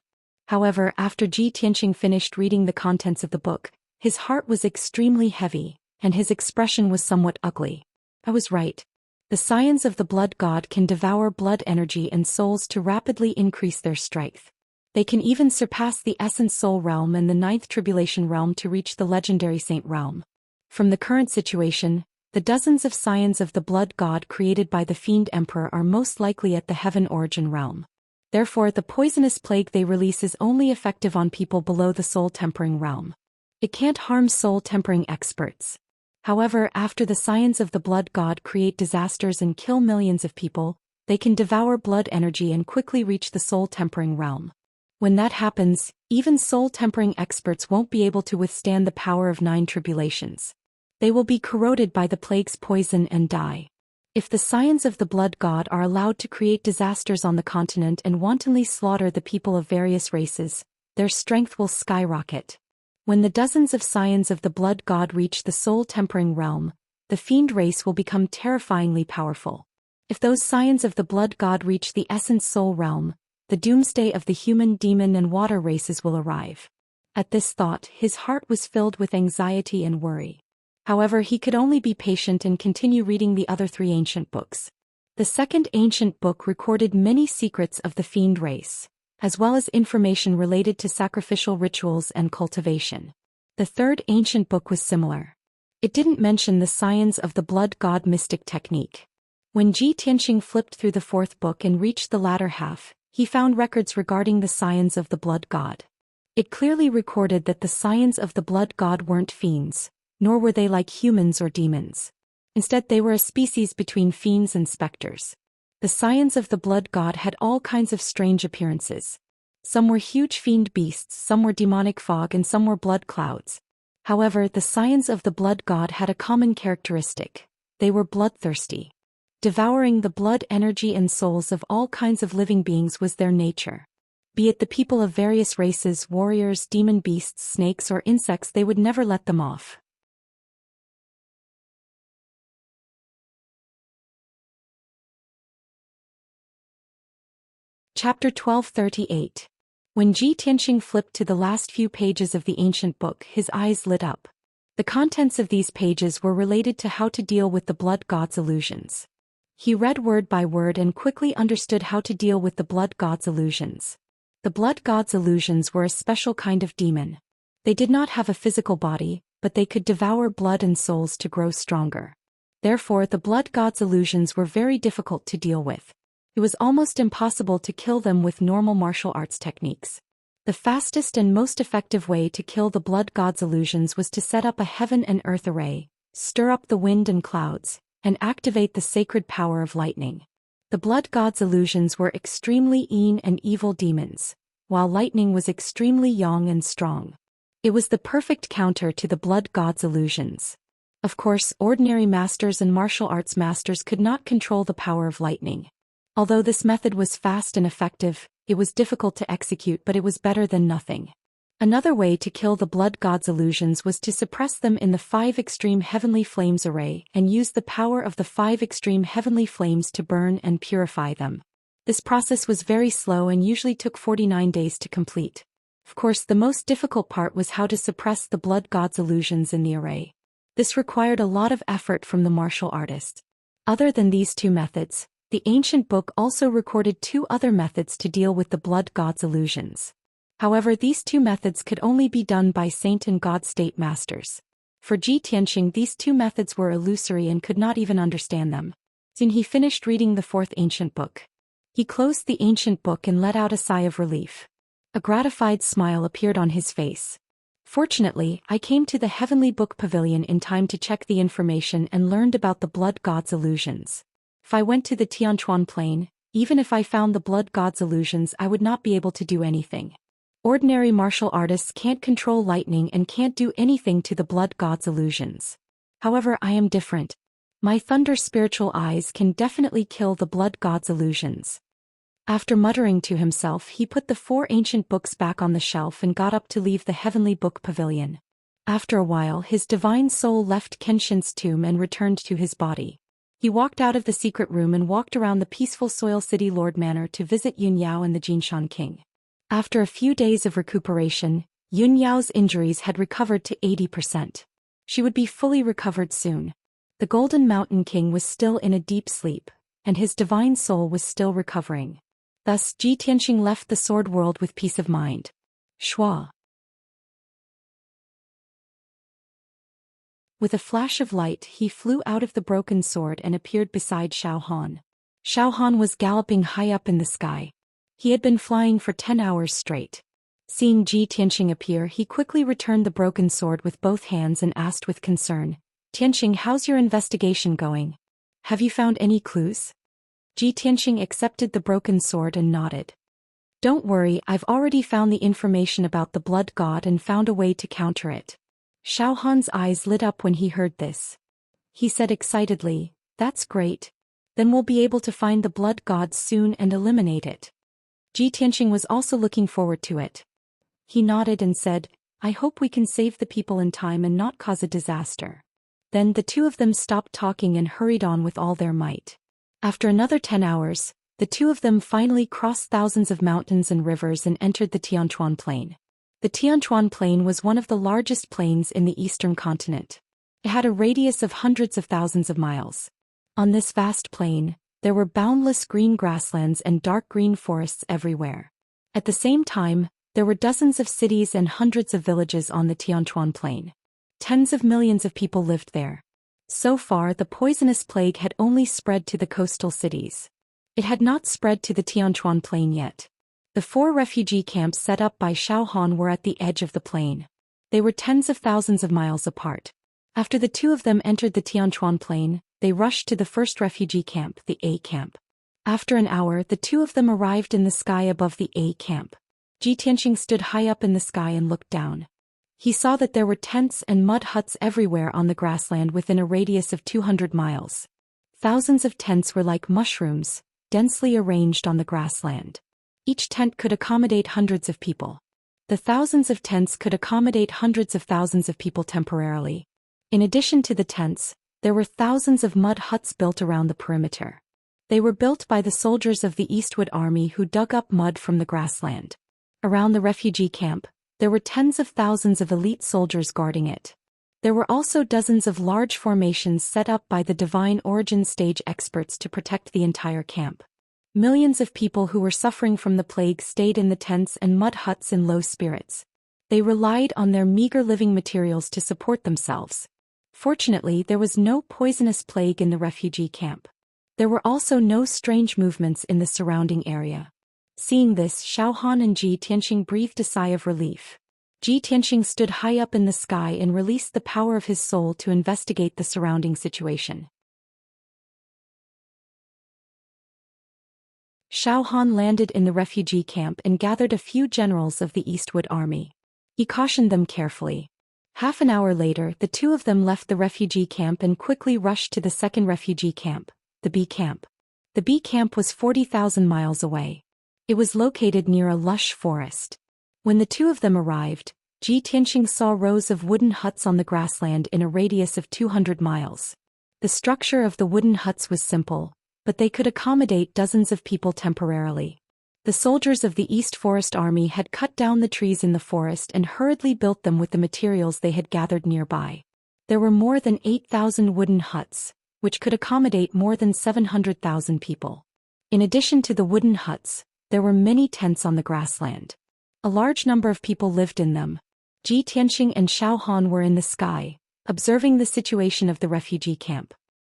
However, after Tianxing finished reading the contents of the book, his heart was extremely heavy, and his expression was somewhat ugly. I was right. The scions of the Blood God can devour blood energy and souls to rapidly increase their strength. They can even surpass the Essence Soul Realm and the 9th Tribulation Realm to reach the legendary Saint Realm. From the current situation, the dozens of scions of the Blood God created by the Fiend Emperor are most likely at the Heaven Origin Realm. Therefore, the poisonous plague they release is only effective on people below the Soul Tempering Realm. It can't harm soul tempering experts. However, after the scions of the Blood God create disasters and kill millions of people, they can devour blood energy and quickly reach the Soul Tempering Realm. When that happens, even soul tempering experts won't be able to withstand the power of 9 tribulations. They will be corroded by the plague's poison and die. If the Scions of the Blood God are allowed to create disasters on the continent and wantonly slaughter the people of various races, their strength will skyrocket. When the dozens of Scions of the Blood God reach the soul-tempering realm, the fiend race will become terrifyingly powerful. If those Scions of the Blood God reach the essence soul realm, the doomsday of the human, demon, and water races will arrive. At this thought, his heart was filled with anxiety and worry. However, he could only be patient and continue reading the other 3 ancient books. The second ancient book recorded many secrets of the fiend race, as well as information related to sacrificial rituals and cultivation. The third ancient book was similar. It didn't mention the Scions of the Blood God mystic technique. When Ji Tianxing flipped through the fourth book and reached the latter half, he found records regarding the Scions of the Blood God. It clearly recorded that the Scions of the Blood God weren't fiends, nor were they like humans or demons. Instead, they were a species between fiends and specters. The Scions of the Blood God had all kinds of strange appearances. Some were huge fiend beasts, some were demonic fog, and some were blood clouds. However, the Scions of the Blood God had a common characteristic. They were bloodthirsty. Devouring the blood, energy, and souls of all kinds of living beings was their nature. Be it the people of various races, warriors, demon beasts, snakes, or insects, they would never let them off. Chapter 1238. When Ji Tianxing flipped to the last few pages of the ancient book, his eyes lit up. The contents of these pages were related to how to deal with the blood god's illusions. He read word by word and quickly understood how to deal with the blood god's illusions. The blood god's illusions were a special kind of demon. They did not have a physical body, but they could devour blood and souls to grow stronger. Therefore, the blood god's illusions were very difficult to deal with. It was almost impossible to kill them with normal martial arts techniques. The fastest and most effective way to kill the blood god's illusions was to set up a heaven and earth array, stir up the wind and clouds, and activate the sacred power of lightning. The blood god's illusions were extremely mean and evil demons, while lightning was extremely young and strong. It was the perfect counter to the blood god's illusions. Of course, ordinary masters and martial arts masters could not control the power of lightning. Although this method was fast and effective, it was difficult to execute, but it was better than nothing. Another way to kill the blood god's illusions was to suppress them in the 5 extreme heavenly flames array and use the power of the 5 extreme heavenly flames to burn and purify them. This process was very slow and usually took 49 days to complete. Of course, the most difficult part was how to suppress the blood god's illusions in the array. This required a lot of effort from the martial artist. Other than these 2 methods, the ancient book also recorded 2 other methods to deal with the blood god's illusions. However, these 2 methods could only be done by saint and god state masters. For Ji Tianxing, these 2 methods were illusory and could not even understand them. Soon he finished reading the 4th ancient book. He closed the ancient book and let out a sigh of relief. A gratified smile appeared on his face. Fortunately, I came to the Heavenly Book Pavilion in time to check the information and learned about the blood god's illusions. If I went to the Tianchuan Plain, even if I found the blood god's illusions, I would not be able to do anything. Ordinary martial artists can't control lightning and can't do anything to the blood god's illusions. However, I am different. My thunder spiritual eyes can definitely kill the blood god's illusions. After muttering to himself, he put the 4 ancient books back on the shelf and got up to leave the Heavenly Book Pavilion. After a while, his divine soul left Kenshin's tomb and returned to his body. He walked out of the secret room and walked around the peaceful Soil City Lord Manor to visit Yun Yao and the Jinshan King. After a few days of recuperation, Yun Yao's injuries had recovered to 80%. She would be fully recovered soon. The Golden Mountain King was still in a deep sleep, and his divine soul was still recovering. Thus, Ji Tianxing left the sword world with peace of mind. Shua. With a flash of light, he flew out of the broken sword and appeared beside Xiao Han. Xiao Han was galloping high up in the sky. He had been flying for 10 hours straight. Seeing Ji Tianxing appear, he quickly returned the broken sword with both hands and asked with concern, "Tianxing, how's your investigation going? Have you found any clues?" Ji Tianxing accepted the broken sword and nodded. "Don't worry, I've already found the information about the blood god and found a way to counter it." Xiao Han's eyes lit up when he heard this. He said excitedly, "That's great. Then we'll be able to find the blood gods soon and eliminate it. Tianxing was also looking forward to it. He nodded and said, I hope we can save the people in time and not cause a disaster. Then the two of them stopped talking and hurried on with all their might. After another 10 hours, the two of them finally crossed thousands of mountains and rivers and entered the Tianchuan Plain. The Tianchuan Plain was one of the largest plains in the eastern continent. It had a radius of hundreds of thousands of miles. On this vast plain, there were boundless green grasslands and dark green forests everywhere. At the same time, there were dozens of cities and hundreds of villages on the Tianchuan Plain. Tens of millions of people lived there. So far, the poisonous plague had only spread to the coastal cities. It had not spread to the Tianchuan Plain yet. The 4 refugee camps set up by Zhou Xian were at the edge of the plain. They were tens of thousands of miles apart. After the two of them entered the Tianchuan Plain, they rushed to the first refugee camp, the A camp. After an hour, the two of them arrived in the sky above the A camp. Tianxing stood high up in the sky and looked down. He saw that there were tents and mud huts everywhere on the grassland within a radius of 200 miles. Thousands of tents were like mushrooms, densely arranged on the grassland. Each tent could accommodate hundreds of people. The thousands of tents could accommodate hundreds of thousands of people temporarily. In addition to the tents, there were thousands of mud huts built around the perimeter. They were built by the soldiers of the Eastwood Army who dug up mud from the grassland. Around the refugee camp, there were tens of thousands of elite soldiers guarding it. There were also dozens of large formations set up by the Divine Origin stage experts to protect the entire camp. Millions of people who were suffering from the plague stayed in the tents and mud huts in low spirits. They relied on their meager living materials to support themselves. Fortunately, there was no poisonous plague in the refugee camp. There were also no strange movements in the surrounding area. Seeing this, Zhou Xian and Tianxing breathed a sigh of relief. Tianxing stood high up in the sky and released the power of his soul to investigate the surrounding situation. Zhou Xian landed in the refugee camp and gathered a few generals of the Eastwood Army. He cautioned them carefully. Half an hour later, the two of them left the refugee camp and quickly rushed to the second refugee camp, the B camp. The B camp was 40,000 miles away. It was located near a lush forest. When the two of them arrived, Tianxing saw rows of wooden huts on the grassland in a radius of 200 miles. The structure of the wooden huts was simple, but they could accommodate dozens of people temporarily. The soldiers of the East Forest Army had cut down the trees in the forest and hurriedly built them with the materials they had gathered nearby. There were more than 8,000 wooden huts, which could accommodate more than 700,000 people. In addition to the wooden huts, there were many tents on the grassland. A large number of people lived in them. Tianxing and Zhou Xian were in the sky, observing the situation of the refugee camp.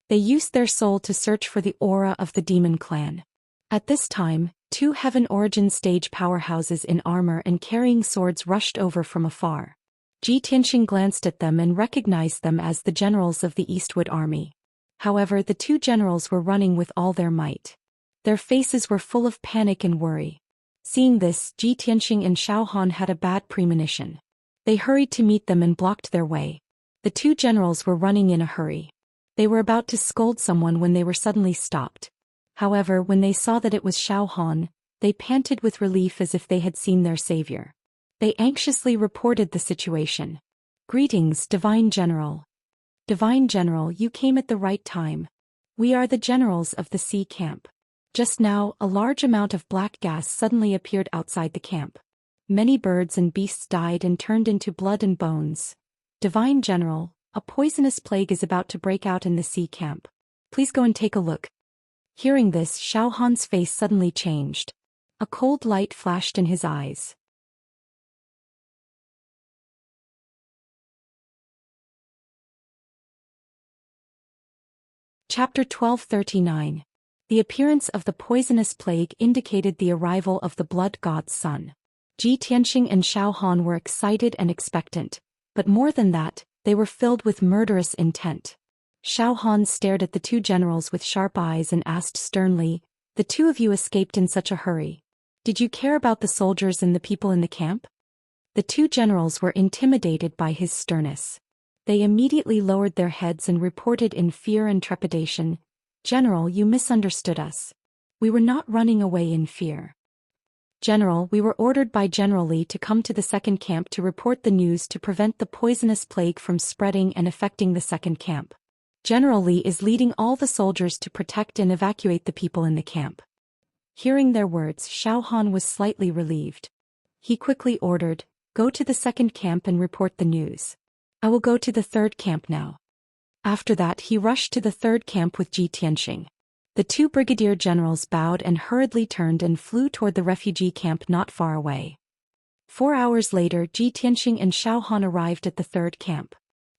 They used their soul to search for the aura of the demon clan. At this time, 2 Heaven Origin stage powerhouses in armor and carrying swords rushed over from afar. Tianxing glanced at them and recognized them as the generals of the Eastwood Army. However, the 2 generals were running with all their might. Their faces were full of panic and worry. Seeing this, Tianxing and Zhou Xian had a bad premonition. They hurried to meet them and blocked their way. The 2 generals were running in a hurry. They were about to scold someone when they were suddenly stopped. However, when they saw that it was Zhou Xian, they panted with relief as if they had seen their savior. They anxiously reported the situation. Greetings, Divine General. Divine General, you came at the right time. We are the generals of the C camp. Just now, a large amount of black gas suddenly appeared outside the camp. Many birds and beasts died and turned into blood and bones. Divine General, a poisonous plague is about to break out in the C camp. Please go and take a look. Hearing this, Zhou Han's face suddenly changed. A cold light flashed in his eyes. Chapter 1239. The appearance of the poisonous plague indicated the arrival of the blood god's son. Tianxing and Zhou Xian were excited and expectant, but more than that, they were filled with murderous intent. Zhou Xian stared at the 2 generals with sharp eyes and asked sternly, "The 2 of you escaped in such a hurry. Did you care about the soldiers and the people in the camp?" The 2 generals were intimidated by his sternness. They immediately lowered their heads and reported in fear and trepidation, "General, you misunderstood us. We were not running away in fear. General, we were ordered by General Li to come to the second camp to report the news to prevent the poisonous plague from spreading and affecting the second camp. General Li is leading all the soldiers to protect and evacuate the people in the camp." Hearing their words, Xiao Han was slightly relieved. He quickly ordered, "Go to the second camp and report the news. I will go to the third camp now." After that he rushed to the third camp with Ji Tianxing. The two brigadier generals bowed and hurriedly turned and flew toward the refugee camp not far away. 4 hours later, Ji Tianxing and Xiao Han arrived at the third camp.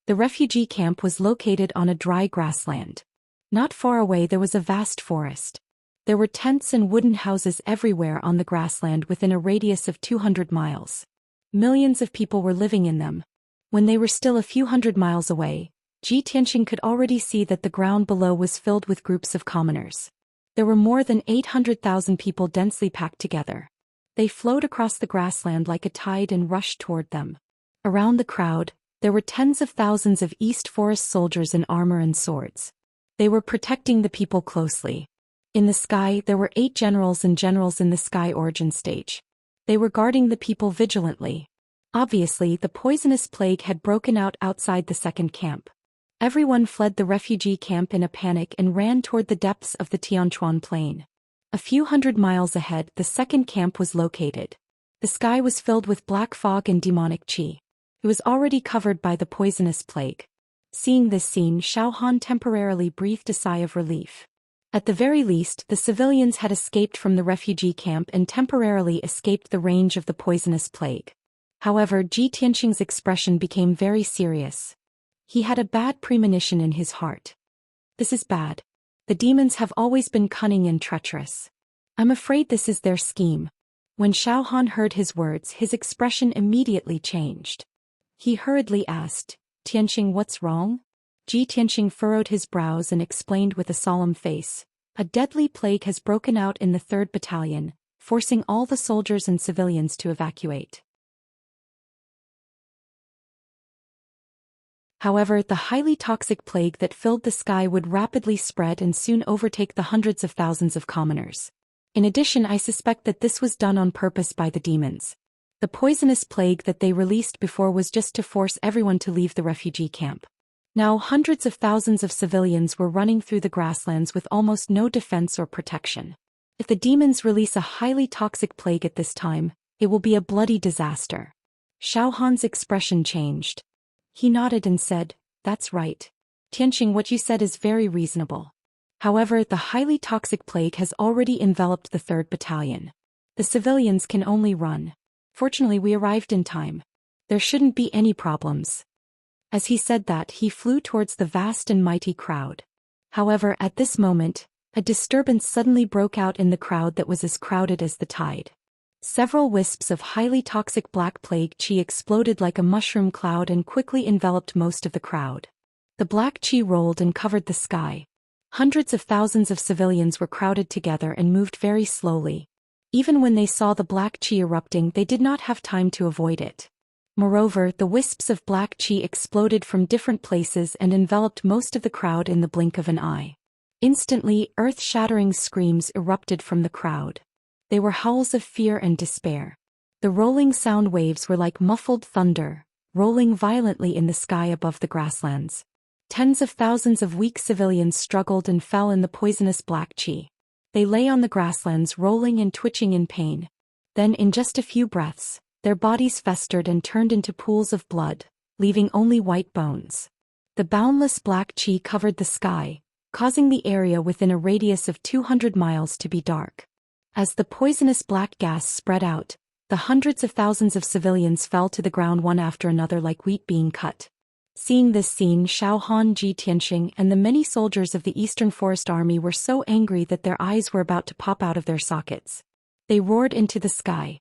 The refugee camp was located on a dry grassland. Not far away there was a vast forest. There were tents and wooden houses everywhere on the grassland within a radius of 200 miles. Millions of people were living in them. When they were still a few hundred miles away, Ji Tianxing could already see that the ground below was filled with groups of commoners. There were more than 800,000 people densely packed together. They flowed across the grassland like a tide and rushed toward them. Around the crowd, there were tens of thousands of East Forest soldiers in armor and swords. They were protecting the people closely. In the sky, there were 8 generals and generals in the sky origin stage. They were guarding the people vigilantly. Obviously, the poisonous plague had broken out outside the second camp. Everyone fled the refugee camp in a panic and ran toward the depths of the Tianchuan plain. A few hundred miles ahead, the second camp was located. The sky was filled with black fog and demonic qi. It was already covered by the poisonous plague. Seeing this scene, Xiao Han temporarily breathed a sigh of relief. At the very least, the civilians had escaped from the refugee camp and temporarily escaped the range of the poisonous plague. However, Ji Tianxing's expression became very serious. He had a bad premonition in his heart. "This is bad. The demons have always been cunning and treacherous. I'm afraid this is their scheme." When Xiao Han heard his words, his expression immediately changed. He hurriedly asked, "Tianxing, what's wrong?" Ji Tianxing furrowed his brows and explained with a solemn face, "A deadly plague has broken out in the 3rd Battalion, forcing all the soldiers and civilians to evacuate." However, the highly toxic plague that filled the sky would rapidly spread and soon overtake the hundreds of thousands of commoners. In addition, I suspect that this was done on purpose by the demons. The poisonous plague that they released before was just to force everyone to leave the refugee camp. Now hundreds of thousands of civilians were running through the grasslands with almost no defense or protection. If the demons release a highly toxic plague at this time, it will be a bloody disaster. Xiao Han's expression changed. He nodded and said, "That's right. Tianxing, what you said is very reasonable. However, the highly toxic plague has already enveloped the 3rd Battalion. The civilians can only run. Fortunately, we arrived in time. There shouldn't be any problems." As he said that, he flew towards the vast and mighty crowd. However, at this moment, a disturbance suddenly broke out in the crowd that was as crowded as the tide. Several wisps of highly toxic black plague qi exploded like a mushroom cloud and quickly enveloped most of the crowd. The black qi rolled and covered the sky. Hundreds of thousands of civilians were crowded together and moved very slowly. Even when they saw the black qi erupting, they did not have time to avoid it. Moreover, the wisps of black qi exploded from different places and enveloped most of the crowd in the blink of an eye. Instantly, earth-shattering screams erupted from the crowd. They were howls of fear and despair. The rolling sound waves were like muffled thunder, rolling violently in the sky above the grasslands. Tens of thousands of weak civilians struggled and fell in the poisonous black qi. They lay on the grasslands rolling and twitching in pain. Then, in just a few breaths, their bodies festered and turned into pools of blood, leaving only white bones. The boundless black qi covered the sky, causing the area within a radius of 200 miles to be dark. As the poisonous black gas spread out, the hundreds of thousands of civilians fell to the ground one after another like wheat being cut. Seeing this scene, Xiao Han, Ji Tianxing, and the many soldiers of the Eastern Forest Army were so angry that their eyes were about to pop out of their sockets. They roared into the sky.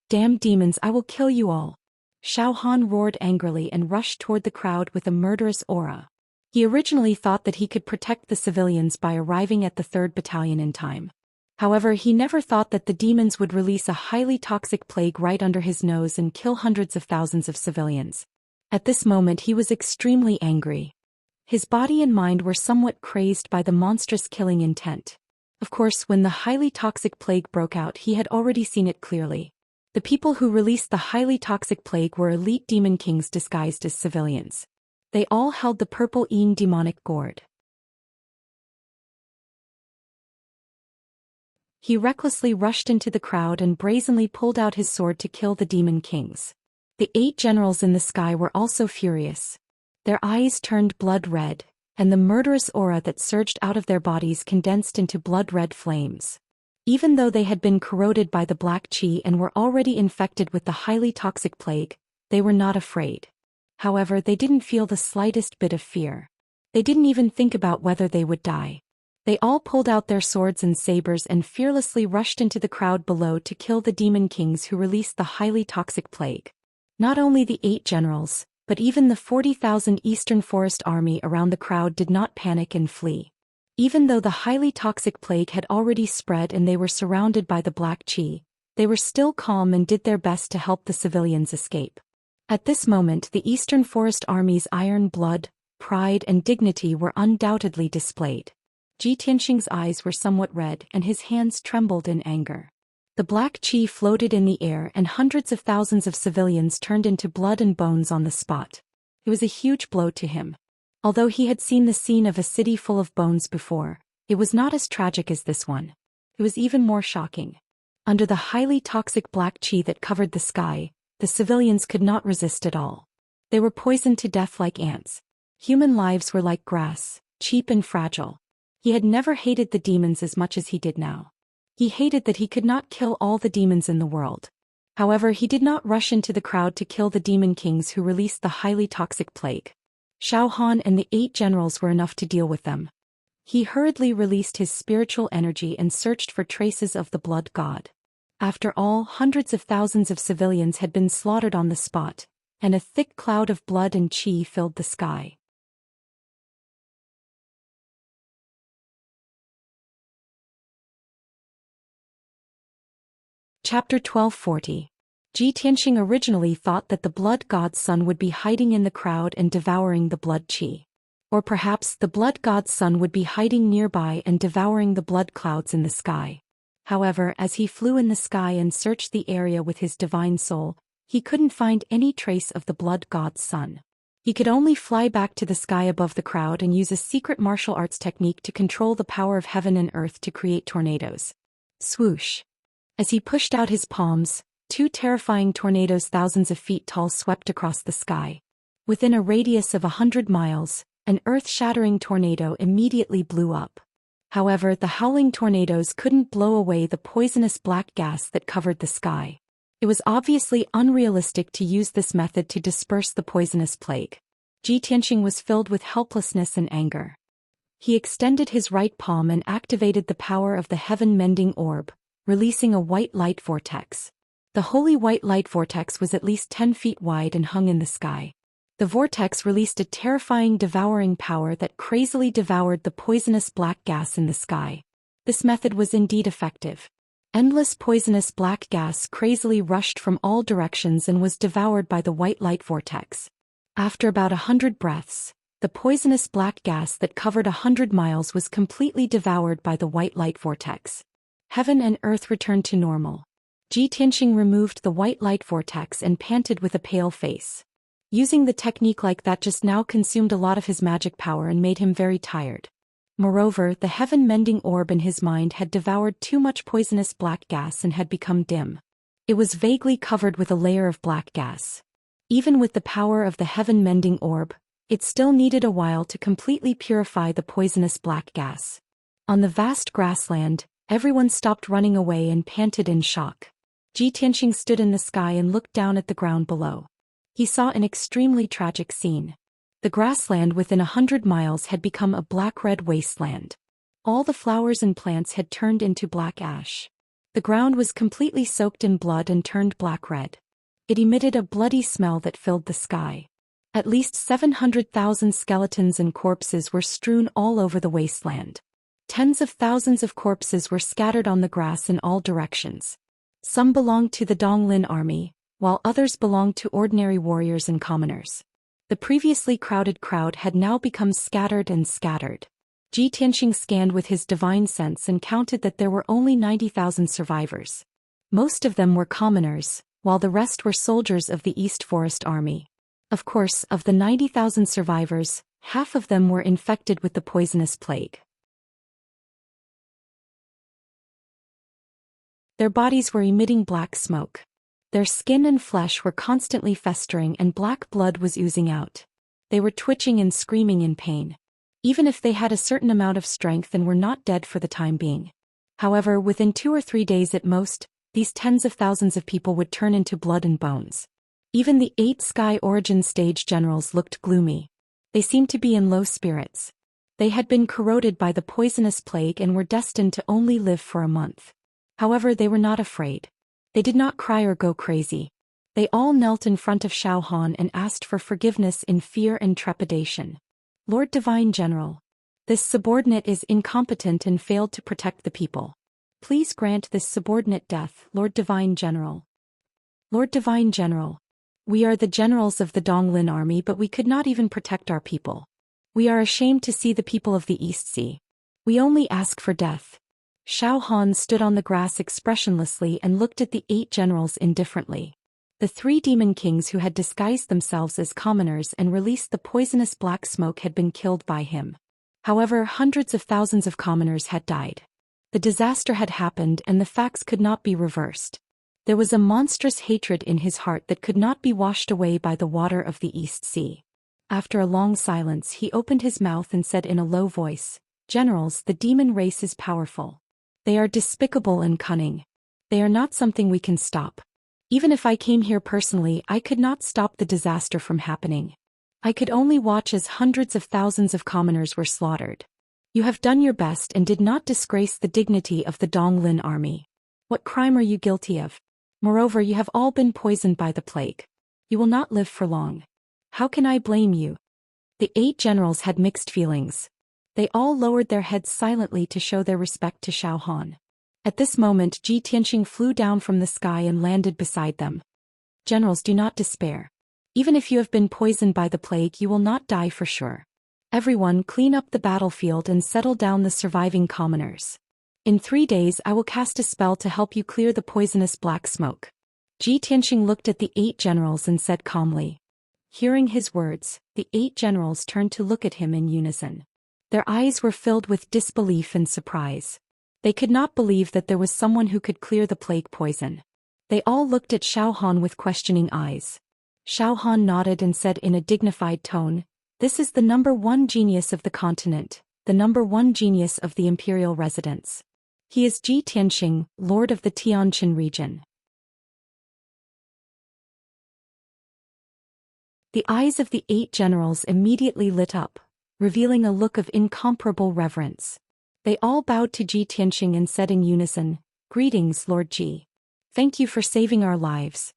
"Damn demons, I will kill you all!" Xiao Han roared angrily and rushed toward the crowd with a murderous aura. He originally thought that he could protect the civilians by arriving at the 3rd Battalion in time. However, he never thought that the demons would release a highly toxic plague right under his nose and kill hundreds of thousands of civilians. At this moment he was extremely angry. His body and mind were somewhat crazed by the monstrous killing intent. Of course, when the highly toxic plague broke out, he had already seen it clearly. The people who released the highly toxic plague were elite demon kings disguised as civilians. They all held the purple Een demonic gourd. He recklessly rushed into the crowd and brazenly pulled out his sword to kill the demon kings. The 8 generals in the sky were also furious. Their eyes turned blood red, and the murderous aura that surged out of their bodies condensed into blood-red flames. Even though they had been corroded by the black qi and were already infected with the highly toxic plague, they were not afraid. However, they didn't feel the slightest bit of fear. They didn't even think about whether they would die. They all pulled out their swords and sabers and fearlessly rushed into the crowd below to kill the demon kings who released the highly toxic plague. Not only the 8 generals, but even the 40,000 Eastern Forest army around the crowd did not panic and flee. Even though the highly toxic plague had already spread and they were surrounded by the black qi, they were still calm and did their best to help the civilians escape. At this moment, the Eastern Forest army's iron blood, pride and dignity were undoubtedly displayed. Ji Tianxing's eyes were somewhat red and his hands trembled in anger. The black qi floated in the air and hundreds of thousands of civilians turned into blood and bones on the spot. It was a huge blow to him. Although he had seen the scene of a city full of bones before, it was not as tragic as this one. It was even more shocking. Under the highly toxic black qi that covered the sky, the civilians could not resist at all. They were poisoned to death like ants. Human lives were like grass, cheap and fragile. He had never hated the demons as much as he did now. He hated that he could not kill all the demons in the world. However, he did not rush into the crowd to kill the demon kings who released the highly toxic plague. Xiao Han and the 8 generals were enough to deal with them. He hurriedly released his spiritual energy and searched for traces of the blood god. After all, hundreds of thousands of civilians had been slaughtered on the spot, and a thick cloud of blood and qi filled the sky. Chapter 1240. Ji Tianxing originally thought that the blood god's son would be hiding in the crowd and devouring the blood qi. Or perhaps the blood god's son would be hiding nearby and devouring the blood clouds in the sky. However, as he flew in the sky and searched the area with his divine soul, he couldn't find any trace of the blood god's son. He could only fly back to the sky above the crowd and use a secret martial arts technique to control the power of heaven and earth to create tornadoes. Swoosh. As he pushed out his palms, 2 terrifying tornadoes thousands of feet tall swept across the sky. Within a radius of 100 miles, an earth-shattering tornado immediately blew up. However, the howling tornadoes couldn't blow away the poisonous black gas that covered the sky. It was obviously unrealistic to use this method to disperse the poisonous plague. Ji Tianxing was filled with helplessness and anger. He extended his right palm and activated the power of the heaven-mending orb, releasing a white light vortex. The holy white light vortex was at least 10 feet wide and hung in the sky. The vortex released a terrifying devouring power that crazily devoured the poisonous black gas in the sky. This method was indeed effective. Endless poisonous black gas crazily rushed from all directions and was devoured by the white light vortex. After about 100 breaths, the poisonous black gas that covered 100 miles was completely devoured by the white light vortex. Heaven and earth returned to normal. Ji Tianxing removed the white light vortex and panted with a pale face. Using the technique like that just now consumed a lot of his magic power and made him very tired. Moreover, the heaven-mending orb in his mind had devoured too much poisonous black gas and had become dim. It was vaguely covered with a layer of black gas. Even with the power of the heaven-mending orb, it still needed a while to completely purify the poisonous black gas. On the vast grassland, everyone stopped running away and panted in shock. Ji Tianxing stood in the sky and looked down at the ground below. He saw an extremely tragic scene. The grassland within 100 miles had become a black-red wasteland. All the flowers and plants had turned into black ash. The ground was completely soaked in blood and turned black-red. It emitted a bloody smell that filled the sky. At least 700,000 skeletons and corpses were strewn all over the wasteland. Tens of thousands of corpses were scattered on the grass in all directions. Some belonged to the Donglin army, while others belonged to ordinary warriors and commoners. The previously crowded crowd had now become scattered and scattered. Tianxing scanned with his divine sense and counted that there were only 90,000 survivors. Most of them were commoners, while the rest were soldiers of the East Forest Army. Of course, of the 90,000 survivors, half of them were infected with the poisonous plague. Their bodies were emitting black smoke. Their skin and flesh were constantly festering and black blood was oozing out. They were twitching and screaming in pain. Even if they had a certain amount of strength and were not dead for the time being. However, within 2 or 3 days at most, these tens of thousands of people would turn into blood and bones. Even the 8 Sky Origin stage generals looked gloomy. They seemed to be in low spirits. They had been corroded by the poisonous plague and were destined to only live for a month. However, they were not afraid. They did not cry or go crazy. They all knelt in front of Xiao Han and asked for forgiveness in fear and trepidation. Lord Divine General, this subordinate is incompetent and failed to protect the people. Please grant this subordinate death, Lord Divine General. Lord Divine General, we are the generals of the Donglin army, but we could not even protect our people. We are ashamed to see the people of the East Sea. We only ask for death. Xiao Han stood on the grass expressionlessly and looked at the 8 generals indifferently. The 3 demon kings who had disguised themselves as commoners and released the poisonous black smoke had been killed by him. However, hundreds of thousands of commoners had died. The disaster had happened and the facts could not be reversed. There was a monstrous hatred in his heart that could not be washed away by the water of the East Sea. After a long silence, he opened his mouth and said in a low voice, "Generals, the demon race is powerful. They are despicable and cunning. They are not something we can stop. Even if I came here personally, I could not stop the disaster from happening. I could only watch as hundreds of thousands of commoners were slaughtered. You have done your best and did not disgrace the dignity of the Donglin army. What crime are you guilty of? Moreover, you have all been poisoned by the plague. You will not live for long. How can I blame you?" The 8 generals had mixed feelings. They all lowered their heads silently to show their respect to Xiao Han. At this moment, Tianxing flew down from the sky and landed beside them. "Generals, do not despair. Even if you have been poisoned by the plague, you will not die for sure. Everyone, clean up the battlefield and settle down the surviving commoners. In 3 days I will cast a spell to help you clear the poisonous black smoke." Tianxing looked at the 8 generals and said calmly. Hearing his words, the 8 generals turned to look at him in unison. Their eyes were filled with disbelief and surprise. They could not believe that there was someone who could clear the plague poison. They all looked at Xiao Han with questioning eyes. Xiao Han nodded and said in a dignified tone, "This is the #1 genius of the continent, the #1 genius of the imperial residence. He is Tianxing, lord of the Tianjin region." The eyes of the 8 generals immediately lit up, revealing a look of incomparable reverence. They all bowed to Tianxing and said in unison, "Greetings, Lord Ji. Thank you for saving our lives.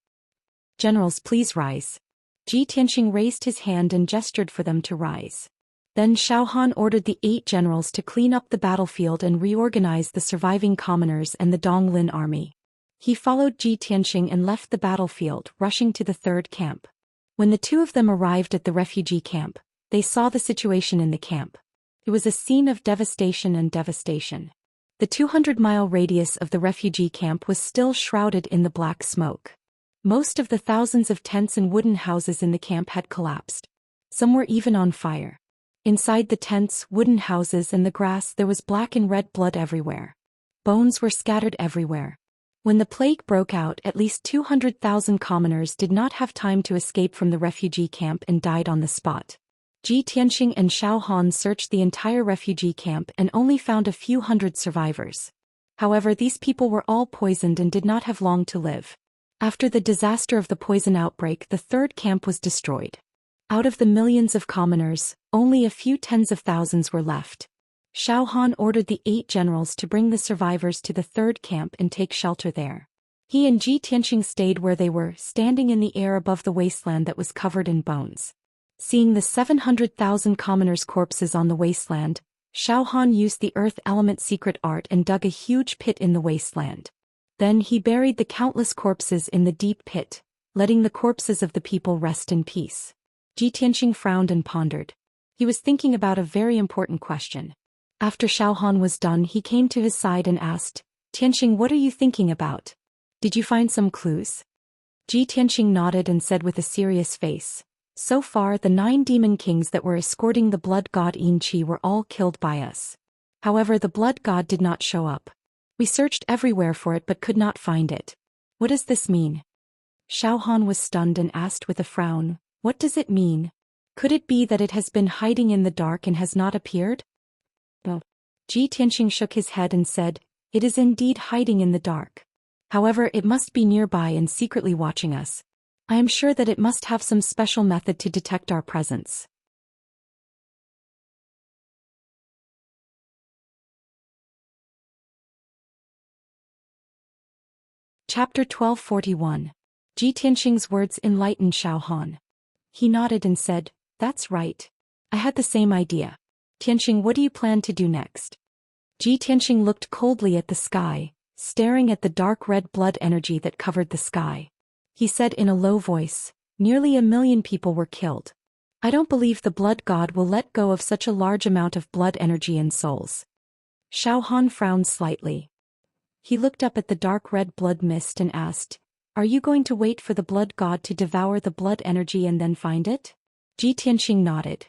Generals, please rise." Tianxing raised his hand and gestured for them to rise. Then Xiao Han ordered the 8 generals to clean up the battlefield and reorganize the surviving commoners and the Donglin army. He followed Tianxing and left the battlefield, rushing to the 3rd camp. When the 2 of them arrived at the refugee camp, they saw the situation in the camp. It was a scene of devastation and devastation. The 200-mile radius of the refugee camp was still shrouded in the black smoke. Most of the thousands of tents and wooden houses in the camp had collapsed. Some were even on fire. Inside the tents, wooden houses, and the grass there was black and red blood everywhere. Bones were scattered everywhere. When the plague broke out, at least 200,000 commoners did not have time to escape from the refugee camp and died on the spot. Tianxing and Xiao Han searched the entire refugee camp and only found a few hundred survivors. However, these people were all poisoned and did not have long to live. After the disaster of the poison outbreak, the 3rd camp was destroyed. Out of the millions of commoners, only a few tens of thousands were left. Xiao Han ordered the 8 generals to bring the survivors to the 3rd camp and take shelter there. He and Tianxing stayed where they were, standing in the air above the wasteland that was covered in bones. Seeing the 700,000 commoners' corpses on the wasteland, Xiao Han used the earth element secret art and dug a huge pit in the wasteland. Then he buried the countless corpses in the deep pit, letting the corpses of the people rest in peace. Ji Tianxing frowned and pondered. He was thinking about a very important question. After Xiaohan was done, he came to his side and asked, Tianxing, what are you thinking about? Did you find some clues? Ji Tianxing nodded and said with a serious face, so far the 9 demon kings that were escorting the blood god Yin Qi were all killed by us. However, the blood god did not show up. We searched everywhere for it but could not find it. What does this mean? Xiaohan was stunned and asked with a frown, what does it mean? Could it be that it has been hiding in the dark and has not appeared? No. Ji Tianxing shook his head and said, it is indeed hiding in the dark. However, it must be nearby and secretly watching us. I am sure that it must have some special method to detect our presence. Chapter 1241. Ji Tianxing's words enlightened Xiaohan. He nodded and said, that's right. I had the same idea. Tianxing, what do you plan to do next? Ji Tianxing looked coldly at the sky, staring at the dark red blood energy that covered the sky. He said in a low voice, nearly 1 million people were killed. I don't believe the blood god will let go of such a large amount of blood energy and souls. Xiaohan frowned slightly. He looked up at the dark red blood mist and asked, are you going to wait for the blood god to devour the blood energy and then find it? Ji Tianxing nodded.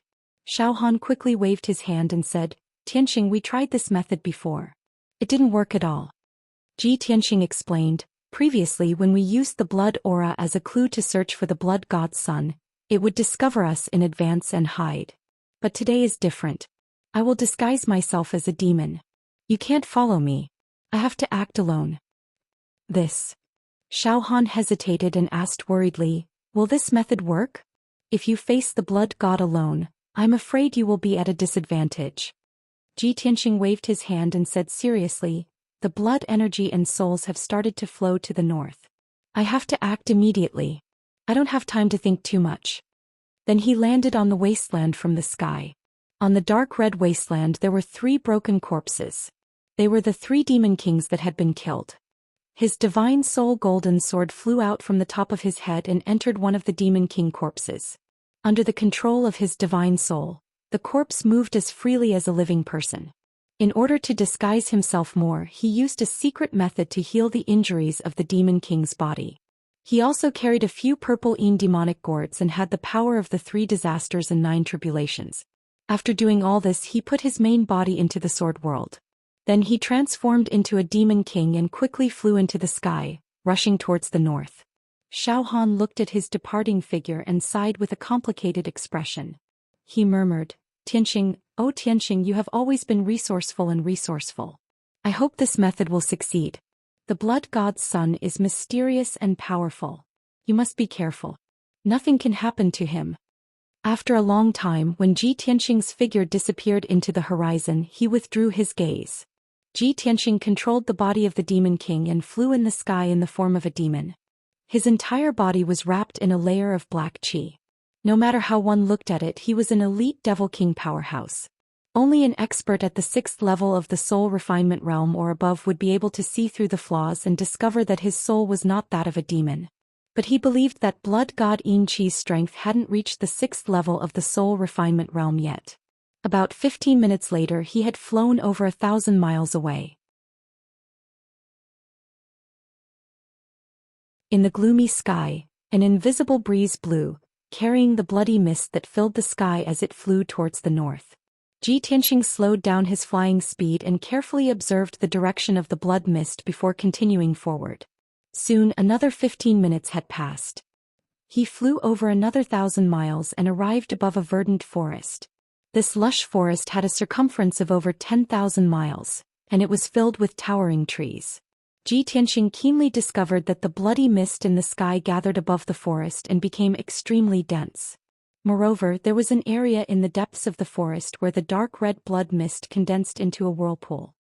Xiaohan quickly waved his hand and said, Tianxing, we tried this method before. It didn't work at all. Ji Tianxing explained, previously when we used the blood aura as a clue to search for the blood god's son, it would discover us in advance and hide. But today is different. I will disguise myself as a demon. You can't follow me. I have to act alone. This. Xiaohan hesitated and asked worriedly, will this method work? If you face the blood god alone, I'm afraid you will be at a disadvantage. Ji Tianxing waved his hand and said seriously, the blood energy and souls have started to flow to the north. I have to act immediately. I don't have time to think too much. Then he landed on the wasteland from the sky. On the dark red wasteland there were 3 broken corpses. They were the 3 demon kings that had been killed. His divine soul golden sword flew out from the top of his head and entered one of the demon king corpses. Under the control of his divine soul, the corpse moved as freely as a living person. In order to disguise himself more, he used a secret method to heal the injuries of the demon king's body. He also carried a few purple demonic gourds and had the power of the 3 disasters and 9 tribulations. After doing all this, he put his main body into the sword world. Then he transformed into a demon king and quickly flew into the sky, rushing towards the north. Xiaohan looked at his departing figure and sighed with a complicated expression. He murmured, Tianxing, oh Tianxing, you have always been resourceful and resourceful. I hope this method will succeed. The blood god's son is mysterious and powerful. You must be careful. Nothing can happen to him. After a long time, when Ji Tianxing's figure disappeared into the horizon, he withdrew his gaze. Ji Tianxing controlled the body of the demon king and flew in the sky in the form of a demon. His entire body was wrapped in a layer of black qi. No matter how one looked at it, he was an elite devil king powerhouse. Only an expert at the 6th level of the soul refinement realm or above would be able to see through the flaws and discover that his soul was not that of a demon. But he believed that blood god Yin Qi's strength hadn't reached the 6th level of the soul refinement realm yet. About 15 minutes later, he had flown over 1,000 miles away. In the gloomy sky, an invisible breeze blew, carrying the bloody mist that filled the sky as it flew towards the north. Ji Tianxing slowed down his flying speed and carefully observed the direction of the blood mist before continuing forward. Soon another 15 minutes had passed. He flew over another 1,000 miles and arrived above a verdant forest. This lush forest had a circumference of over 10,000 miles, and it was filled with towering trees. Ji Tianxing keenly discovered that the bloody mist in the sky gathered above the forest and became extremely dense. Moreover, there was an area in the depths of the forest where the dark red blood mist condensed into a whirlpool.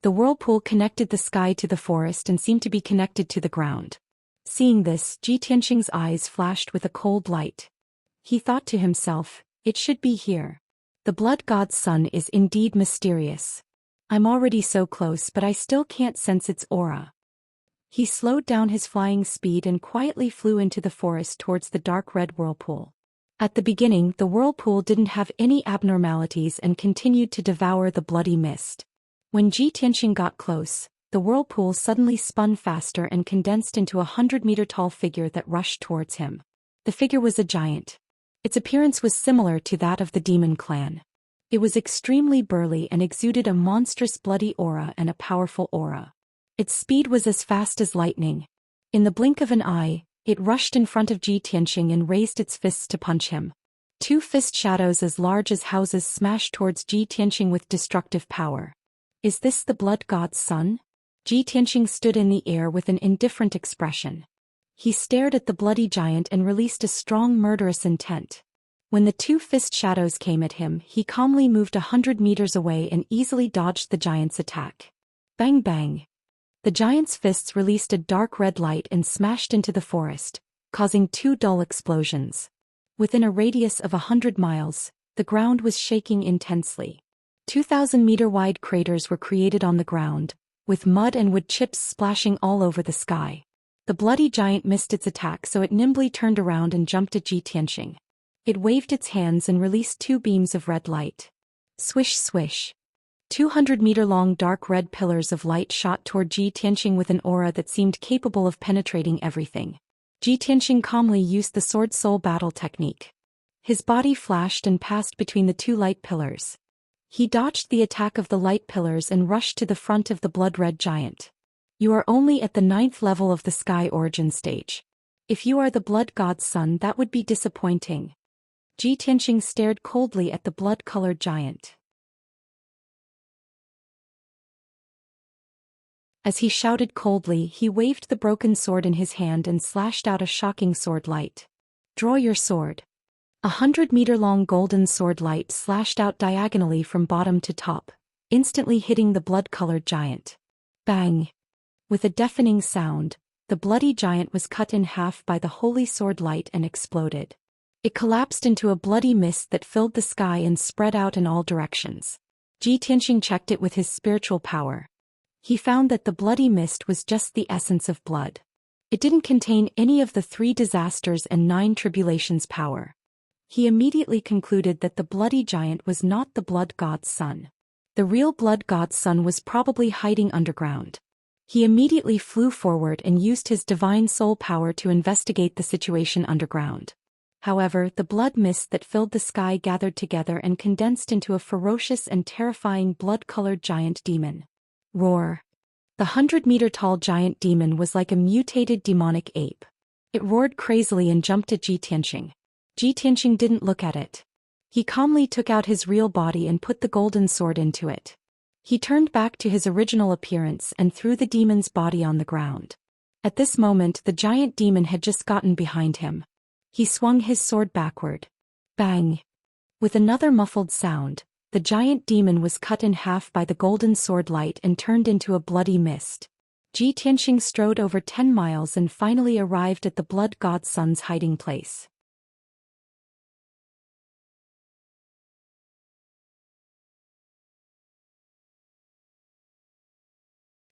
The whirlpool connected the sky to the forest and seemed to be connected to the ground. Seeing this, Ji Tianxing's eyes flashed with a cold light. He thought to himself, it should be here. The blood god's son is indeed mysterious. I'm already so close, but I still can't sense its aura. He slowed down his flying speed and quietly flew into the forest towards the dark red whirlpool. At the beginning, the whirlpool didn't have any abnormalities and continued to devour the bloody mist. When Ji Tianxing got close, the whirlpool suddenly spun faster and condensed into a 100-meter-tall figure that rushed towards him. The figure was a giant. Its appearance was similar to that of the demon clan. It was extremely burly and exuded a monstrous bloody aura and a powerful aura. Its speed was as fast as lightning. In the blink of an eye, it rushed in front of Ji Tianxing and raised its fists to punch him. Two fist shadows as large as houses smashed towards Ji Tianxing with destructive power. Is this the blood god's son? Ji Tianxing stood in the air with an indifferent expression. He stared at the bloody giant and released a strong murderous intent. When the two fist shadows came at him, he calmly moved 100 meters away and easily dodged the giant's attack. Bang bang! The giant's fists released a dark red light and smashed into the forest, causing two dull explosions. Within a radius of 100 miles, the ground was shaking intensely. 2,000-meter-wide craters were created on the ground, with mud and wood chips splashing all over the sky. The bloody giant missed its attack, so it nimbly turned around and jumped at Ji Tianxing. It waved its hands and released two beams of red light. Swish swish. 200-meter-long dark red pillars of light shot toward Ji Tianxing with an aura that seemed capable of penetrating everything. Ji Tianxing calmly used the sword-soul battle technique. His body flashed and passed between the two light pillars. He dodged the attack of the light pillars and rushed to the front of the blood-red giant. You are only at the 9th level of the Sky Origin stage. If you are the blood god's son, that would be disappointing. Ji Tianxing stared coldly at the blood-colored giant. As he shouted coldly, he waved the broken sword in his hand and slashed out a shocking sword light. Draw your sword. 100-meter-long golden sword light slashed out diagonally from bottom to top, instantly hitting the blood-colored giant. Bang! With a deafening sound, the bloody giant was cut in half by the holy sword light and exploded. It collapsed into a bloody mist that filled the sky and spread out in all directions. Ji Tianxing checked it with his spiritual power. He found that the bloody mist was just the essence of blood. It didn't contain any of the 3 disasters and 9 tribulations power. He immediately concluded that the bloody giant was not the blood god's son. The real blood god's son was probably hiding underground. He immediately flew forward and used his divine soul power to investigate the situation underground. However, the blood mist that filled the sky gathered together and condensed into a ferocious and terrifying blood-colored giant demon. Roar! The 100-meter-tall giant demon was like a mutated demonic ape. It roared crazily and jumped at Ji Tianxing. Ji Tianxing didn't look at it. He calmly took out his real body and put the golden sword into it. He turned back to his original appearance and threw the demon's body on the ground. At this moment, the giant demon had just gotten behind him. He swung his sword backward. Bang! With another muffled sound, the giant demon was cut in half by the golden sword light and turned into a bloody mist. Ji Tianxing strode over 10 miles and finally arrived at the blood god's son's hiding place.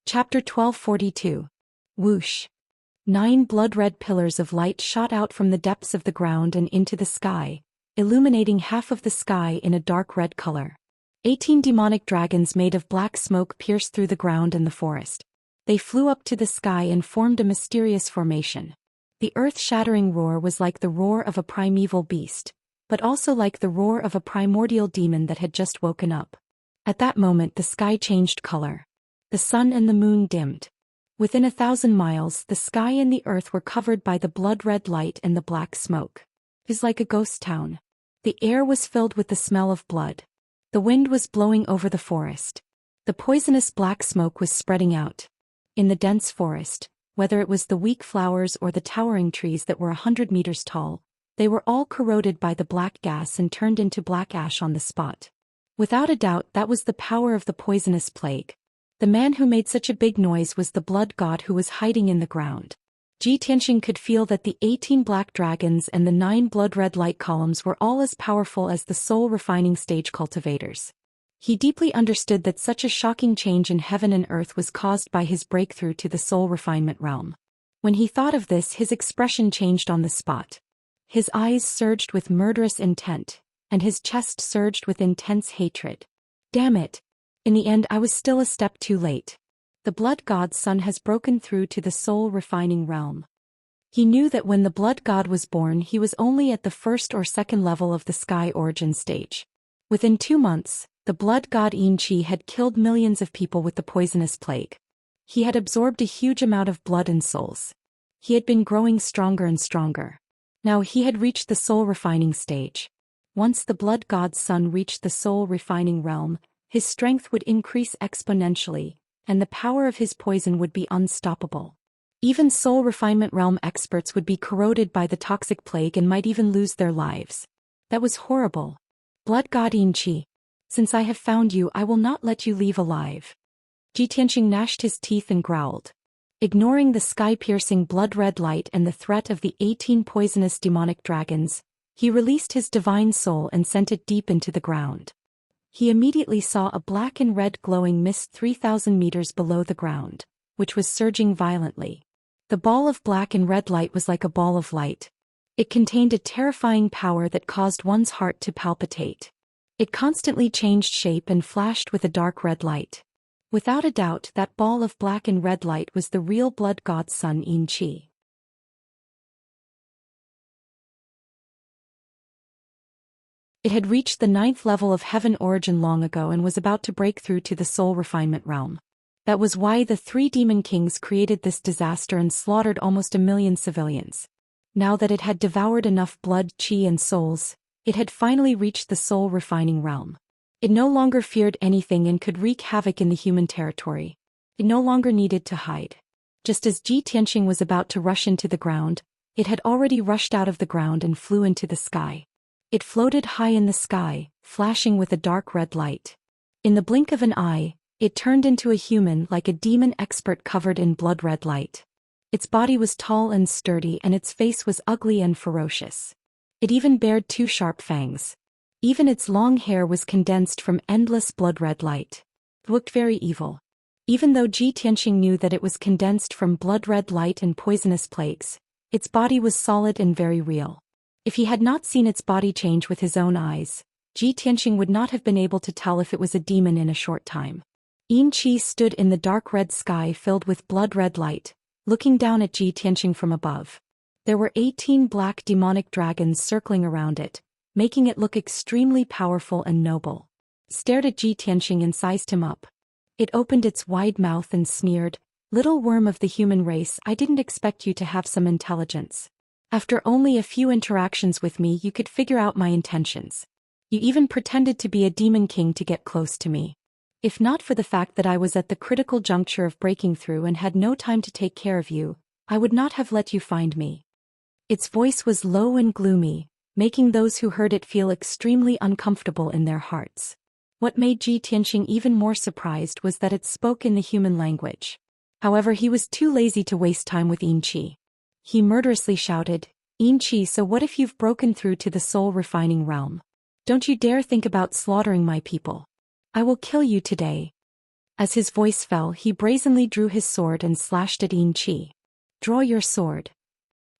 Chapter 1242. Whoosh! 9 blood-red pillars of light shot out from the depths of the ground and into the sky, illuminating half of the sky in a dark red color. 18 demonic dragons made of black smoke pierced through the ground and the forest. They flew up to the sky and formed a mysterious formation. The earth-shattering roar was like the roar of a primeval beast, but also like the roar of a primordial demon that had just woken up. At that moment the sky changed color. The sun and the moon dimmed. Within 1,000 miles, the sky and the earth were covered by the blood-red light and the black smoke. It was like a ghost town. The air was filled with the smell of blood. The wind was blowing over the forest. The poisonous black smoke was spreading out. In the dense forest, whether it was the weak flowers or the towering trees that were 100 meters tall, they were all corroded by the black gas and turned into black ash on the spot. Without a doubt, that was the power of the poisonous plague. The man who made such a big noise was the blood god who was hiding in the ground. Ji Tianxing could feel that the 18 black dragons and the 9 blood-red light columns were all as powerful as the soul-refining stage cultivators. He deeply understood that such a shocking change in heaven and earth was caused by his breakthrough to the soul refinement realm. When he thought of this, his expression changed on the spot. His eyes surged with murderous intent, and his chest surged with intense hatred. Damn it! In the end I was still a step too late. The blood god's son has broken through to the soul-refining realm. He knew that when the blood god was born he was only at the first or second level of the sky origin stage. Within 2 months, the blood god Xianxia had killed millions of people with the poisonous plague. He had absorbed a huge amount of blood and souls. He had been growing stronger and stronger. Now he had reached the soul-refining stage. Once the blood god's son reached the soul-refining realm, his strength would increase exponentially, and the power of his poison would be unstoppable. Even soul refinement realm experts would be corroded by the toxic plague and might even lose their lives. That was horrible. Blood god Xianxia, since I have found you, I will not let you leave alive. Xianxia gnashed his teeth and growled. Ignoring the sky-piercing blood-red light and the threat of the 18 poisonous demonic dragons, he released his divine soul and sent it deep into the ground. He immediately saw a black and red glowing mist 3,000 meters below the ground, which was surging violently. The ball of black and red light was like a ball of light. It contained a terrifying power that caused one's heart to palpitate. It constantly changed shape and flashed with a dark red light. Without a doubt, that ball of black and red light was the real blood god's son Xianxia. It had reached the 9th level of heaven origin long ago and was about to break through to the soul refinement realm. That was why the 3 demon kings created this disaster and slaughtered almost 1 million civilians. Now that it had devoured enough blood, chi and souls, it had finally reached the soul refining realm. It no longer feared anything and could wreak havoc in the human territory. It no longer needed to hide. Just as Xianxia was about to rush into the ground, it had already rushed out of the ground and flew into the sky. It floated high in the sky, flashing with a dark red light. In the blink of an eye, it turned into a human like a demon expert covered in blood-red light. Its body was tall and sturdy and its face was ugly and ferocious. It even bared 2 sharp fangs. Even its long hair was condensed from endless blood-red light. It looked very evil. Even though Xianxia knew that it was condensed from blood-red light and poisonous plagues, its body was solid and very real. If he had not seen its body change with his own eyes, Xianxia would not have been able to tell if it was a demon in a short time. Xianxia stood in the dark red sky filled with blood-red light, looking down at Xianxia from above. There were 18 black demonic dragons circling around it, making it look extremely powerful and noble. It stared at Xianxia and sized him up. It opened its wide mouth and sneered, "Little worm of the human race, I didn't expect you to have some intelligence. After only a few interactions with me you could figure out my intentions. You even pretended to be a demon king to get close to me. If not for the fact that I was at the critical juncture of breaking through and had no time to take care of you, I would not have let you find me." Its voice was low and gloomy, making those who heard it feel extremely uncomfortable in their hearts. What made Xianxia even more surprised was that it spoke in the human language. However, he was too lazy to waste time with Xianxia. He murderously shouted, "Xianxia, so what if you've broken through to the soul-refining realm? Don't you dare think about slaughtering my people. I will kill you today." As his voice fell, he brazenly drew his sword and slashed at Xianxia. "Draw your sword."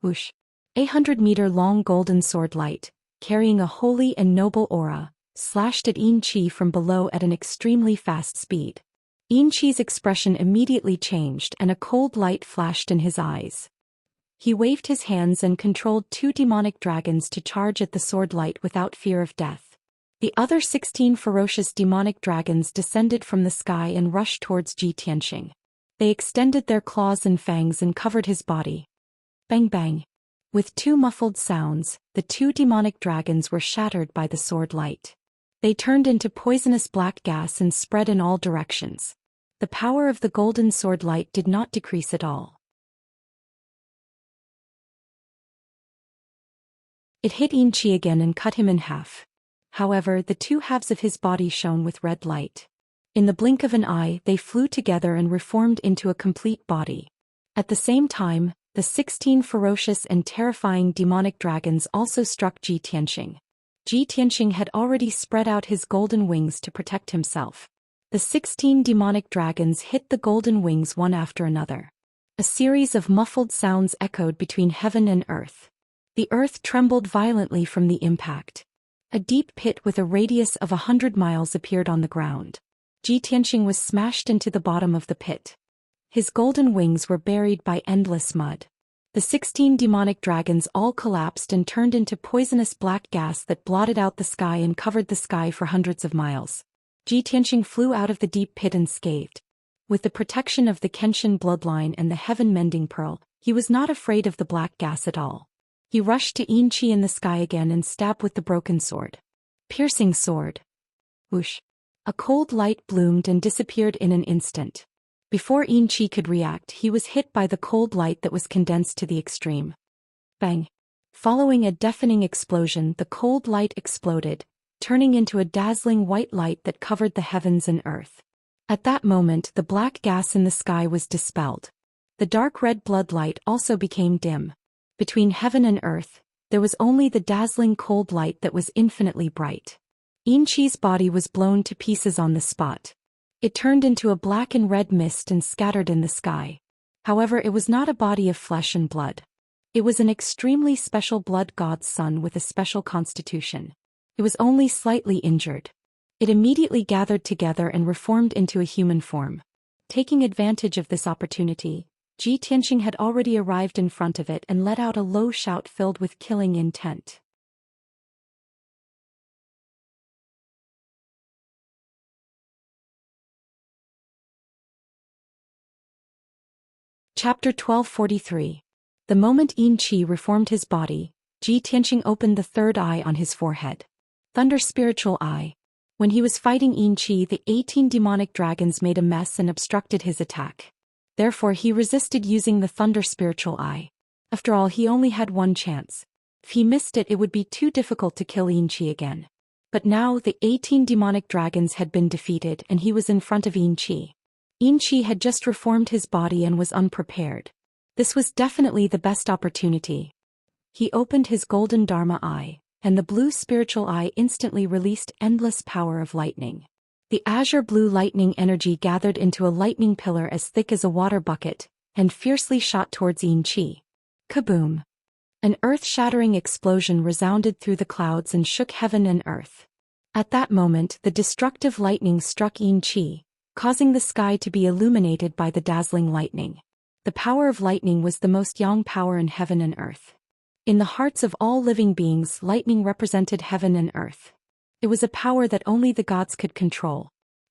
Whoosh. 100-meter-long golden sword light, carrying a holy and noble aura, slashed at Xianxia from below at an extremely fast speed. Xianxia's expression immediately changed and a cold light flashed in his eyes. He waved his hands and controlled 2 demonic dragons to charge at the sword light without fear of death. The other 16 ferocious demonic dragons descended from the sky and rushed towards Xianxia. They extended their claws and fangs and covered his body. Bang bang. With 2 muffled sounds, the 2 demonic dragons were shattered by the sword light. They turned into poisonous black gas and spread in all directions. The power of the golden sword light did not decrease at all. It hit Xianxia again and cut him in half. However, the 2 halves of his body shone with red light. In the blink of an eye, they flew together and reformed into a complete body. At the same time, the 16 ferocious and terrifying demonic dragons also struck Xianxia. Xianxia had already spread out his golden wings to protect himself. The 16 demonic dragons hit the golden wings one after another. A series of muffled sounds echoed between heaven and earth. The earth trembled violently from the impact. A deep pit with a radius of 100 miles appeared on the ground. Tianxing was smashed into the bottom of the pit. His golden wings were buried by endless mud. The 16 demonic dragons all collapsed and turned into poisonous black gas that blotted out the sky and covered the sky for hundreds of miles. Tianxing flew out of the deep pit unscathed. With the protection of the Kenshin bloodline and the heaven-mending pearl, he was not afraid of the black gas at all. He rushed to Xianxia in the sky again and stabbed with the broken sword. Piercing sword. Whoosh. A cold light bloomed and disappeared in an instant. Before Xianxia could react, he was hit by the cold light that was condensed to the extreme. Bang. Following a deafening explosion, the cold light exploded, turning into a dazzling white light that covered the heavens and earth. At that moment, the black gas in the sky was dispelled. The dark red blood light also became dim. Between heaven and earth, there was only the dazzling cold light that was infinitely bright. Xianxia's body was blown to pieces on the spot. It turned into a black and red mist and scattered in the sky. However, it was not a body of flesh and blood. It was an extremely special blood god's son with a special constitution. It was only slightly injured. It immediately gathered together and reformed into a human form. Taking advantage of this opportunity, Tianxing had already arrived in front of it and let out a low shout filled with killing intent. Chapter 1243. The moment Xianxia reformed his body, Tianxing opened the third eye on his forehead. Thunder Spiritual Eye. When he was fighting Xianxia, the 18 demonic dragons made a mess and obstructed his attack. Therefore he resisted using the Thunder Spiritual Eye. After all, he only had one chance. If he missed it, it would be too difficult to kill Xianxia again. But now the 18 demonic dragons had been defeated and he was in front of Xianxia. Xianxia had just reformed his body and was unprepared. This was definitely the best opportunity. He opened his golden Dharma eye, and the blue spiritual eye instantly released endless power of lightning. The azure blue lightning energy gathered into a lightning pillar as thick as a water bucket, and fiercely shot towards Xianxia. Kaboom! An earth-shattering explosion resounded through the clouds and shook heaven and earth. At that moment, the destructive lightning struck Xianxia, causing the sky to be illuminated by the dazzling lightning. The power of lightning was the most yang power in heaven and earth. In the hearts of all living beings, lightning represented heaven and earth. It was a power that only the gods could control.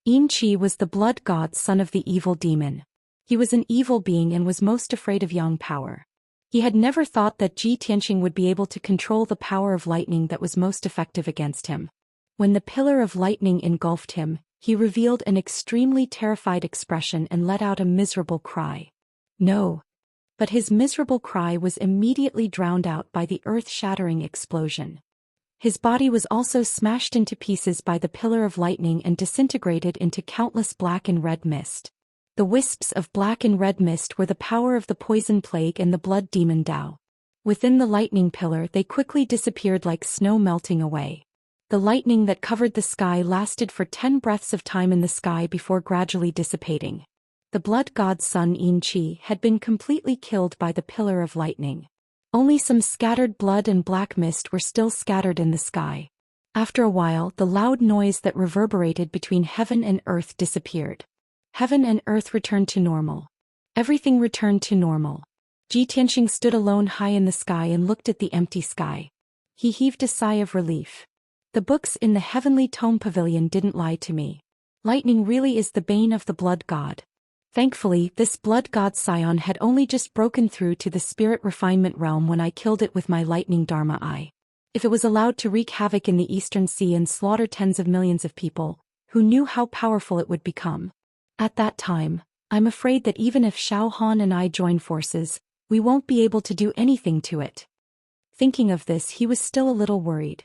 Xianxia was the blood god's son of the evil demon. He was an evil being and was most afraid of yang power. He had never thought that Tianxing would be able to control the power of lightning that was most effective against him. When the pillar of lightning engulfed him, he revealed an extremely terrified expression and let out a miserable cry. No. But his miserable cry was immediately drowned out by the earth-shattering explosion. His body was also smashed into pieces by the pillar of lightning and disintegrated into countless black and red mist. The wisps of black and red mist were the power of the poison plague and the blood demon Dao. Within the lightning pillar, they quickly disappeared like snow melting away. The lightning that covered the sky lasted for 10 breaths of time in the sky before gradually dissipating. The blood god's son Xianxia had been completely killed by the pillar of lightning. Only some scattered blood and black mist were still scattered in the sky. After a while, the loud noise that reverberated between heaven and earth disappeared. Heaven and earth returned to normal. Everything returned to normal. Tianxing stood alone high in the sky and looked at the empty sky. He heaved a sigh of relief. The books in the heavenly tome pavilion didn't lie to me. Lightning really is the bane of the blood god. Thankfully, this blood god scion had only just broken through to the spirit refinement realm when I killed it with my lightning dharma eye. If it was allowed to wreak havoc in the Eastern Sea and slaughter tens of millions of people, who knew how powerful it would become? At that time, I'm afraid that even if Xiao Han and I join forces, we won't be able to do anything to it. Thinking of this, he was still a little worried.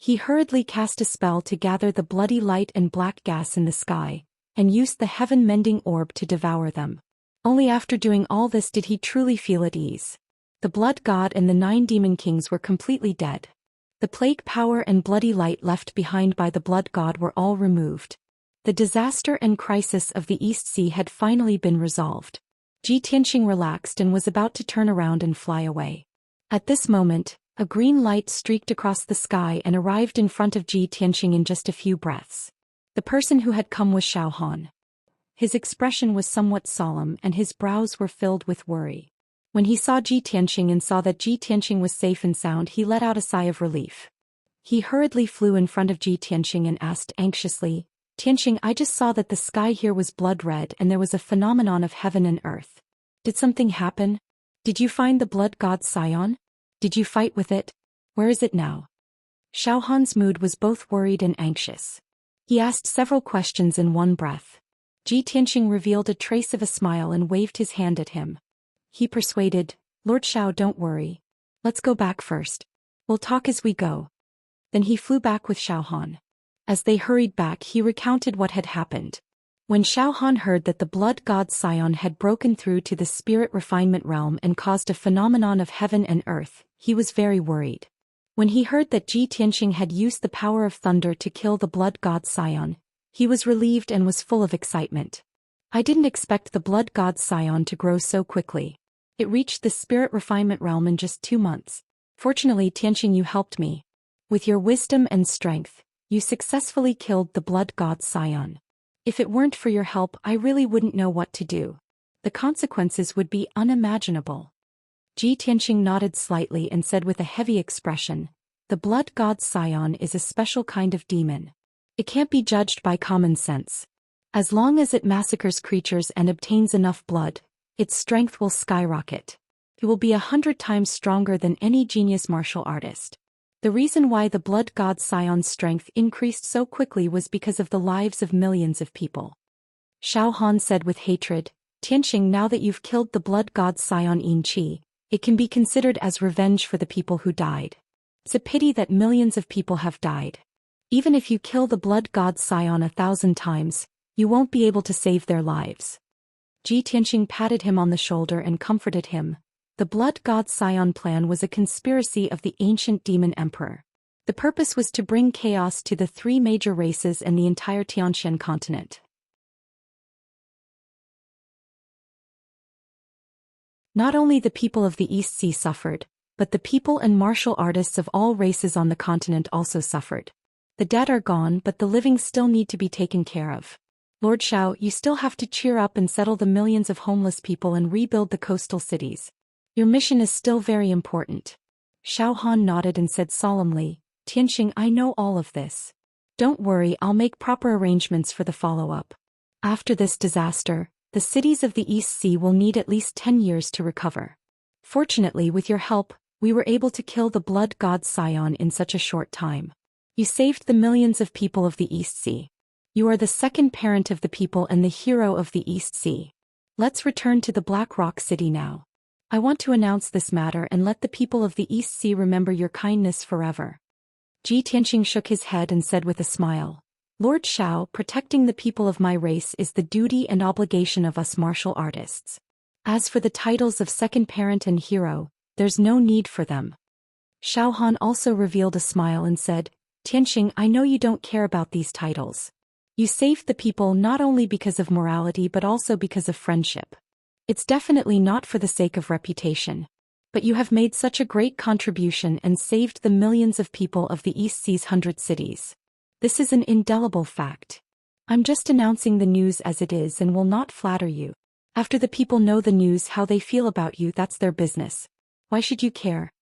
He hurriedly cast a spell to gather the bloody light and black gas in the sky, and used the heaven-mending orb to devour them. Only after doing all this did he truly feel at ease. The blood god and the 9 demon kings were completely dead. The plague power and bloody light left behind by the blood god were all removed. The disaster and crisis of the East Sea had finally been resolved. Ji Tianxing relaxed and was about to turn around and fly away. At this moment, a green light streaked across the sky and arrived in front of Ji Tianxing in just a few breaths. The person who had come was Xiao Han. His expression was somewhat solemn and his brows were filled with worry. When he saw Ji Tianxing and saw that Ji Tianxing was safe and sound, he let out a sigh of relief. He hurriedly flew in front of Ji Tianxing and asked anxiously, "Tianxing, I just saw that the sky here was blood red and there was a phenomenon of heaven and earth. Did something happen? Did you find the blood god Xian? Did you fight with it? Where is it now?" Xiao Han's mood was both worried and anxious. He asked several questions in one breath. Ji Tianxing revealed a trace of a smile and waved his hand at him. He persuaded, "Lord Xiao, don't worry. Let's go back first. We'll talk as we go." Then he flew back with Xiao Han. As they hurried back, he recounted what had happened. When Xiao Han heard that the blood god Xian had broken through to the spirit refinement realm and caused a phenomenon of heaven and earth, he was very worried. When he heard that Ji Tianxing had used the power of thunder to kill the blood god Xian, he was relieved and was full of excitement. "I didn't expect the blood god Xian to grow so quickly. It reached the spirit refinement realm in just 2 months. Fortunately, Tianxing, you helped me. With your wisdom and strength, you successfully killed the blood god Xian. If it weren't for your help, I really wouldn't know what to do. The consequences would be unimaginable." Ji Tianxing nodded slightly and said with a heavy expression, "The blood god Xian is a special kind of demon. It can't be judged by common sense. As long as it massacres creatures and obtains enough blood, its strength will skyrocket. It will be 100 times stronger than any genius martial artist. The reason why the blood god Xian's strength increased so quickly was because of the lives of millions of people." Xiao Han said with hatred, "Tianxing, now that you've killed the blood god Xian Yin Qi, it can be considered as revenge for the people who died. It's a pity that millions of people have died. Even if you kill the blood god Xian 1,000 times, you won't be able to save their lives." Ji Tianxing patted him on the shoulder and comforted him. The blood god Xian plan was a conspiracy of the ancient demon emperor. The purpose was to bring chaos to the 3 major races and the entire Tianxian continent. Not only the people of the East Sea suffered, but the people and martial artists of all races on the continent also suffered. The dead are gone, but the living still need to be taken care of. Lord Xiao, you still have to cheer up and settle the millions of homeless people and rebuild the coastal cities. Your mission is still very important." Xiao Han nodded and said solemnly, "Tianxing, I know all of this. Don't worry, I'll make proper arrangements for the follow-up. After this disaster, the cities of the East Sea will need at least 10 years to recover. Fortunately, with your help, we were able to kill the blood god Xian in such a short time. You saved the millions of people of the East Sea. You are the second parent of the people and the hero of the East Sea. Let's return to the Black Rock City now. I want to announce this matter and let the people of the East Sea remember your kindness forever." Ji Tianxing shook his head and said with a smile, "Lord Xiao, protecting the people of my race is the duty and obligation of us martial artists. As for the titles of second parent and hero, there's no need for them." Xiao Han also revealed a smile and said, "Tianxing, I know you don't care about these titles. You saved the people not only because of morality but also because of friendship. It's definitely not for the sake of reputation. But you have made such a great contribution and saved the millions of people of the East Sea's 100 cities. This is an indelible fact. I'm just announcing the news as it is and will not flatter you. After the people know the news, how they feel about you, that's their business. Why should you care?"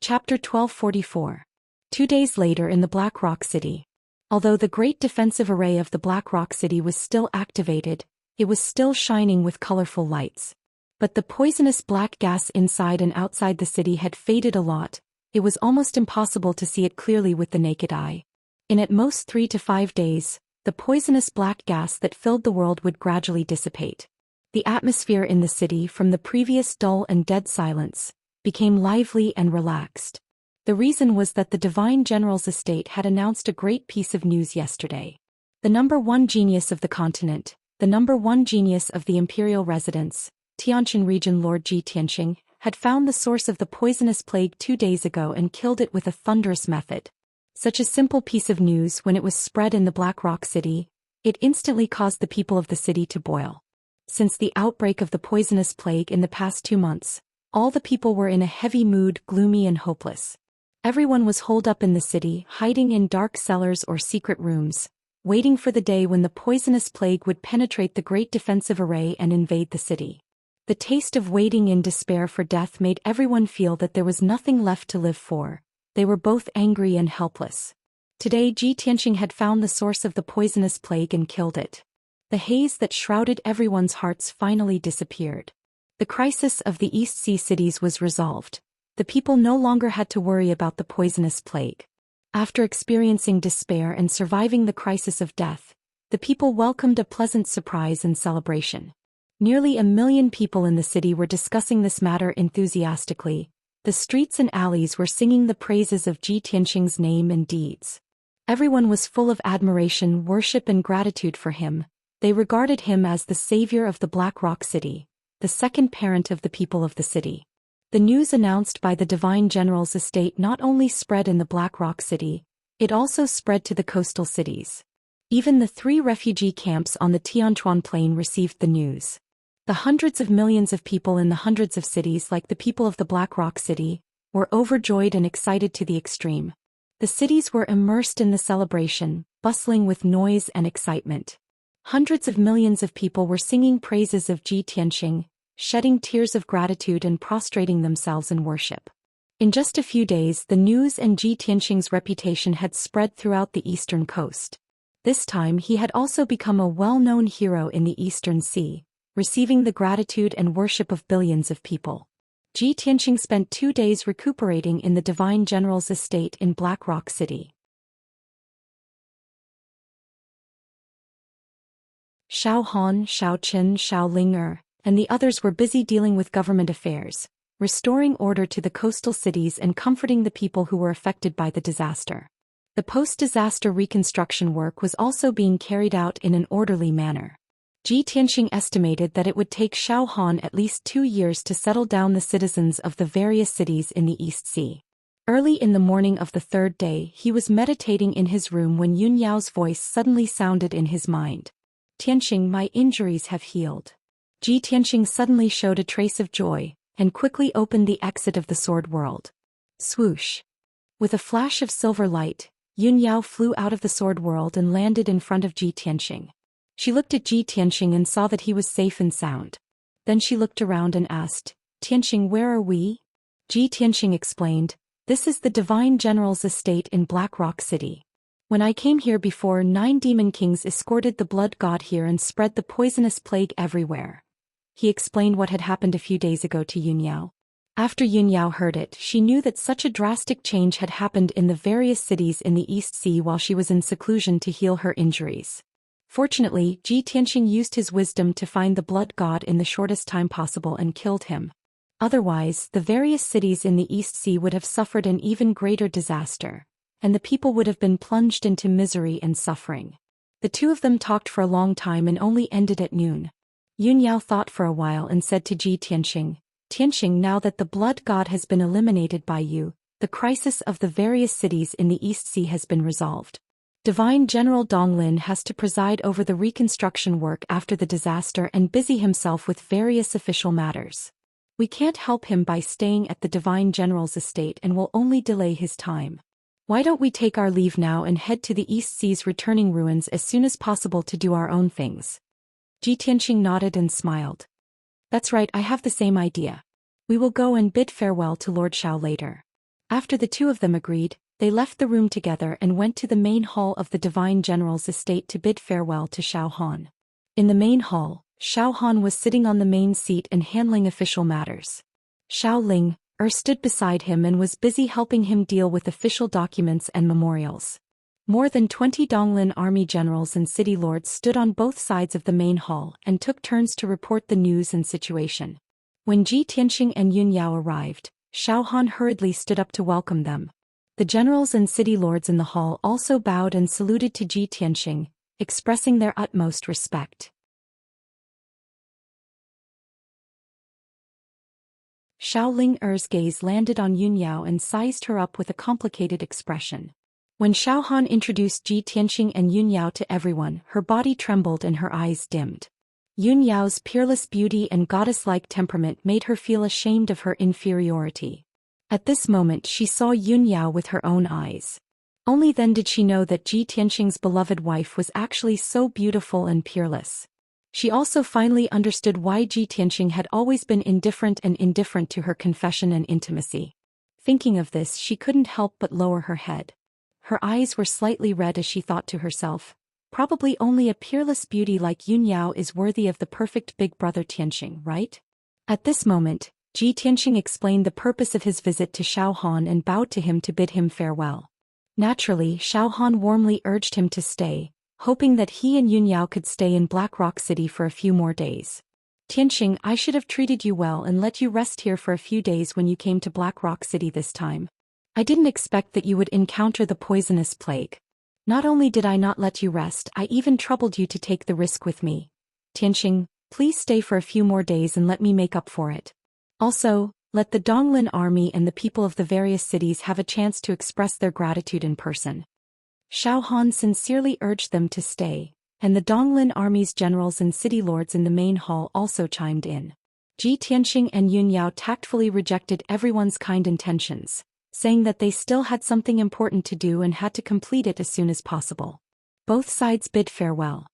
Chapter 1244. 2 days later in the Black Rock City. Although the great defensive array of the Black Rock City was still activated, it was still shining with colorful lights. But the poisonous black gas inside and outside the city had faded a lot. It was almost impossible to see it clearly with the naked eye. In at most 3 to 5 days, the poisonous black gas that filled the world would gradually dissipate. The atmosphere in the city, from the previous dull and dead silence, became lively and relaxed. The reason was that the Divine General's estate had announced a great piece of news yesterday. The #1 genius of the continent, the #1 genius of the imperial residence, Tianjin region Lord Ji Tianxing, had found the source of the poisonous plague 2 days ago and killed it with a thunderous method. Such a simple piece of news, when it was spread in the Black Rock City, it instantly caused the people of the city to boil. Since the outbreak of the poisonous plague in the past 2 months, all the people were in a heavy mood, gloomy and hopeless. Everyone was holed up in the city, hiding in dark cellars or secret rooms, waiting for the day when the poisonous plague would penetrate the great defensive array and invade the city. The taste of waiting in despair for death made everyone feel that there was nothing left to live for. They were both angry and helpless. Today Ji Tianxing had found the source of the poisonous plague and killed it. The haze that shrouded everyone's hearts finally disappeared. The crisis of the East Sea cities was resolved. The people no longer had to worry about the poisonous plague. After experiencing despair and surviving the crisis of death, the people welcomed a pleasant surprise and celebration. Nearly 1 million people in the city were discussing this matter enthusiastically. The streets and alleys were singing the praises of Ji Tianxing's name and deeds. Everyone was full of admiration, worship and gratitude for him. They regarded him as the savior of the Black Rock City, the second parent of the people of the city. The news announced by the Divine General's estate not only spread in the Black Rock City, it also spread to the coastal cities. Even the 3 refugee camps on the Tianchuan Plain received the news. The hundreds of millions of people in the hundreds of cities, like the people of the Black Rock City, were overjoyed and excited to the extreme. The cities were immersed in the celebration, bustling with noise and excitement. Hundreds of millions of people were singing praises of Ji Tianxing, shedding tears of gratitude and prostrating themselves in worship. In just a few days, the news and Ji Tianxing's reputation had spread throughout the eastern coast. This time he had also become a well-known hero in the Eastern Sea, receiving the gratitude and worship of billions of people. Ji Tianxing spent 2 days recuperating in the Divine General's estate in Black Rock City. Xiao Han, Xiao Qin, Xiao Ling and the others were busy dealing with government affairs, restoring order to the coastal cities and comforting the people who were affected by the disaster. The post-disaster reconstruction work was also being carried out in an orderly manner. Ji Tianxing estimated that it would take Xiao Han at least 2 years to settle down the citizens of the various cities in the East Sea. Early in the morning of the 3rd day, he was meditating in his room when Yun Yao's voice suddenly sounded in his mind. "Tianxing, my injuries have healed." Ji Tianxing suddenly showed a trace of joy, and quickly opened the exit of the sword world. Swoosh! With a flash of silver light, Yun Yao flew out of the sword world and landed in front of Ji Tianxing. She looked at Ji Tianxing and saw that he was safe and sound. Then she looked around and asked, "Tianxing, where are we?" Ji Tianxing explained, "This is the Divine General's estate in Black Rock City. When I came here before, 9 demon kings escorted the blood god here and spread the poisonous plague everywhere." He explained what had happened a few days ago to Yun Yao. After Yun Yao heard it, she knew that such a drastic change had happened in the various cities in the East Sea while she was in seclusion to heal her injuries. Fortunately, Ji Tianxing used his wisdom to find the blood god in the shortest time possible and killed him. Otherwise, the various cities in the East Sea would have suffered an even greater disaster, and the people would have been plunged into misery and suffering. The two of them talked for a long time and only ended at noon. Yun Yao thought for a while and said to Ji Tianxing, "Tianxing, now that the blood god has been eliminated by you, the crisis of the various cities in the East Sea has been resolved. Divine General Donglin has to preside over the reconstruction work after the disaster and busy himself with various official matters. We can't help him by staying at the Divine General's estate and will only delay his time. Why don't we take our leave now and head to the East Sea's returning ruins as soon as possible to do our own things?" Ji Tianxing nodded and smiled. "That's right, I have the same idea. We will go and bid farewell to Lord Xiao later." After the two of them agreed, they left the room together and went to the main hall of the Divine General's estate to bid farewell to Xiao Han. In the main hall, Xiao Han was sitting on the main seat and handling official matters. Xiao Ling stood beside him and was busy helping him deal with official documents and memorials. More than 20 Donglin army generals and city lords stood on both sides of the main hall and took turns to report the news and situation. When Ji Tianxing and Yun Yao arrived, Xiao Han hurriedly stood up to welcome them. The generals and city lords in the hall also bowed and saluted to Ji Tianxing, expressing their utmost respect. Xiao Ling's gaze landed on Yunyao and sized her up with a complicated expression. When Xiao Han introduced Ji Tianxing and Yunyao to everyone, her body trembled and her eyes dimmed. Yunyao's peerless beauty and goddess-like temperament made her feel ashamed of her inferiority. At this moment she saw Yunyao with her own eyes. Only then did she know that Ji Tianxing's beloved wife was actually so beautiful and peerless. She also finally understood why Ji Tianxing had always been indifferent to her confession and intimacy. Thinking of this, she couldn't help but lower her head. Her eyes were slightly red as she thought to herself, probably only a peerless beauty like Yunyao is worthy of the perfect big brother Tianxing, right? At this moment, Ji Tianxing explained the purpose of his visit to Xiao Han and bowed to him to bid him farewell. Naturally, Xiao Han warmly urged him to stay, hoping that he and Yunyao could stay in Black Rock City for a few more days. Tianxing, I should have treated you well and let you rest here for a few days when you came to Black Rock City this time. I didn't expect that you would encounter the poisonous plague. Not only did I not let you rest, I even troubled you to take the risk with me. Tianxing, please stay for a few more days and let me make up for it. Also, let the Donglin army and the people of the various cities have a chance to express their gratitude in person. Xiao Han sincerely urged them to stay, and the Donglin army's generals and city lords in the main hall also chimed in. Ji Tianxing and Yunyao tactfully rejected everyone's kind intentions, saying that they still had something important to do and had to complete it as soon as possible. Both sides bid farewell.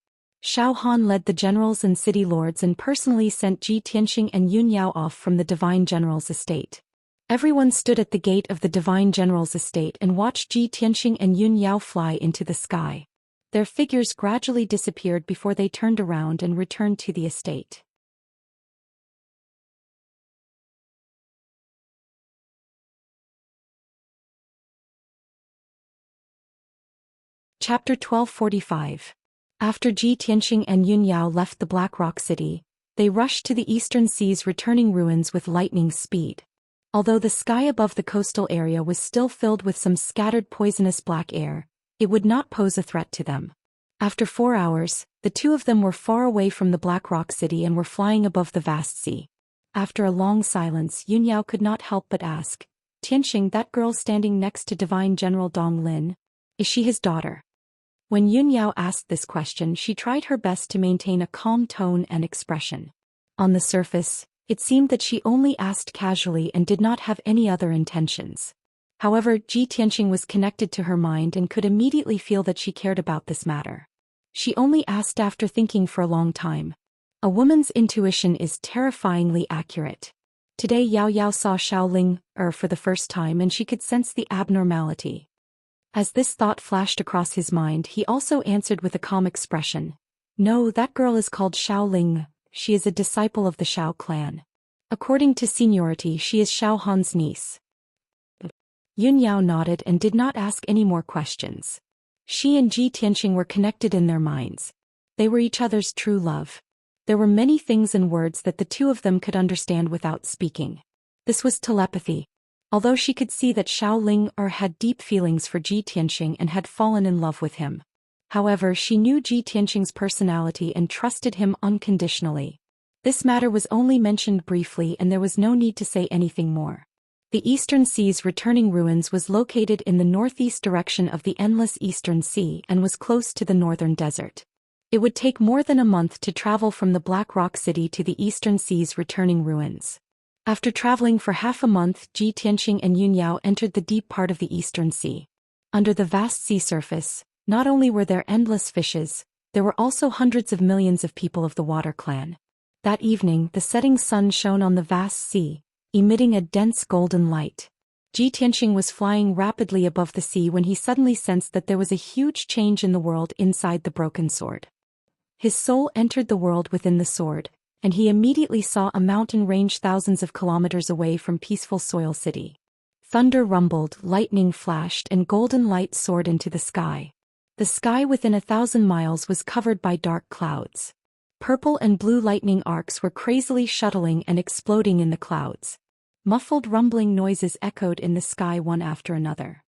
Xiao Han led the generals and city lords and personally sent Ji Tianxing and Yunyao off from the Divine General's estate. Everyone stood at the gate of the Divine General's estate and watched Ji Tianxing and Yunyao fly into the sky. Their figures gradually disappeared before they turned around and returned to the estate. Chapter 1245. After Ji Tianxing and Yunyao left the Black Rock City, they rushed to the Eastern Sea's returning ruins with lightning speed. Although the sky above the coastal area was still filled with some scattered poisonous black air, it would not pose a threat to them. After 4 hours, the two of them were far away from the Black Rock City and were flying above the vast sea. After a long silence, Yunyao could not help but ask, Tianxing, that girl standing next to Divine General Dong Lin, is she his daughter? When Yunyao asked this question, she tried her best to maintain a calm tone and expression. On the surface, it seemed that she only asked casually and did not have any other intentions. However, Ji Tianxing was connected to her mind and could immediately feel that she cared about this matter. She only asked after thinking for a long time. A woman's intuition is terrifyingly accurate. Today Yao Yao saw Xiao Ling for the first time and she could sense the abnormality. As this thought flashed across his mind, he also answered with a calm expression. No, that girl is called Xiao Ling. She is a disciple of the Xiao clan. According to seniority, she is Xiao Han's niece. Yunyao nodded and did not ask any more questions. She and Ji Tianxing were connected in their minds. They were each other's true love. There were many things and words that the two of them could understand without speaking. This was telepathy. Although she could see that Xiao Ling had deep feelings for Ji Tianxing and had fallen in love with him. However, she knew Ji Tianxing's personality and trusted him unconditionally. This matter was only mentioned briefly and there was no need to say anything more. The Eastern Sea's returning ruins was located in the northeast direction of the endless Eastern Sea and was close to the northern desert. It would take more than a month to travel from the Black Rock City to the Eastern Sea's returning ruins. After traveling for half a month, Ji Tianxing and Yunyao entered the deep part of the Eastern Sea. Under the vast sea surface, not only were there endless fishes, there were also hundreds of millions of people of the Water Clan. That evening, the setting sun shone on the vast sea, emitting a dense golden light. Ji Tianxing was flying rapidly above the sea when he suddenly sensed that there was a huge change in the world inside the broken sword. His soul entered the world within the sword, and he immediately saw a mountain range thousands of kilometers away from peaceful Soil City. Thunder rumbled, lightning flashed, and golden light soared into the sky. The sky within 1,000 miles was covered by dark clouds. Purple and blue lightning arcs were crazily shuttling and exploding in the clouds. Muffled rumbling noises echoed in the sky one after another.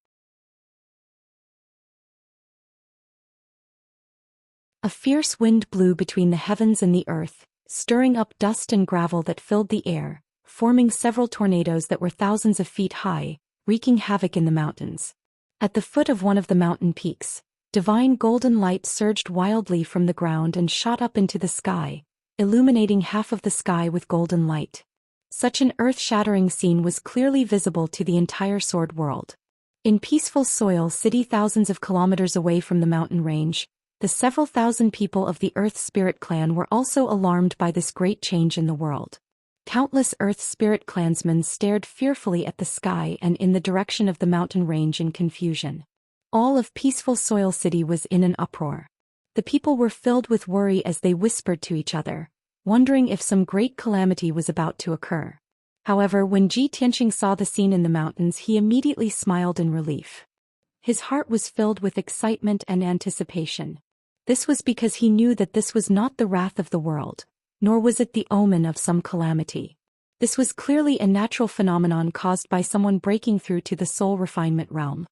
A fierce wind blew between the heavens and the earth, stirring up dust and gravel that filled the air, forming several tornadoes that were thousands of feet high, wreaking havoc in the mountains. At the foot of one of the mountain peaks, divine golden light surged wildly from the ground and shot up into the sky, illuminating half of the sky with golden light. Such an earth-shattering scene was clearly visible to the entire Sword World. In peaceful Soil City, thousands of kilometers away from the mountain range, the several thousand people of the Earth Spirit Clan were also alarmed by this great change in the world. Countless Earth Spirit clansmen stared fearfully at the sky and in the direction of the mountain range in confusion. All of peaceful Soil City was in an uproar. The people were filled with worry as they whispered to each other, wondering if some great calamity was about to occur. However, when Ji Tianxing saw the scene in the mountains, he immediately smiled in relief. His heart was filled with excitement and anticipation. This was because he knew that this was not the wrath of the world, nor was it the omen of some calamity. This was clearly a natural phenomenon caused by someone breaking through to the soul refinement realm.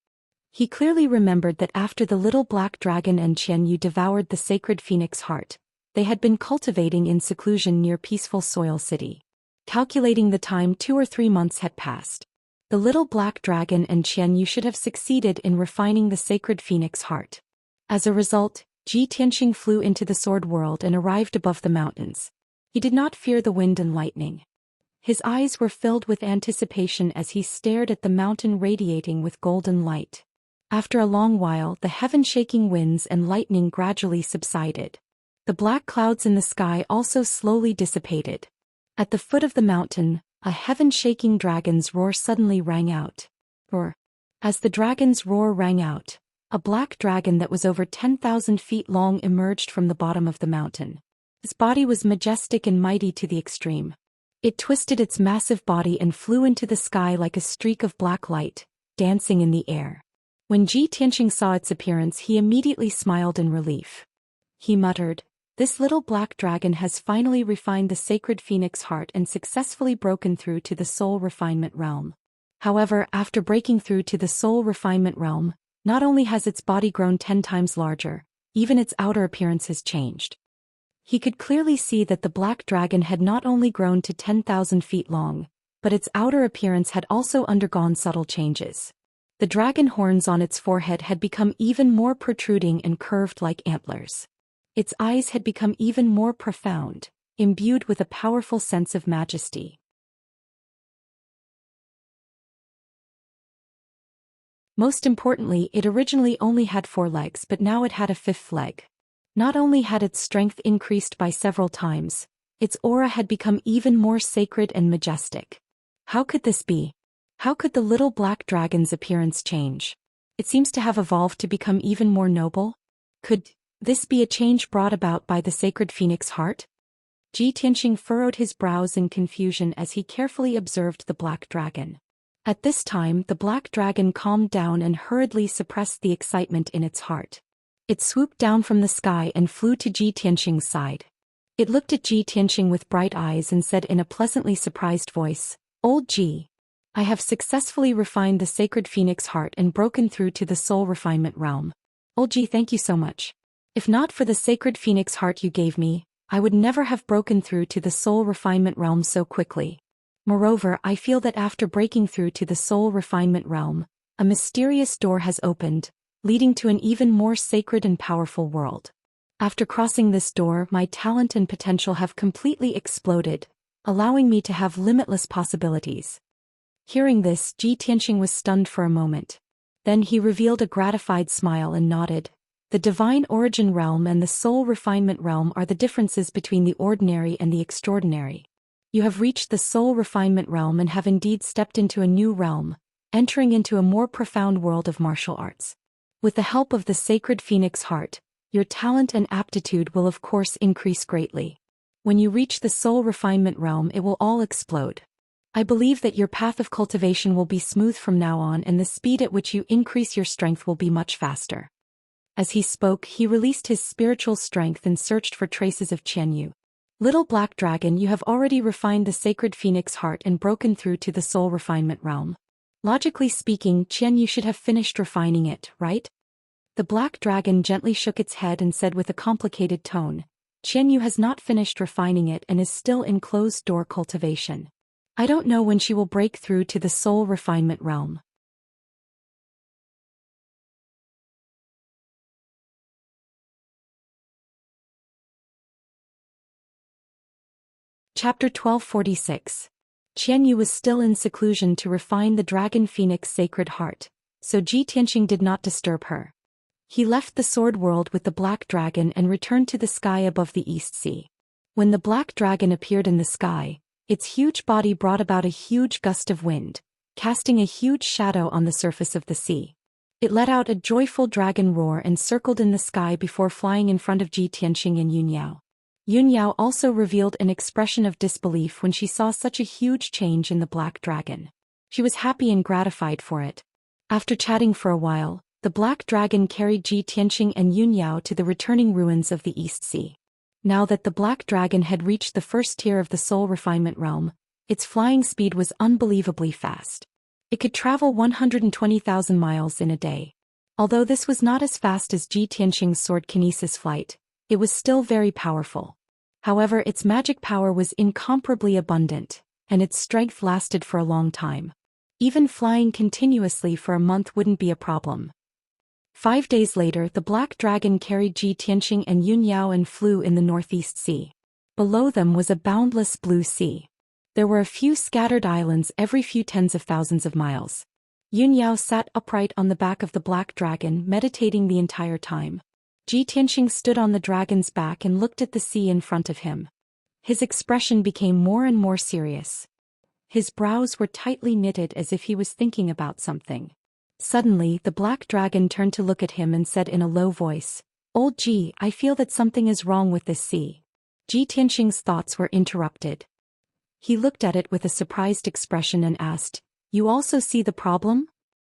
He clearly remembered that after the little black dragon and Qianyu devoured the sacred phoenix heart, they had been cultivating in seclusion near peaceful Soil City. Calculating the time, 2 or 3 months had passed. The little black dragon and Qianyu should have succeeded in refining the sacred phoenix heart. As a result, Ji Tianxing flew into the Sword World and arrived above the mountains. He did not fear the wind and lightning. His eyes were filled with anticipation as he stared at the mountain radiating with golden light. After a long while, the heaven-shaking winds and lightning gradually subsided. The black clouds in the sky also slowly dissipated. At the foot of the mountain, a heaven-shaking dragon's roar suddenly rang out. Roar. As the dragon's roar rang out, a black dragon that was over 10,000 feet long emerged from the bottom of the mountain. Its body was majestic and mighty to the extreme. It twisted its massive body and flew into the sky like a streak of black light, dancing in the air. When Ji Tianxing saw its appearance, he immediately smiled in relief. He muttered, "This little black dragon has finally refined the sacred phoenix heart and successfully broken through to the soul refinement realm." However, after breaking through to the soul refinement realm, not only has its body grown 10 times larger, even its outer appearance has changed. He could clearly see that the black dragon had not only grown to 10,000 feet long, but its outer appearance had also undergone subtle changes. The dragon horns on its forehead had become even more protruding and curved like antlers. Its eyes had become even more profound, imbued with a powerful sense of majesty. Most importantly, it originally only had 4 legs, but now it had a 5th leg. Not only had its strength increased by several times, its aura had become even more sacred and majestic. How could this be? How could the little black dragon's appearance change? It seems to have evolved to become even more noble. Could this be a change brought about by the sacred phoenix heart? Ji Tianxing furrowed his brows in confusion as he carefully observed the black dragon. At this time, the black dragon calmed down and hurriedly suppressed the excitement in its heart. It swooped down from the sky and flew to Ji Tianxing's side. It looked at Ji Tianxing with bright eyes and said in a pleasantly surprised voice, "Old Ji, I have successfully refined the sacred phoenix heart and broken through to the soul refinement realm. Old Ji, thank you so much. If not for the sacred phoenix heart you gave me, I would never have broken through to the soul refinement realm so quickly. Moreover, I feel that after breaking through to the soul refinement realm, a mysterious door has opened, leading to an even more sacred and powerful world. After crossing this door, my talent and potential have completely exploded, allowing me to have limitless possibilities." Hearing this, Ji Tianxing was stunned for a moment. Then he revealed a gratified smile and nodded. "The divine origin realm and the soul refinement realm are the differences between the ordinary and the extraordinary. You have reached the soul refinement realm and have indeed stepped into a new realm, entering into a more profound world of martial arts. With the help of the sacred phoenix heart, your talent and aptitude will of course increase greatly. When you reach the soul refinement realm, it will all explode. I believe that your path of cultivation will be smooth from now on, and the speed at which you increase your strength will be much faster." As he spoke, he released his spiritual strength and searched for traces of Qianyu. "Little black dragon, you have already refined the sacred phoenix heart and broken through to the soul refinement realm. Logically speaking, Qianyu should have finished refining it, right?" The black dragon gently shook its head and said with a complicated tone, "Qianyu has not finished refining it and is still in closed-door cultivation. I don't know when she will break through to the soul refinement realm. Chapter 1246. Qianyu was still in seclusion to refine the dragon phoenix sacred heart, so Ji Tianxing did not disturb her. He left the sword world with the black dragon and returned to the sky above the East Sea. When the black dragon appeared in the sky, its huge body brought about a huge gust of wind, casting a huge shadow on the surface of the sea. It let out a joyful dragon roar and circled in the sky before flying in front of Ji Tianxing and Yunyao. Yunyao also revealed an expression of disbelief when she saw such a huge change in the black dragon. She was happy and gratified for it. After chatting for a while, the black dragon carried Ji Tianxing and Yunyao to the returning ruins of the East Sea. Now that the black dragon had reached the first tier of the soul refinement realm, its flying speed was unbelievably fast. It could travel 120,000 miles in a day. Although this was not as fast as Ji Tianxing's sword kinesis flight, it was still very powerful. However, its magic power was incomparably abundant, and its strength lasted for a long time. Even flying continuously for a month wouldn't be a problem. 5 days later, the black dragon carried Ji Tianxing and Yunyao and flew in the Northeast Sea. Below them was a boundless blue sea. There were a few scattered islands every few tens of thousands of miles. Yunyao sat upright on the back of the black dragon, meditating the entire time. Ji Tianxing stood on the dragon's back and looked at the sea in front of him. His expression became more and more serious. His brows were tightly knitted as if he was thinking about something. Suddenly, the black dragon turned to look at him and said in a low voice, "Old Ji, I feel that something is wrong with this sea." Ji Tianxing's thoughts were interrupted. He looked at it with a surprised expression and asked, "You also see the problem?"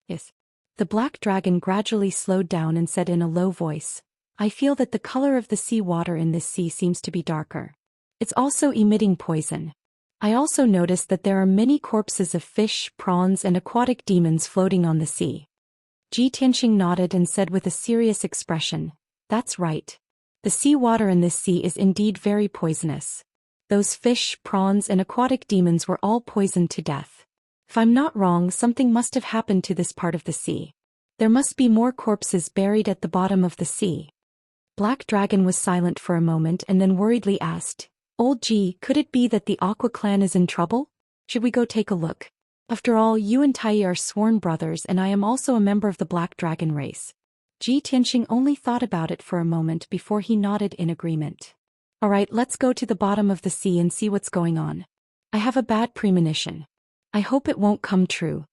"Yes." The black dragon gradually slowed down and said in a low voice, "I feel that the color of the sea water in this sea seems to be darker. It's also emitting poison. I also noticed that there are many corpses of fish, prawns and aquatic demons floating on the sea." Ji Tianxing nodded and said with a serious expression, "That's right. The sea water in this sea is indeed very poisonous. Those fish, prawns and aquatic demons were all poisoned to death. If I'm not wrong, something must have happened to this part of the sea. There must be more corpses buried at the bottom of the sea." Black Dragon was silent for a moment and then worriedly asked, "Old Ji, could it be that the Aqua clan is in trouble? Should we go take a look? After all, you and Tai are sworn brothers and I am also a member of the Black Dragon race." Ji Tianxing only thought about it for a moment before he nodded in agreement. "Alright, let's go to the bottom of the sea and see what's going on. I have a bad premonition. I hope it won't come true."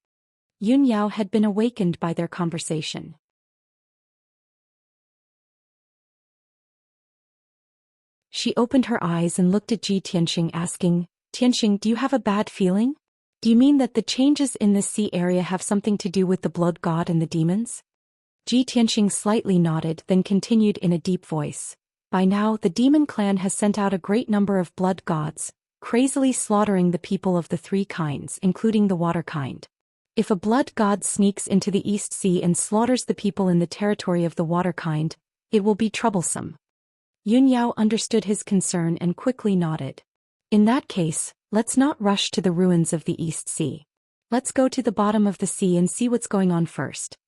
Yun Yao had been awakened by their conversation. She opened her eyes and looked at Ji Tianxing asking, "Tianxing, do you have a bad feeling? Do you mean that the changes in the sea area have something to do with the blood god and the demons?" Ji Tianxing slightly nodded, then continued in a deep voice. "By now, the demon clan has sent out a great number of blood gods, crazily slaughtering the people of the three kinds, including the water kind. If a blood god sneaks into the East Sea and slaughters the people in the territory of the water kind, it will be troublesome." Yun Yao understood his concern and quickly nodded. "In that case, let's not rush to the ruins of the East Sea. Let's go to the bottom of the sea and see what's going on first."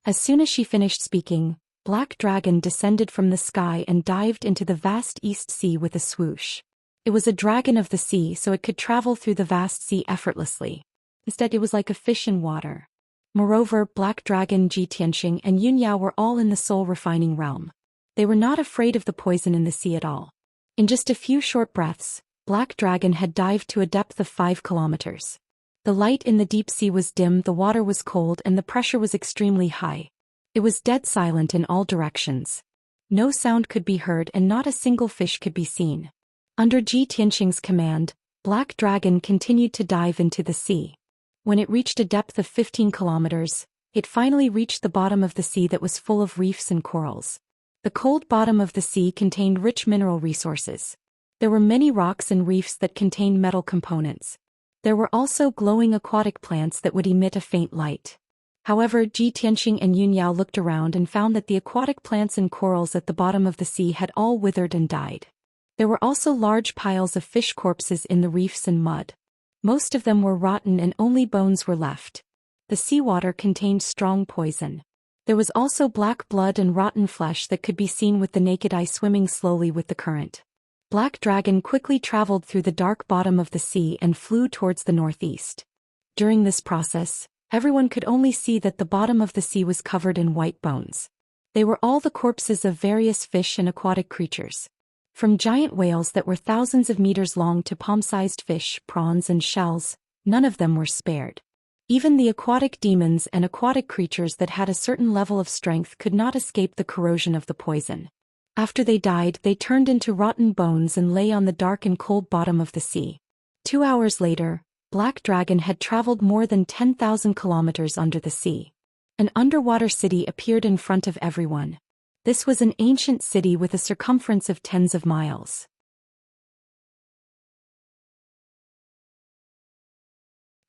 As soon as she finished speaking, Black Dragon descended from the sky and dived into the vast East Sea with a swoosh. It was a dragon of the sea, so it could travel through the vast sea effortlessly. Instead, it was like a fish in water. Moreover, Black Dragon, Ji Tianxing and Yun Yao were all in the soul refining realm. They were not afraid of the poison in the sea at all. In just a few short breaths, Black Dragon had dived to a depth of 5 kilometers. The light in the deep sea was dim, the water was cold and the pressure was extremely high. It was dead silent in all directions. No sound could be heard and not a single fish could be seen. Under Ji Tianxing's command, Black Dragon continued to dive into the sea. When it reached a depth of 15 kilometers, it finally reached the bottom of the sea that was full of reefs and corals. The cold bottom of the sea contained rich mineral resources. There were many rocks and reefs that contained metal components. There were also glowing aquatic plants that would emit a faint light. However, Ji Tianxing and Yun Yao looked around and found that the aquatic plants and corals at the bottom of the sea had all withered and died. There were also large piles of fish corpses in the reefs and mud. Most of them were rotten and only bones were left. The seawater contained strong poison. There was also black blood and rotten flesh that could be seen with the naked eye swimming slowly with the current. Black Dragon quickly traveled through the dark bottom of the sea and flew towards the northeast. During this process, everyone could only see that the bottom of the sea was covered in white bones. They were all the corpses of various fish and aquatic creatures. From giant whales that were thousands of meters long to palm-sized fish, prawns and shells, none of them were spared. Even the aquatic demons and aquatic creatures that had a certain level of strength could not escape the corrosion of the poison. After they died, they turned into rotten bones and lay on the dark and cold bottom of the sea. 2 hours later, Black Dragon had traveled more than 10,000 kilometers under the sea. An underwater city appeared in front of everyone. This was an ancient city with a circumference of tens of miles.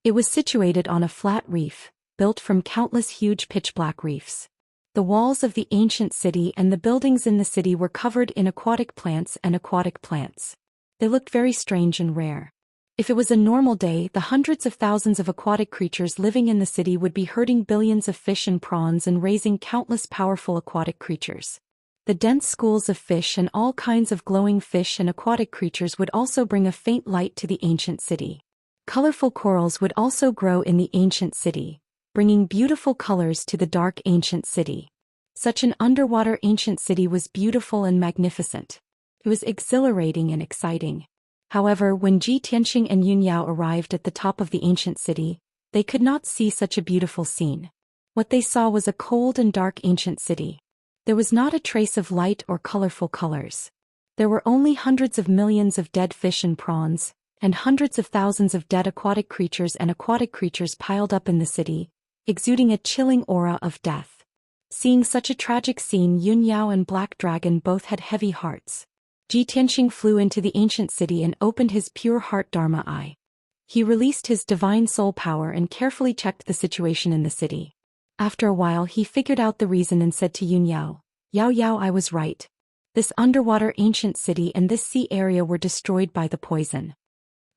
It was situated on a flat reef, built from countless huge pitch-black reefs. The walls of the ancient city and the buildings in the city were covered in aquatic plants and aquatic plants. They looked very strange and rare. If it was a normal day, the hundreds of thousands of aquatic creatures living in the city would be herding billions of fish and prawns and raising countless powerful aquatic creatures. The dense schools of fish and all kinds of glowing fish and aquatic creatures would also bring a faint light to the ancient city. Colorful corals would also grow in the ancient city, bringing beautiful colors to the dark ancient city. Such an underwater ancient city was beautiful and magnificent. It was exhilarating and exciting. However, when Ji Tianxing and Yun Yao arrived at the top of the ancient city, they could not see such a beautiful scene. What they saw was a cold and dark ancient city. There was not a trace of light or colorful colors. There were only hundreds of millions of dead fish and prawns, and hundreds of thousands of dead aquatic creatures piled up in the city, exuding a chilling aura of death. Seeing such a tragic scene, Yun Yao and Black Dragon both had heavy hearts. Ji Tianxing flew into the ancient city and opened his pure heart Dharma eye. He released his divine soul power and carefully checked the situation in the city. After a while he figured out the reason and said to Yun Yao, Yao, I was right. This underwater ancient city and this sea area were destroyed by the poison.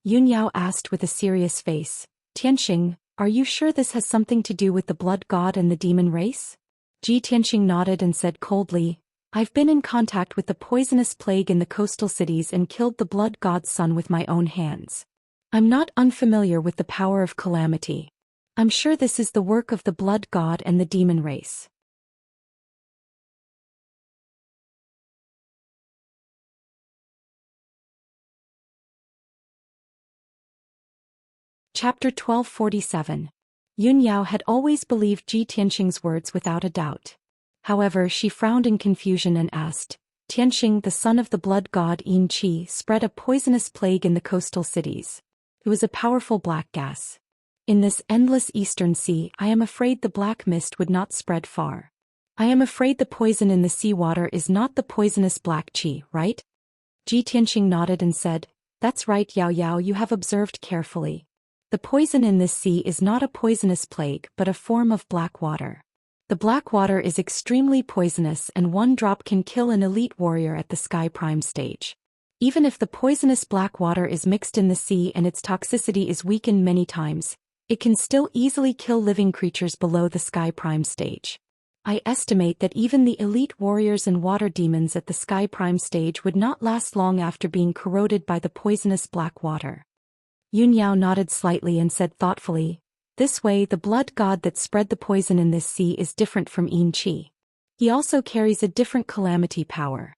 Yun Yao asked with a serious face, Tianxing, are you sure this has something to do with the blood god and the demon race? Ji Tianxing nodded and said coldly, I've been in contact with the poisonous plague in the coastal cities and killed the blood god's son with my own hands. I'm not unfamiliar with the power of calamity. I'm sure this is the work of the blood god and the demon race. Chapter 1247. Yun Yao had always believed Ji Tianxing's words without a doubt. However, she frowned in confusion and asked, Tianxing, the son of the blood god Yin Qi, spread a poisonous plague in the coastal cities. It was a powerful black gas. In this endless eastern sea, I am afraid the black mist would not spread far. I am afraid the poison in the seawater is not the poisonous black qi, right? Ji Tianxing nodded and said, That's right, Yao, you have observed carefully. The poison in this sea is not a poisonous plague but a form of black water. The black water is extremely poisonous and one drop can kill an elite warrior at the Sky Prime stage. Even if the poisonous black water is mixed in the sea and its toxicity is weakened many times, it can still easily kill living creatures below the Sky Prime stage. I estimate that even the elite warriors and water demons at the Sky Prime stage would not last long after being corroded by the poisonous black water. Yun Yao nodded slightly and said thoughtfully, This way the blood god that spread the poison in this sea is different from Yin Qi. He also carries a different calamity power.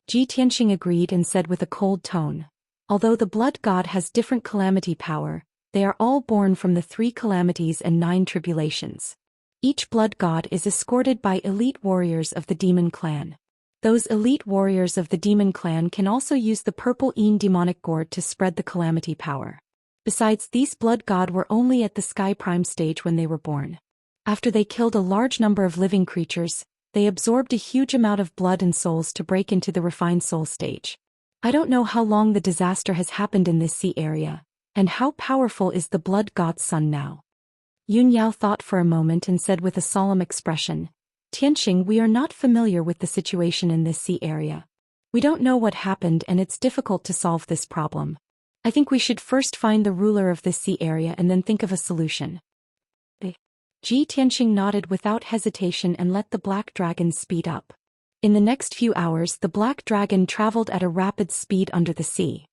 Ji Tianxing agreed and said with a cold tone, Although the blood god has different calamity power, they are all born from the 3 calamities and 9 tribulations. Each blood god is escorted by elite warriors of the demon clan. Those elite warriors of the demon clan can also use the purple Yin demonic gourd to spread the calamity power. Besides, these blood god were only at the Sky Prime stage when they were born. After they killed a large number of living creatures, they absorbed a huge amount of blood and souls to break into the refined soul stage. I don't know how long the disaster has happened in this sea area, and how powerful is the blood god's son now. Yun Yao thought for a moment and said with a solemn expression, Tianxing, we are not familiar with the situation in this sea area. We don't know what happened and it's difficult to solve this problem. I think we should first find the ruler of this sea area and then think of a solution. Tianxing nodded without hesitation and let the black dragon speed up. In the next few hours, the black dragon traveled at a rapid speed under the sea.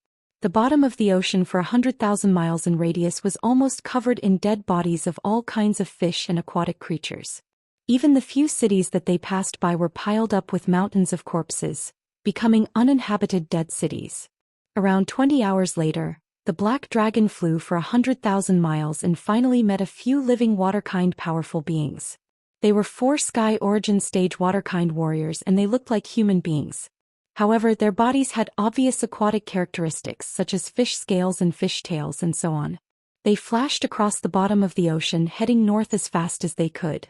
The bottom of the ocean for 100,000 miles in radius was almost covered in dead bodies of all kinds of fish and aquatic creatures. Even the few cities that they passed by were piled up with mountains of corpses, becoming uninhabited dead cities. Around 20 hours later, the black dragon flew for 100,000 miles and finally met a few living waterkind powerful beings. They were 4 Sky Origin Stage waterkind warriors and they looked like human beings. However, their bodies had obvious aquatic characteristics such as fish scales and fish tails and so on. They flashed across the bottom of the ocean heading north as fast as they could.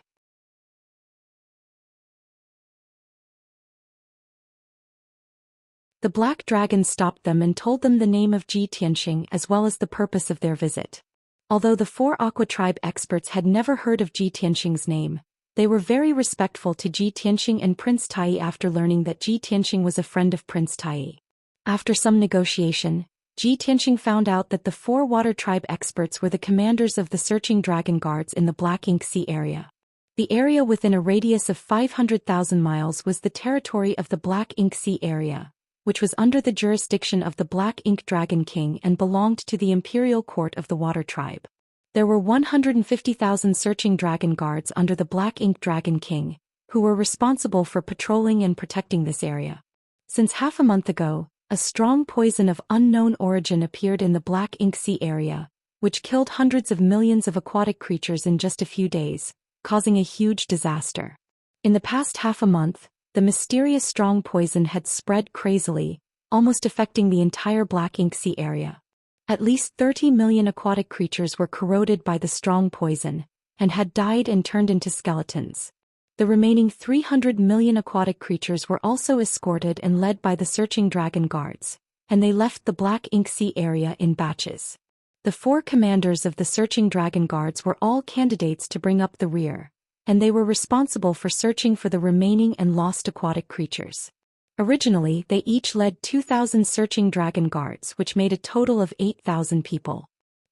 The black dragon stopped them and told them the name of Tianxing as well as the purpose of their visit. Although the 4 Aqua tribe experts had never heard of Tianxing's name, they were very respectful to Tianxing and Prince Tai after learning that Tianxing was a friend of Prince Tai. After some negotiation, Tianxing found out that the 4 water tribe experts were the commanders of the searching dragon guards in the Black Ink Sea area. The area within a radius of 500,000 miles was the territory of the Black Ink Sea area, which was under the jurisdiction of the Black Ink Dragon King and belonged to the imperial court of the Water Tribe. There were 150,000 searching dragon guards under the Black Ink Dragon King, who were responsible for patrolling and protecting this area. Since half a month ago, a strong poison of unknown origin appeared in the Black Ink Sea area, which killed hundreds of millions of aquatic creatures in just a few days, causing a huge disaster. In the past half a month, the mysterious strong poison had spread crazily, almost affecting the entire Black Ink Sea area. At least 30 million aquatic creatures were corroded by the strong poison, and had died and turned into skeletons. The remaining 300 million aquatic creatures were also escorted and led by the searching dragon guards, and they left the Black Ink Sea area in batches. The 4 commanders of the searching dragon guards were all candidates to bring up the rear, and they were responsible for searching for the remaining and lost aquatic creatures. Originally, they each led 2,000 searching dragon guards, which made a total of 8,000 people.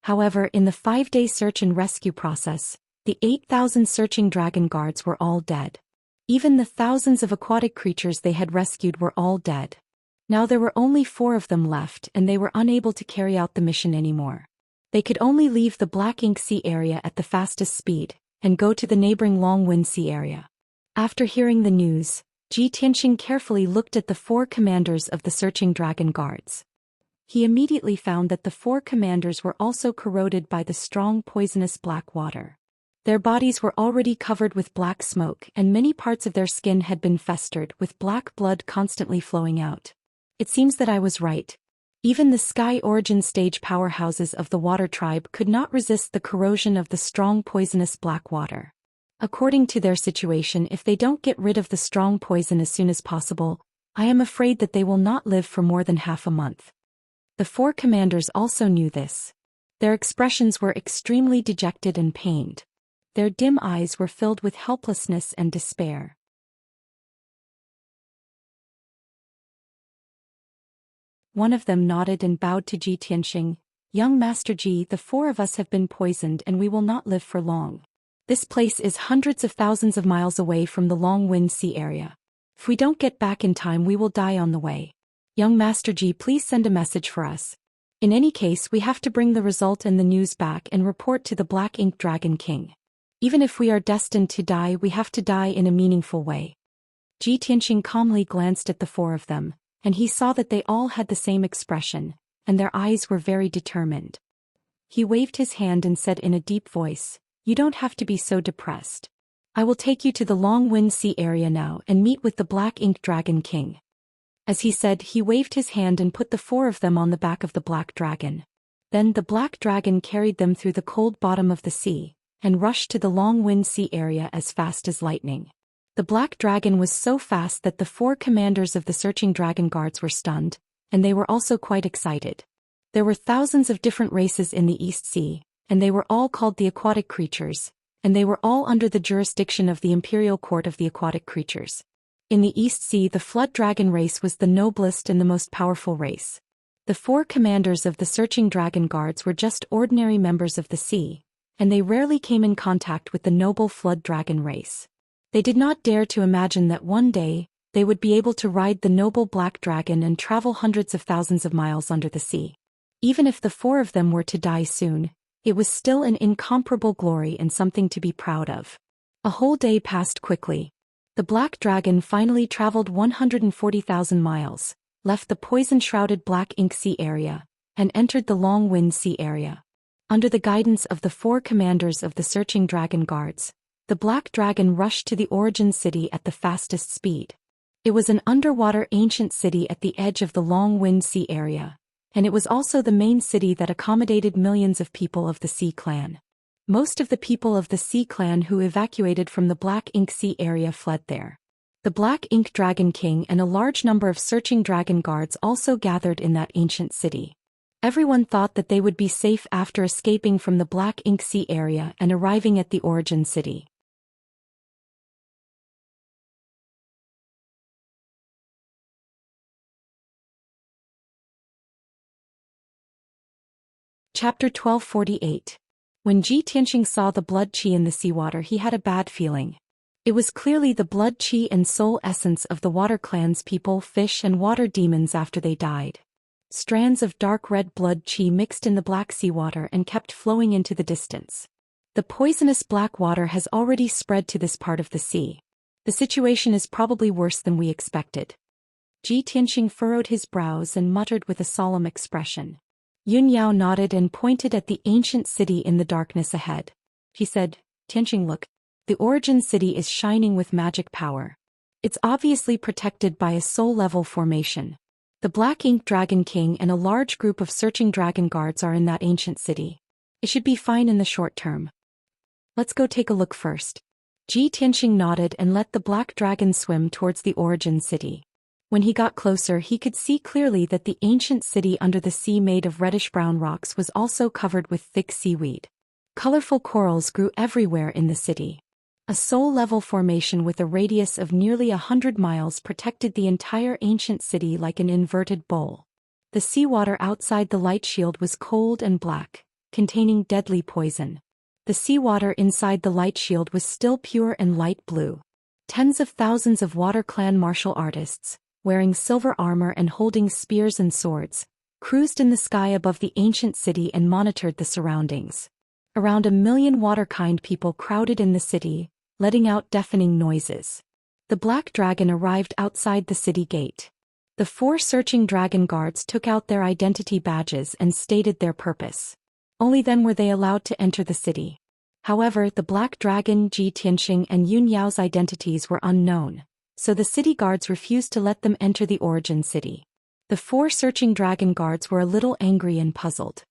However, in the 5-day search and rescue process, the 8,000 searching dragon guards were all dead. Even the thousands of aquatic creatures they had rescued were all dead. Now there were only 4 of them left and they were unable to carry out the mission anymore. They could only leave the Black Ink Sea area at the fastest speed, and go to the neighboring Long Wind Sea area. After hearing the news, Tianxing carefully looked at the 4 commanders of the searching dragon guards. He immediately found that the 4 commanders were also corroded by the strong poisonous black water. Their bodies were already covered with black smoke and many parts of their skin had been festered with black blood constantly flowing out. It seems that I was right. Even the Sky Origin Stage powerhouses of the Water Tribe could not resist the corrosion of the strong poisonous black water. According to their situation, if they don't get rid of the strong poison as soon as possible, I am afraid that they will not live for more than half a month. The 4 commanders also knew this. Their expressions were extremely dejected and pained. Their dim eyes were filled with helplessness and despair. One of them nodded and bowed to Tianxing. "Young Master Ji, the 4 of us have been poisoned and we will not live for long. This place is hundreds of thousands of miles away from the Long Wind Sea area. If we don't get back in time we will die on the way. Young Master Ji, please send a message for us. In any case, we have to bring the result and the news back and report to the Black Ink Dragon King. Even if we are destined to die, we have to die in a meaningful way." Tianxing calmly glanced at the 4 of them, and he saw that they all had the same expression, and their eyes were very determined. He waved his hand and said in a deep voice, "You don't have to be so depressed. I will take you to the Long Wind Sea area now and meet with the Black Ink Dragon King." As he said, he waved his hand and put the 4 of them on the back of the black dragon. Then the black dragon carried them through the cold bottom of the sea, and rushed to the Long Wind Sea area as fast as lightning. The black dragon was so fast that the 4 commanders of the searching dragon guards were stunned, and they were also quite excited. There were thousands of different races in the East Sea, and they were all called the aquatic creatures, and they were all under the jurisdiction of the imperial court of the aquatic creatures. In the East Sea, the flood dragon race was the noblest and the most powerful race. The 4 commanders of the searching dragon guards were just ordinary members of the sea, and they rarely came in contact with the noble flood dragon race. They did not dare to imagine that one day, they would be able to ride the noble black dragon and travel hundreds of thousands of miles under the sea. Even if the 4 of them were to die soon, it was still an incomparable glory and something to be proud of. A whole day passed quickly. The black dragon finally traveled 140,000 miles, left the poison-shrouded Black Ink Sea area, and entered the Long Wind Sea area. Under the guidance of the 4 commanders of the searching dragon guards, the black dragon rushed to the origin city at the fastest speed. It was an underwater ancient city at the edge of the Long Wind Sea area, and it was also the main city that accommodated millions of people of the Sea Clan. Most of the people of the Sea Clan who evacuated from the Black Ink Sea area fled there. The Black Ink Dragon King and a large number of searching dragon guards also gathered in that ancient city. Everyone thought that they would be safe after escaping from the Black Ink Sea area and arriving at the origin city. Chapter 1248. When Ji Tianxing saw the blood qi in the seawater, he had a bad feeling. It was clearly the blood qi and soul essence of the water clan's people, fish and water demons after they died. Strands of dark red blood qi mixed in the black seawater and kept flowing into the distance. The poisonous black water has already spread to this part of the sea. The situation is probably worse than we expected. Ji Tianxing furrowed his brows and muttered with a solemn expression. Yun Yao nodded and pointed at the ancient city in the darkness ahead. He said, "Tianxing, look. The origin city is shining with magic power. It's obviously protected by a soul-level formation. The Black Ink Dragon King and a large group of searching dragon guards are in that ancient city. It should be fine in the short term. Let's go take a look first." Ji Tianxing nodded and let the black dragon swim towards the origin city. When he got closer, he could see clearly that the ancient city under the sea made of reddish-brown rocks was also covered with thick seaweed. Colorful corals grew everywhere in the city. A soul-level formation with a radius of nearly 100 miles protected the entire ancient city like an inverted bowl. The seawater outside the light shield was cold and black, containing deadly poison. The seawater inside the light shield was still pure and light blue. Tens of thousands of Water Clan martial artists, wearing silver armor and holding spears and swords, cruised in the sky above the ancient city and monitored the surroundings. Around 1 million water-kind people crowded in the city, letting out deafening noises. The black dragon arrived outside the city gate. The 4 searching dragon guards took out their identity badges and stated their purpose. Only then were they allowed to enter the city. However, the black dragon, Ji Tianxing and Yun Yao's identities were unknown, so the city guards refused to let them enter the origin city. The 4 searching dragon guards were a little angry and puzzled.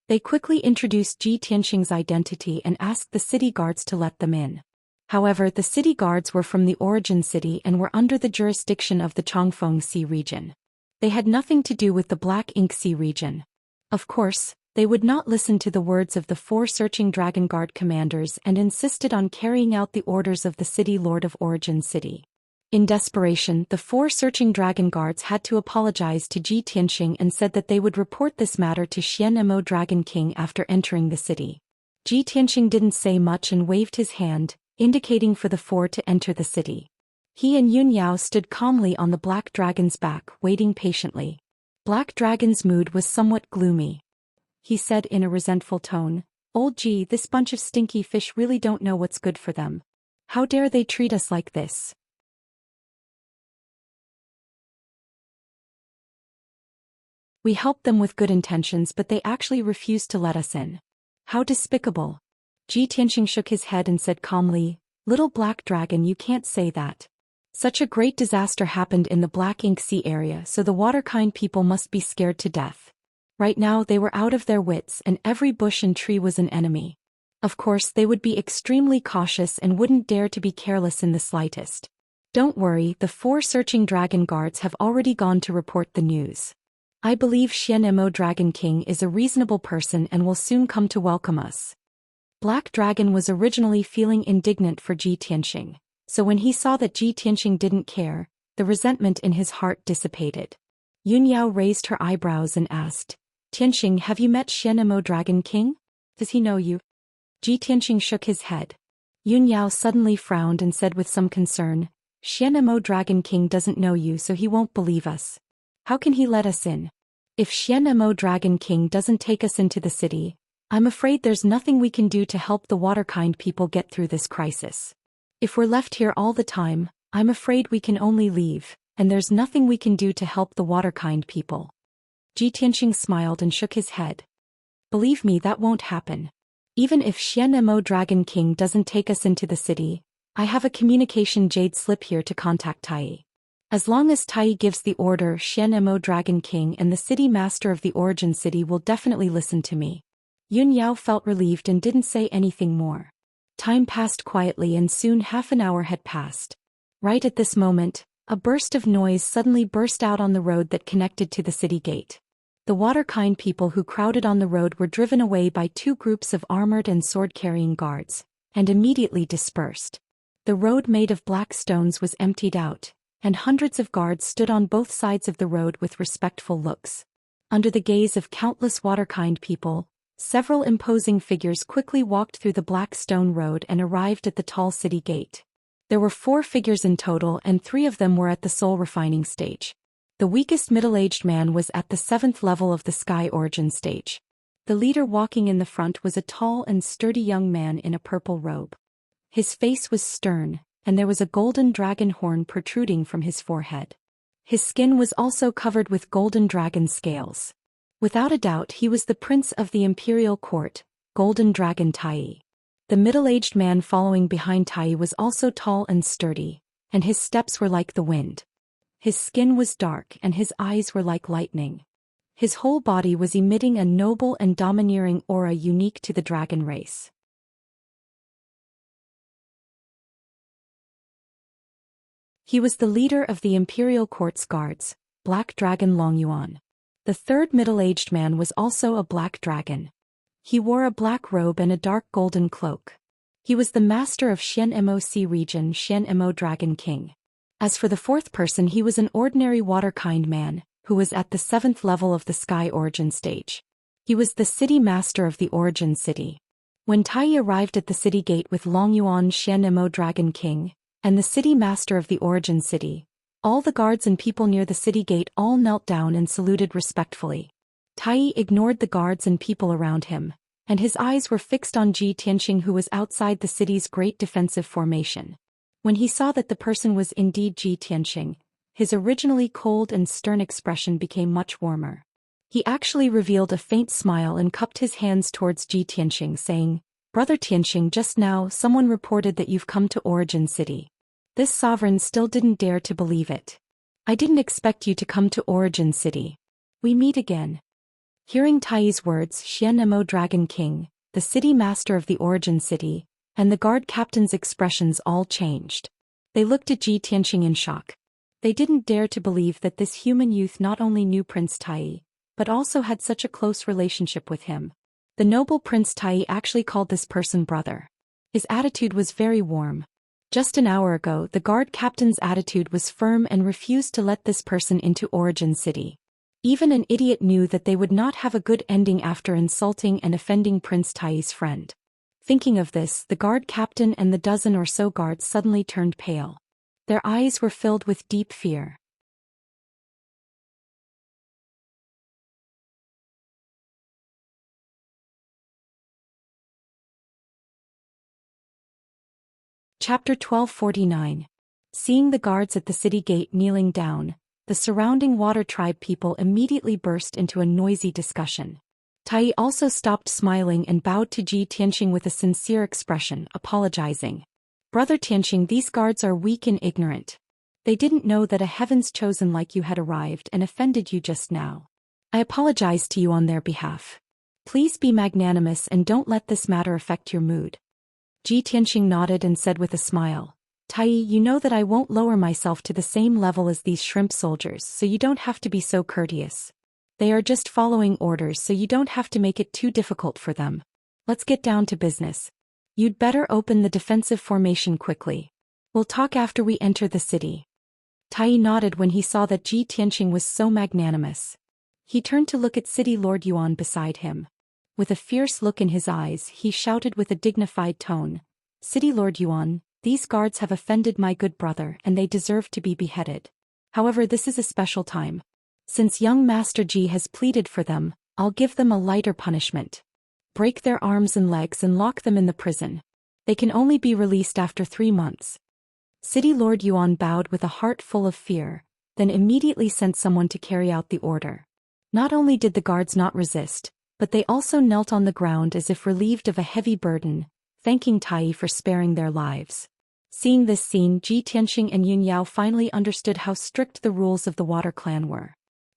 They quickly introduced Ji Tianxing's identity and asked the city guards to let them in. However, the city guards were from the origin city and were under the jurisdiction of the Changfeng Sea region. They had nothing to do with the Black Ink Sea region. Of course, they would not listen to the words of the 4 searching dragon guard commanders and insisted on carrying out the orders of the city lord of origin city. In desperation, the 4 searching dragon guards had to apologize to Ji Tianxing and said that they would report this matter to Xianxia Dragon King after entering the city. Ji Tianxing didn't say much and waved his hand, indicating for the 4 to enter the city. He and Yun Yao stood calmly on the black dragon's back, waiting patiently. Black Dragon's mood was somewhat gloomy. He said in a resentful tone, "Old Ji, this bunch of stinky fish really don't know what's good for them. How dare they treat us like this? We helped them with good intentions, but they actually refused to let us in. How despicable." Ji Tianxing shook his head and said calmly, "Little black dragon, you can't say that. Such a great disaster happened in the Black Ink Sea area, so the water-kind people must be scared to death. Right now they were out of their wits and every bush and tree was an enemy. Of course they would be extremely cautious and wouldn't dare to be careless in the slightest. Don't worry, the 4 searching dragon guards have already gone to report the news. I believe Xianxia Dragon King is a reasonable person and will soon come to welcome us." Black Dragon was originally feeling indignant for Ji Tianxing, so when he saw that Ji Tianxing didn't care, the resentment in his heart dissipated. Yun Yao raised her eyebrows and asked, Tianxing, have you met Xianxia Dragon King? Does he know you? Tianxing shook his head. Yun Yao suddenly frowned and said with some concern, Xianxia Dragon King doesn't know you, so he won't believe us. How can he let us in? If Xianxia Dragon King doesn't take us into the city, I'm afraid there's nothing we can do to help the waterkind people get through this crisis. If we're left here all the time, I'm afraid we can only leave, and there's nothing we can do to help the waterkind people. Tianxing smiled and shook his head. Believe me, that won't happen. Even if Xianxia Dragon King doesn't take us into the city, I have a communication jade slip here to contact Tai. As long as Tai gives the order, Xianxia Dragon King and the city master of the origin city will definitely listen to me. Yun Yao felt relieved and didn't say anything more. Time passed quietly and soon half an hour had passed. Right at this moment, a burst of noise suddenly burst out on the road that connected to the city gate. The waterkind people who crowded on the road were driven away by two groups of armored and sword-carrying guards, and immediately dispersed. The road made of black stones was emptied out, and hundreds of guards stood on both sides of the road with respectful looks. Under the gaze of countless waterkind people, several imposing figures quickly walked through the black stone road and arrived at the tall city gate. There were 4 figures in total, and 3 of them were at the soul refining stage. The weakest middle-aged man was at the 7th level of the sky origin stage. The leader walking in the front was a tall and sturdy young man in a purple robe. His face was stern, and there was a golden dragon horn protruding from his forehead. His skin was also covered with golden dragon scales. Without a doubt, he was the prince of the imperial court, Golden Dragon Tai. The middle-aged man following behind Tai was also tall and sturdy, and his steps were like the wind. His skin was dark and his eyes were like lightning. His whole body was emitting a noble and domineering aura unique to the dragon race. He was the leader of the imperial court's guards, Black Dragon Longyuan. The third middle-aged man was also a black dragon. He wore a black robe and a dark golden cloak. He was the master of Xianxia region, Xianxia Dragon King. As for the fourth person, he was an ordinary waterkind man, who was at the 7th level of the sky origin stage. He was the city master of the origin city. When Tai arrived at the city gate with Longyuan Xianxia Dragon King, and the city master of the origin city, all the guards and people near the city gate all knelt down and saluted respectfully. Tai ignored the guards and people around him, and his eyes were fixed on Tianxing, who was outside the city's great defensive formation. When he saw that the person was indeed Tianxing, his originally cold and stern expression became much warmer. He actually revealed a faint smile and cupped his hands towards Tianxing, saying, "Brother Tianxing, just now someone reported that you've come to Origin City." This sovereign still didn't dare to believe it. "I didn't expect you to come to Origin City. We meet again." Hearing Tai's words, Xianxia Dragon King, the city master of the Origin City, and the guard captain's expressions all changed. They looked at Tianxing in shock. They didn't dare to believe that this human youth not only knew Prince Tai, but also had such a close relationship with him. The noble Prince Tai actually called this person brother. His attitude was very warm. Just an hour ago, the guard captain's attitude was firm and refused to let this person into Origin City. Even an idiot knew that they would not have a good ending after insulting and offending Prince Tai's friend. Thinking of this, the guard captain and the dozen or so guards suddenly turned pale. Their eyes were filled with deep fear. Chapter 1249. Seeing the guards at the city gate kneeling down, the surrounding water tribe people immediately burst into a noisy discussion. Tai also stopped smiling and bowed to Tianxing with a sincere expression, apologizing. "Brother Tianxing, these guards are weak and ignorant. They didn't know that a heaven's chosen like you had arrived and offended you just now. I apologize to you on their behalf. Please be magnanimous and don't let this matter affect your mood." Tianxing nodded and said with a smile, "Tai, you know that I won't lower myself to the same level as these shrimp soldiers, so you don't have to be so courteous. They are just following orders, so you don't have to make it too difficult for them. Let's get down to business. You'd better open the defensive formation quickly. We'll talk after we enter the city." Tai nodded when he saw that Ji Tianqing was so magnanimous. He turned to look at City Lord Yuan beside him. With a fierce look in his eyes, he shouted with a dignified tone, "City Lord Yuan, these guards have offended my good brother and they deserve to be beheaded. However, this is a special time. Since young Master Ji has pleaded for them, I'll give them a lighter punishment. Break their arms and legs and lock them in the prison. They can only be released after 3 months." City Lord Yuan bowed with a heart full of fear, then immediately sent someone to carry out the order. Not only did the guards not resist, but they also knelt on the ground as if relieved of a heavy burden, thanking Tai for sparing their lives. Seeing this scene, Ji Tianqing and Yun Yao finally understood how strict the rules of the Water Clan were.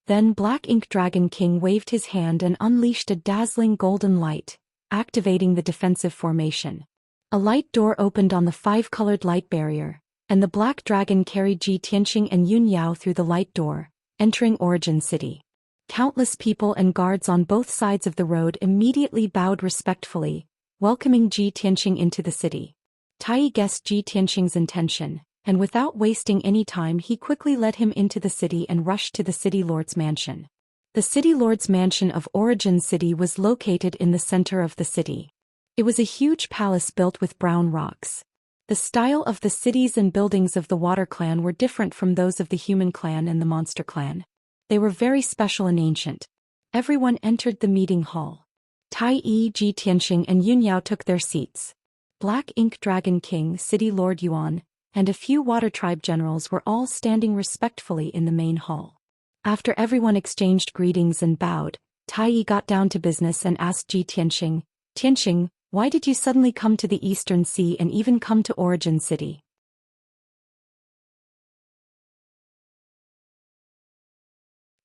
Then Black Ink Dragon King waved his hand and unleashed a dazzling golden light, activating the defensive formation. A light door opened on the 5-colored light barrier, and the Black Dragon carried Ji Tianqing and Yun Yao through the light door, entering Origin City. Countless people and guards on both sides of the road immediately bowed respectfully, welcoming Ji Tianqing into the city. Tai guessed Ji Tianqing's intention, and without wasting any time he quickly led him into the city and rushed to the City Lord's mansion. The City Lord's mansion of Origin City was located in the center of the city. It was a huge palace built with brown rocks. The style of the cities and buildings of the Water Clan were different from those of the Human Clan and the Monster Clan. They were very special and ancient. Everyone entered the meeting hall. Tai, Ji Tianqing and Yun Yao took their seats. Black Ink Dragon King, City Lord Yuan, and a few Water Tribe generals were all standing respectfully in the main hall. After everyone exchanged greetings and bowed, Tai got down to business and asked Ji Tianqing, "Tianqing, why did you suddenly come to the Eastern Sea and even come to Origin City?"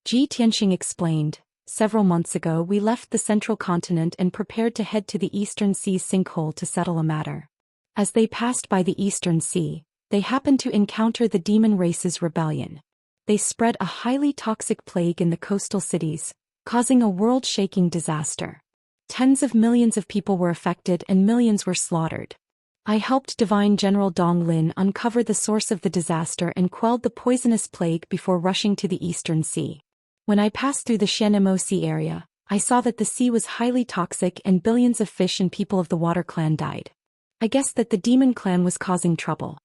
Ji Tianqing explained, "Several months ago we left the central continent and prepared to head to the Eastern Sea sinkhole to settle a matter. As they passed by the Eastern Sea, they happened to encounter the demon race's rebellion. They spread a highly toxic plague in the coastal cities, causing a world-shaking disaster. Tens of millions of people were affected and millions were slaughtered. I helped Divine General Dong Lin uncover the source of the disaster and quelled the poisonous plague before rushing to the Eastern Sea. When I passed through the Xianxia Sea area, I saw that the sea was highly toxic and billions of fish and people of the Water Clan died. I guessed that the Demon Clan was causing trouble.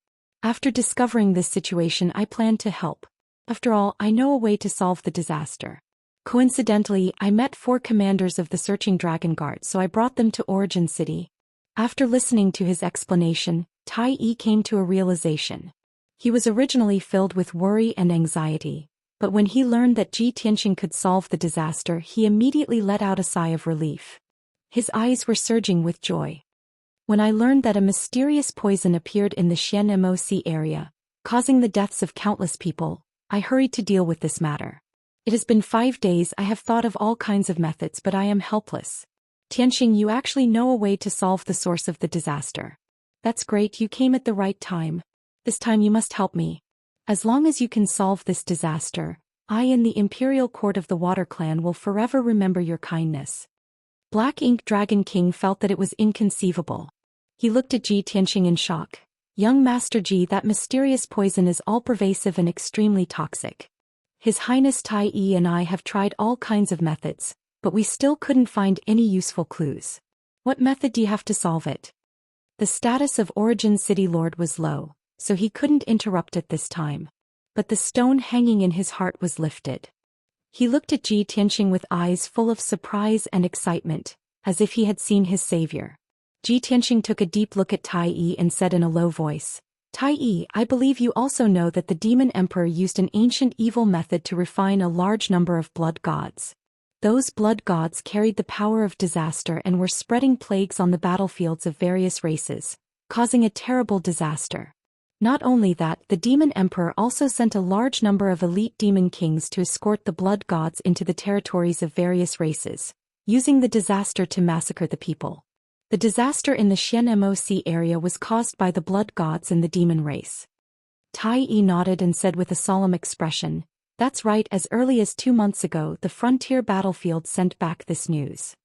After discovering this situation, I planned to help. After all, I know a way to solve the disaster. Coincidentally, I met 4 commanders of the Searching Dragon Guard, so I brought them to Origin City." After listening to his explanation, Tai came to a realization. He was originally filled with worry and anxiety, but when he learned that Ji Tianqing could solve the disaster, he immediately let out a sigh of relief. His eyes were surging with joy. "When I learned that a mysterious poison appeared in the Xianxia Sea area, causing the deaths of countless people, I hurried to deal with this matter. It has been 5 days. I have thought of all kinds of methods, but I am helpless. Tianqing, you actually know a way to solve the source of the disaster. That's great, you came at the right time. This time you must help me. As long as you can solve this disaster, I and the Imperial Court of the Water Clan will forever remember your kindness." Black Ink Dragon King felt that it was inconceivable. He looked at Ji Tianqing in shock. "Young Master Ji, that mysterious poison is all-pervasive and extremely toxic. His Highness Tai and I have tried all kinds of methods, but we still couldn't find any useful clues. What method do you have to solve it?" The status of Origin City Lord was low, so he couldn't interrupt at this time. But the stone hanging in his heart was lifted. He looked at Ji Tianqing with eyes full of surprise and excitement, as if he had seen his savior. Ji Tianqing took a deep look at Tai and said in a low voice, "Tai, I believe you also know that the Demon Emperor used an ancient evil method to refine a large number of blood gods. Those blood gods carried the power of disaster and were spreading plagues on the battlefields of various races, causing a terrible disaster. Not only that, the Demon Emperor also sent a large number of elite demon kings to escort the blood gods into the territories of various races, using the disaster to massacre the people. The disaster in the Xianxia Sea area was caused by the blood gods and the demon race." Tai nodded and said with a solemn expression, "That's right, as early as 2 months ago the frontier battlefield sent back this news.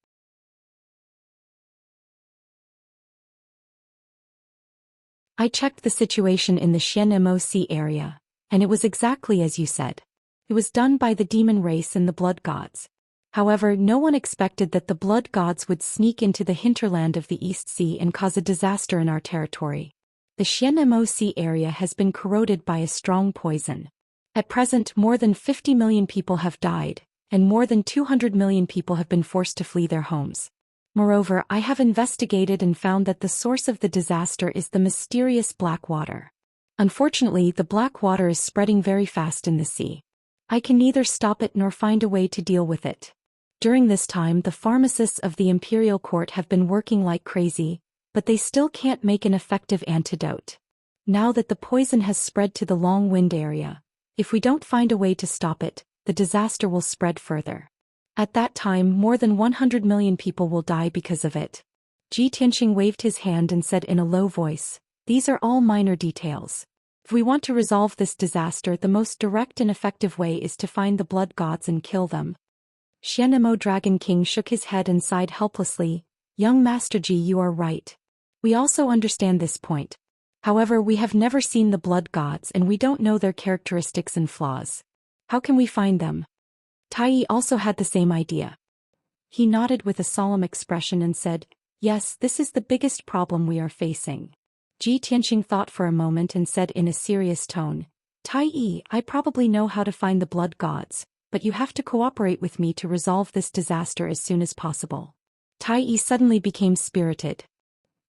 I checked the situation in the Xianxia Sea area, And it was exactly as you said. It was done by the demon race and the blood gods. However, no one expected that the blood gods would sneak into the hinterland of the East Sea and cause a disaster in our territory. The Xianxia Sea area has been corroded by a strong poison. At present, more than 50 million people have died, and more than 200 million people have been forced to flee their homes. Moreover, I have investigated and found that the source of the disaster is the mysterious black water. Unfortunately, the black water is spreading very fast in the sea. I can neither stop it nor find a way to deal with it. During this time, the pharmacists of the imperial court have been working like crazy, but they still can't make an effective antidote. Now that the poison has spread to the Long Wind area, if we don't find a way to stop it, the disaster will spread further. At that time, more than 100 million people will die because of it. Tianxing waved his hand and said in a low voice, "These are all minor details. If we want to resolve this disaster, the most direct and effective way is to find the blood gods and kill them." Xianxia Dragon King shook his head and sighed helplessly. "Young Master Ji, you are right. We also understand this point. However, we have never seen the blood gods and we don't know their characteristics and flaws. How can we find them?" Tai also had the same idea. He nodded with a solemn expression and said, "Yes, this is the biggest problem we are facing." Tianxing thought for a moment and said in a serious tone, "Tai, I probably know how to find the blood gods, but you have to cooperate with me to resolve this disaster as soon as possible." Tai suddenly became spirited.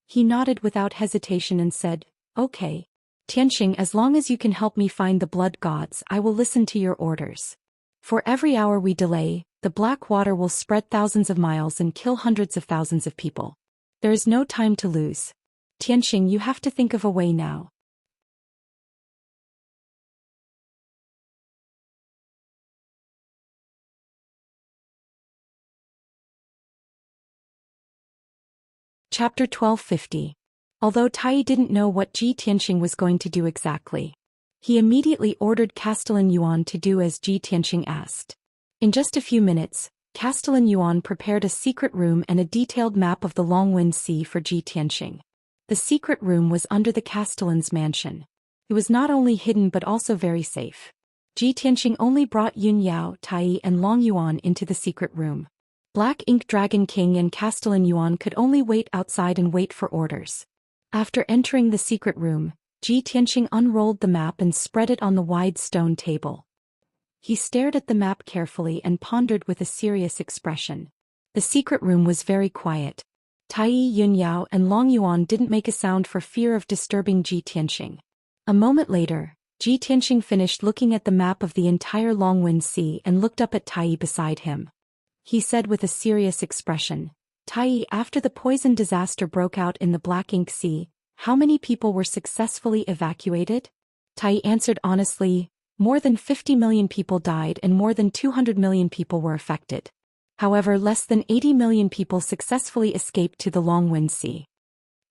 He nodded without hesitation and said, "Okay. Tianxing, as long as you can help me find the blood gods, I will listen to your orders. For every hour we delay, the black water will spread thousands of miles and kill hundreds of thousands of people. There is no time to lose. Tianxing, you have to think of a way now." Chapter 1250. Although Tai didn't know what Tianxing was going to do exactly, he immediately ordered Castellan Yuan to do as Tianxing asked. In just a few minutes, Castellan Yuan prepared a secret room and a detailed map of the Longwind Sea for Tianxing. The secret room was under the Castellan's mansion. It was not only hidden but also very safe. Tianxing only brought Yun Yao, Tai and Long Yuan into the secret room. Black Ink Dragon King and Castellan Yuan could only wait outside and wait for orders. After entering the secret room, Tianxing unrolled the map and spread it on the wide stone table. He stared at the map carefully and pondered with a serious expression. The secret room was very quiet. Tai, Yun Yao and Long Yuan didn't make a sound for fear of disturbing Tianxing. A moment later, Tianxing finished looking at the map of the entire Longwind Sea and looked up at Tai beside him. He said with a serious expression, "Tai, after the poison disaster broke out in the Black Ink Sea, how many people were successfully evacuated?" Tai answered honestly, "More than 50 million people died and more than 200 million people were affected. However, less than 80 million people successfully escaped to the Longwind Sea.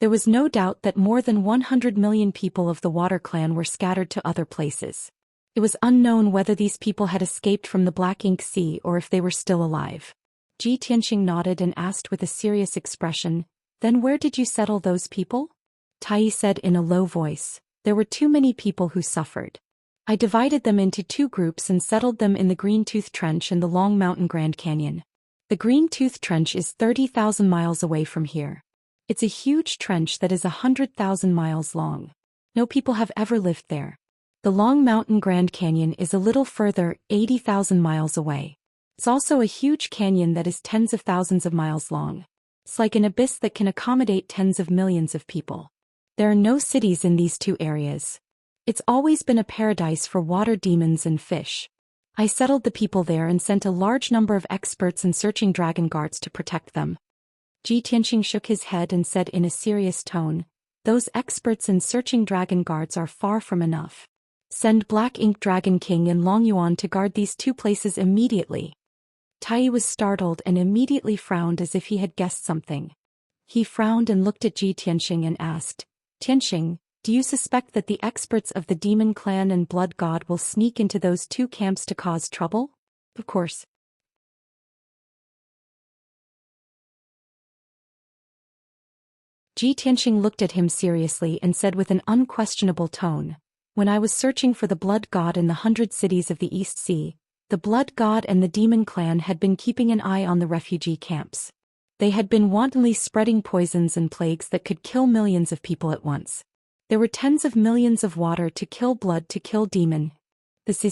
There was no doubt that more than 100 million people of the Water Clan were scattered to other places. It was unknown whether these people had escaped from the Black Ink Sea or if they were still alive." Tianxing nodded and asked with a serious expression, "Then where did you settle those people?" Tai said in a low voice, "There were too many people who suffered. I divided them into two groups and settled them in the Green Tooth Trench and the Long Mountain Grand Canyon. The Green Tooth Trench is 30,000 miles away from here. It's a huge trench that is 100,000 miles long. No people have ever lived there. The Long Mountain Grand Canyon is a little further, 80,000 miles away. It's also a huge canyon that is tens of thousands of miles long. It's like an abyss that can accommodate tens of millions of people. There are no cities in these two areas. It's always been a paradise for water demons and fish. I settled the people there and sent a large number of experts and searching dragon guards to protect them." Tianxing shook his head and said in a serious tone, "Those experts and searching dragon guards are far from enough. Send Black Ink Dragon King and Long Yuan to guard these two places immediately." Tai was startled and immediately frowned as if he had guessed something. He frowned and looked at Tianxing and asked, "Tianxing, do you suspect that the experts of the Demon Clan and Blood God will sneak into those two camps to cause trouble?" "Of course." Tianxing looked at him seriously and said with an unquestionable tone, When I was searching for the Blood God in the 100 cities of the East Sea, the Blood God and the Demon Clan had been keeping an eye on the refugee camps. They had been wantonly spreading poisons and plagues that could kill millions of people at once. There were tens of millions of water to kill blood to kill demon. This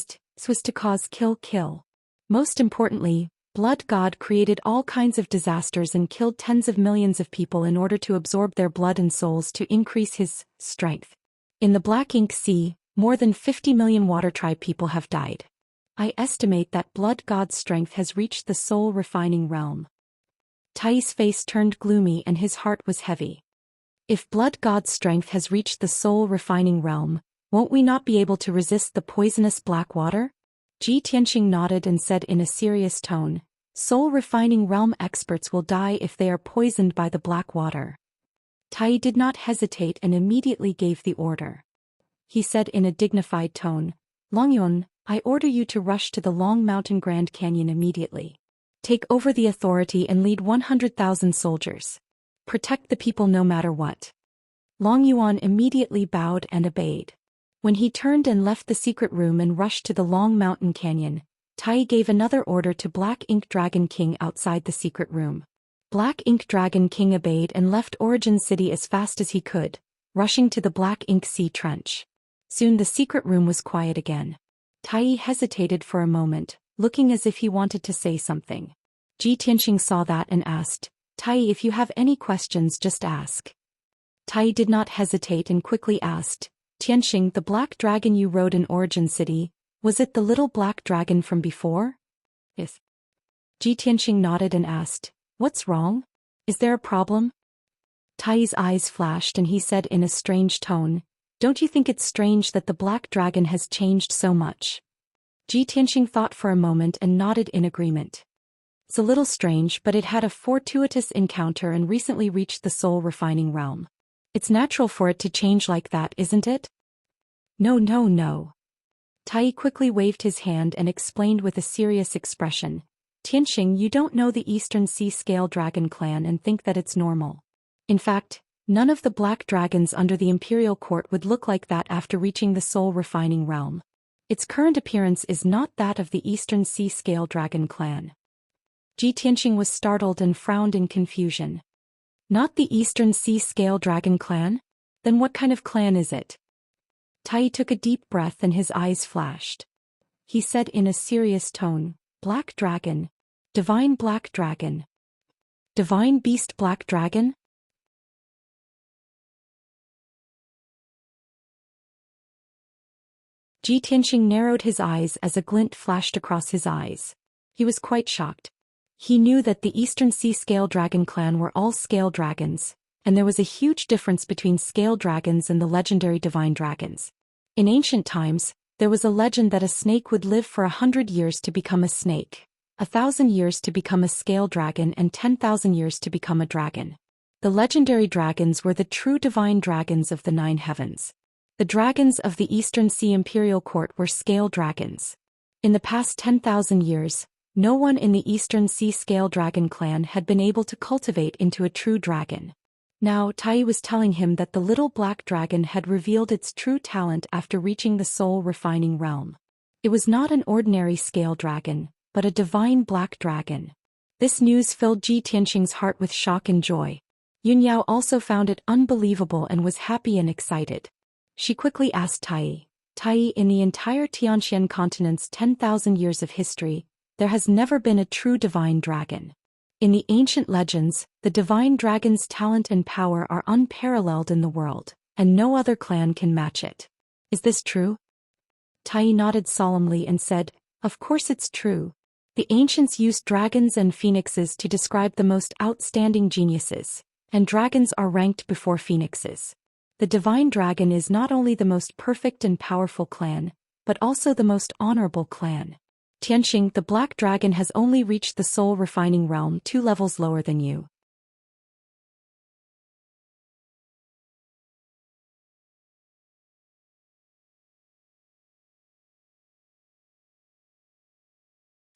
was to cause kill. Most importantly, Blood God created all kinds of disasters and killed tens of millions of people in order to absorb their blood and souls to increase his strength. In the Black Ink Sea, more than 50 million water tribe people have died. I estimate that Blood God's strength has reached the soul refining realm. Tai's face turned gloomy and his heart was heavy. If Blood God's strength has reached the soul refining realm, won't we not be able to resist the poisonous black water? Ji Tianxing nodded and said in a serious tone, soul refining realm experts will die if they are poisoned by the black water. Tai did not hesitate and immediately gave the order. He said in a dignified tone, Longyun, I order you to rush to the Long Mountain Grand Canyon immediately. Take over the authority and lead 100,000 soldiers. Protect the people no matter what. Long Yuan immediately bowed and obeyed. When he turned and left the secret room and rushed to the Long Mountain Canyon, Tai gave another order to Black Ink Dragon King outside the secret room. Black Ink Dragon King obeyed and left Origin City as fast as he could, rushing to the Black Ink Sea Trench. Soon the secret room was quiet again. Tai hesitated for a moment, looking as if he wanted to say something. Ji Tianxing saw that and asked, Tai, if you have any questions just ask. Tai did not hesitate and quickly asked, Tianxing, the black dragon you rode in Origin City, was it the little black dragon from before? Yes. Ji Tianxing nodded and asked, what's wrong? Is there a problem? Tai's eyes flashed and he said in a strange tone, don't you think it's strange that the black dragon has changed so much? Ji Tianxing thought for a moment and nodded in agreement. It's a little strange, but it had a fortuitous encounter and recently reached the soul refining realm. It's natural for it to change like that, isn't it? No. Tai quickly waved his hand and explained with a serious expression, Tianxing, you don't know the Eastern Sea Scale Dragon clan and think that it's normal. In fact, none of the black dragons under the imperial court would look like that after reaching the soul refining realm. Its current appearance is not that of the Eastern Sea Scale Dragon clan. Ji Tianxing was startled and frowned in confusion. Not the Eastern Sea Scale Dragon clan? Then what kind of clan is it? Tai took a deep breath and his eyes flashed. He said in a serious tone, Black Dragon. Divine Black Dragon. Divine Beast Black Dragon? Ji Tianxing narrowed his eyes as a glint flashed across his eyes. He was quite shocked. He knew that the Eastern Sea Scale Dragon clan were all scale dragons, and there was a huge difference between scale dragons and the legendary divine dragons. In ancient times, there was a legend that a snake would live for 100 years to become a snake, 1,000 years to become a scale dragon and 10,000 years to become a dragon. The legendary dragons were the true divine dragons of the 9 heavens. The dragons of the Eastern Sea Imperial Court were scale dragons. In the past 10,000 years, no one in the Eastern Sea Scale Dragon clan had been able to cultivate into a true dragon. Now Tai was telling him that the little black dragon had revealed its true talent after reaching the soul refining realm. It was not an ordinary scale dragon, but a divine black dragon. This news filled Ji Tianxing's heart with shock and joy. Yun Yao also found it unbelievable and was happy and excited. She quickly asked Tai, in the entire Tianxian continent's 10,000 years of history, there has never been a true divine dragon. In the ancient legends, the divine dragon's talent and power are unparalleled in the world, and no other clan can match it. Is this true? Tai nodded solemnly and said, of course it's true. The ancients used dragons and phoenixes to describe the most outstanding geniuses, and dragons are ranked before phoenixes. The divine dragon is not only the most perfect and powerful clan, but also the most honorable clan. Tianxing, the black dragon has only reached the soul refining realm 2 levels lower than you.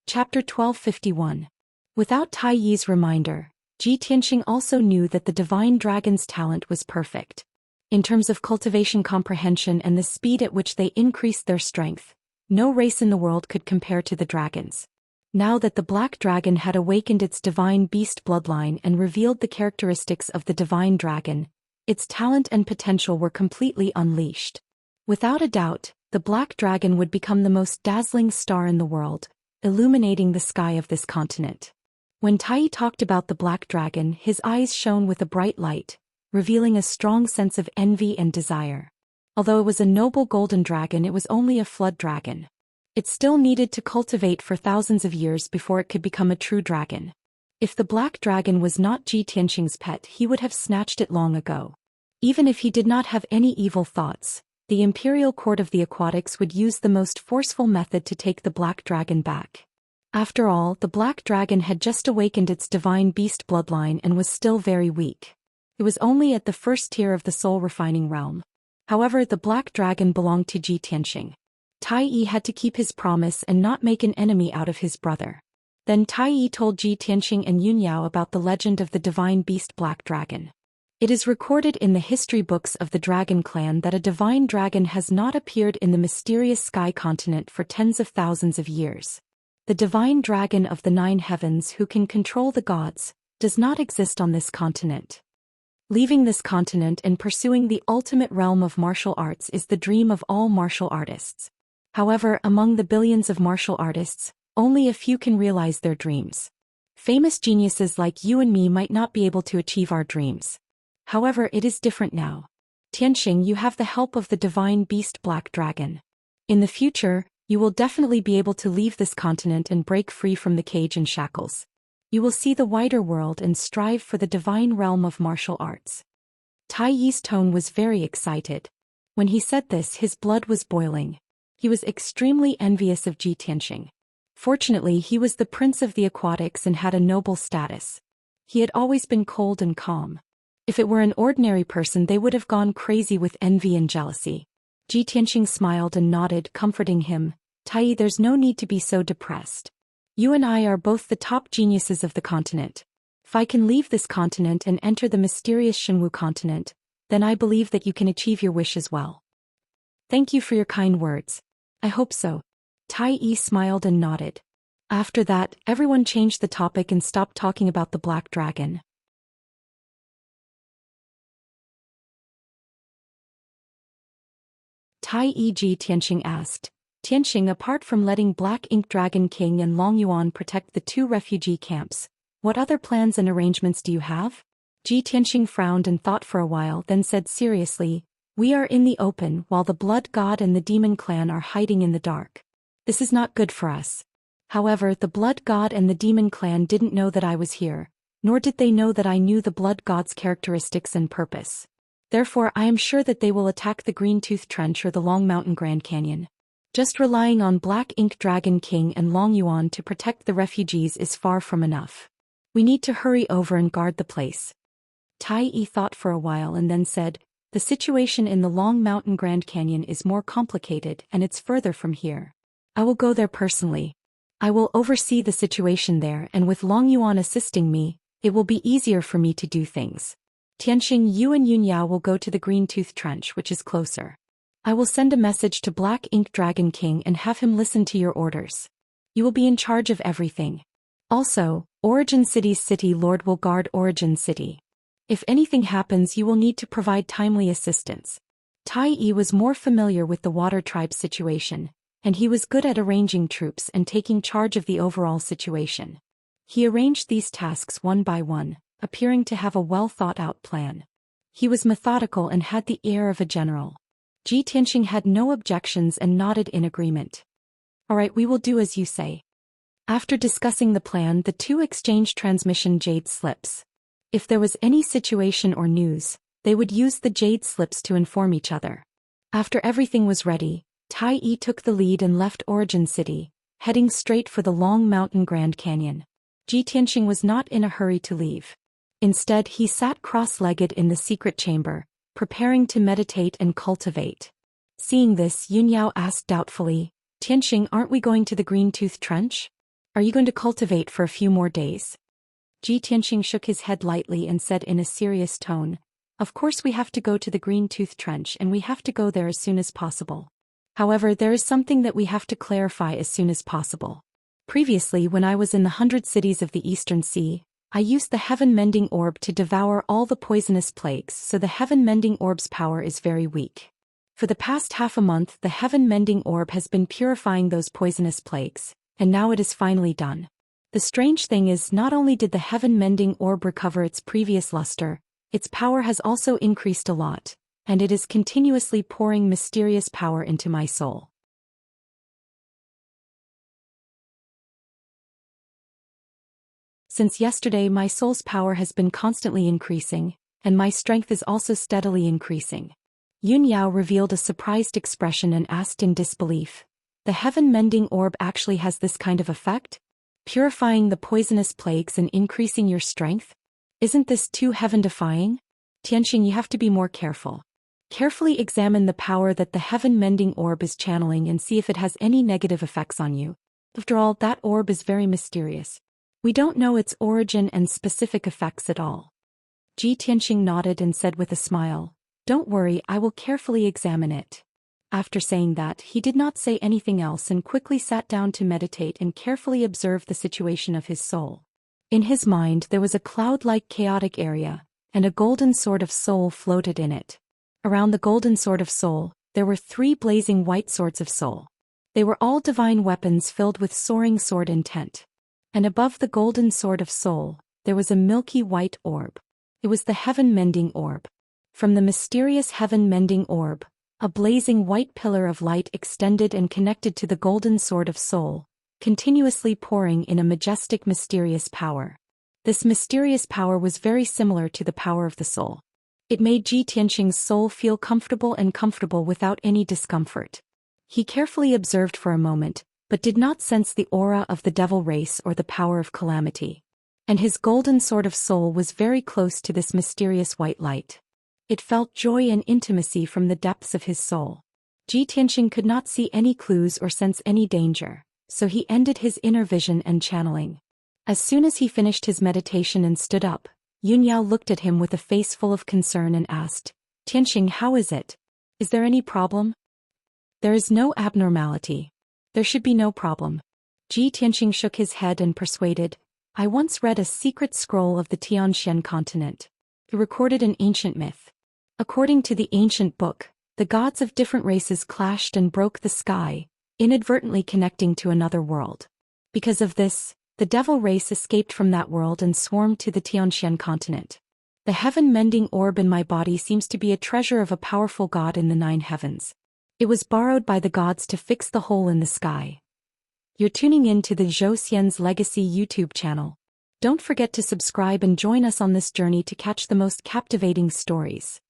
Chapter 1251. Without Tai Yi's reminder, Ji Tianxing also knew that the divine dragon's talent was perfect. In terms of cultivation comprehension and the speed at which they increased their strength, no race in the world could compare to the dragons. Now that the black dragon had awakened its divine beast bloodline and revealed the characteristics of the divine dragon, its talent and potential were completely unleashed. Without a doubt, the black dragon would become the most dazzling star in the world, illuminating the sky of this continent. When Tai talked about the black dragon, his eyes shone with a bright light, revealing a strong sense of envy and desire. Although it was a noble golden dragon, it was only a flood dragon. It still needed to cultivate for thousands of years before it could become a true dragon. If the black dragon was not Ji Tianxing's pet, he would have snatched it long ago. Even if he did not have any evil thoughts, the Imperial Court of the Aquatics would use the most forceful method to take the black dragon back. After all, the black dragon had just awakened its divine beast bloodline and was still very weak. It was only at the first tier of the soul-refining realm. However, the black dragon belonged to Ji Tianxing. Tai Yi had to keep his promise and not make an enemy out of his brother. Then Tai Yi told Ji Tianxing and Yun Yao about the legend of the divine beast black dragon. It is recorded in the history books of the Dragon Clan that a divine dragon has not appeared in the mysterious sky continent for tens of thousands of years. The divine dragon of the 9 heavens who can control the gods does not exist on this continent. Leaving this continent and pursuing the ultimate realm of martial arts is the dream of all martial artists. However, among the billions of martial artists, only a few can realize their dreams. Famous geniuses like you and me might not be able to achieve our dreams. However, it is different now. Tianxing, you have the help of the divine beast black dragon. In the future, you will definitely be able to leave this continent and break free from the cage and shackles. You will see the wider world and strive for the divine realm of martial arts. Tai Yi's tone was very excited. When he said this, his blood was boiling. He was extremely envious of Ji Tianxing. Fortunately, he was the prince of the aquatics and had a noble status. He had always been cold and calm. If it were an ordinary person, they would have gone crazy with envy and jealousy. Ji Tianxing smiled and nodded, comforting him. Tai, there's no need to be so depressed. You and I are both the top geniuses of the continent. If I can leave this continent and enter the mysterious Shenwu continent, then I believe that you can achieve your wish as well. Thank you for your kind words. I hope so. Tai Yi smiled and nodded. After that, everyone changed the topic and stopped talking about the black dragon. Tai Yi Ji Tianxing asked, Tianxing, apart from letting Black Ink Dragon King and Long Yuan protect the 2 refugee camps, what other plans and arrangements do you have? Ji Tianxing frowned and thought for a while, then said seriously, we are in the open while the Blood God and the Demon Clan are hiding in the dark. This is not good for us. However, the Blood God and the Demon Clan didn't know that I was here, nor did they know that I knew the Blood God's characteristics and purpose. Therefore, I am sure that they will attack the Green Tooth Trench or the Long Mountain Grand Canyon. Just relying on Black Ink Dragon King and Long Yuan to protect the refugees is far from enough. We need to hurry over and guard the place. Tai Yi thought for a while and then said, the situation in the Long Mountain Grand Canyon is more complicated and it's further from here. I will go there personally. I will oversee the situation there, and with Long Yuan assisting me, it will be easier for me to do things. Tianxing, you and Yun Yao will go to the Green Tooth Trench, which is closer. I will send a message to Black Ink Dragon King and have him listen to your orders. You will be in charge of everything. Also, Origin City's City Lord will guard Origin City. If anything happens, you will need to provide timely assistance. Tai Yi was more familiar with the Water Tribe's situation, and he was good at arranging troops and taking charge of the overall situation. He arranged these tasks one by one, appearing to have a well-thought-out plan. He was methodical and had the air of a general. Ji Tianxing had no objections and nodded in agreement. All right, we will do as you say. After discussing the plan, the 2 exchanged transmission jade slips. If there was any situation or news, they would use the jade slips to inform each other. After everything was ready, Tai Yi took the lead and left Origin City, heading straight for the Long Mountain Grand Canyon. Ji Tianxing was not in a hurry to leave. Instead, he sat cross-legged in the secret chamber, preparing to meditate and cultivate. Seeing this, Yun Yao asked doubtfully, Tianxing, aren't we going to the Green Tooth Trench? Are you going to cultivate for a few more days? Ji Tianxing shook his head lightly and said in a serious tone, Of course we have to go to the Green Tooth Trench and we have to go there as soon as possible. However, there is something that we have to clarify as soon as possible. Previously, when I was in the 100 cities of the Eastern Sea, I used the Heaven-Mending Orb to devour all the poisonous plagues, so the Heaven-Mending Orb's power is very weak. For the past half a month, the Heaven-Mending Orb has been purifying those poisonous plagues, and now it is finally done. The strange thing is, not only did the Heaven-Mending Orb recover its previous luster, its power has also increased a lot, and it is continuously pouring mysterious power into my soul. Since yesterday, my soul's power has been constantly increasing, and my strength is also steadily increasing. Yun Yao revealed a surprised expression and asked in disbelief, "The Heaven-Mending Orb actually has this kind of effect? Purifying the poisonous plagues and increasing your strength? Isn't this too heaven-defying? Tianxing, you have to be more careful. Carefully examine the power that the Heaven-Mending Orb is channeling and see if it has any negative effects on you. After all, that orb is very mysterious. We don't know its origin and specific effects at all." Tianxing nodded and said with a smile, "Don't worry, I will carefully examine it." After saying that, he did not say anything else and quickly sat down to meditate and carefully observe the situation of his soul. In his mind there was a cloud-like chaotic area, and a golden sword of soul floated in it. Around the golden sword of soul, there were 3 blazing white swords of soul. They were all divine weapons filled with soaring sword intent. And above the golden sword of soul, there was a milky white orb. It was the Heaven-Mending Orb. From the mysterious Heaven-Mending Orb, a blazing white pillar of light extended and connected to the golden sword of soul, continuously pouring in a majestic mysterious power. This mysterious power was very similar to the power of the soul. It made Tianxing's soul feel comfortable without any discomfort. He carefully observed for a moment, but did not sense the aura of the devil race or the power of calamity. And his golden sword of soul was very close to this mysterious white light. It felt joy and intimacy from the depths of his soul. Tianxing could not see any clues or sense any danger, so he ended his inner vision and channeling. As soon as he finished his meditation and stood up, Yun Yao looked at him with a face full of concern and asked, "Tianxing, how is it? Is there any problem?" "There is no abnormality. There should be no problem." Tianxing shook his head and persuaded, "I once read a secret scroll of the Tianxian continent. It recorded an ancient myth. According to the ancient book, the gods of different races clashed and broke the sky, inadvertently connecting to another world. Because of this, the devil race escaped from that world and swarmed to the Tianxian continent. The Heaven-Mending Orb in my body seems to be a treasure of a powerful god in the 9 heavens. It was borrowed by the gods to fix the hole in the sky." You're tuning in to the Zhou Xian's Legacy YouTube channel. Don't forget to subscribe and join us on this journey to catch the most captivating stories.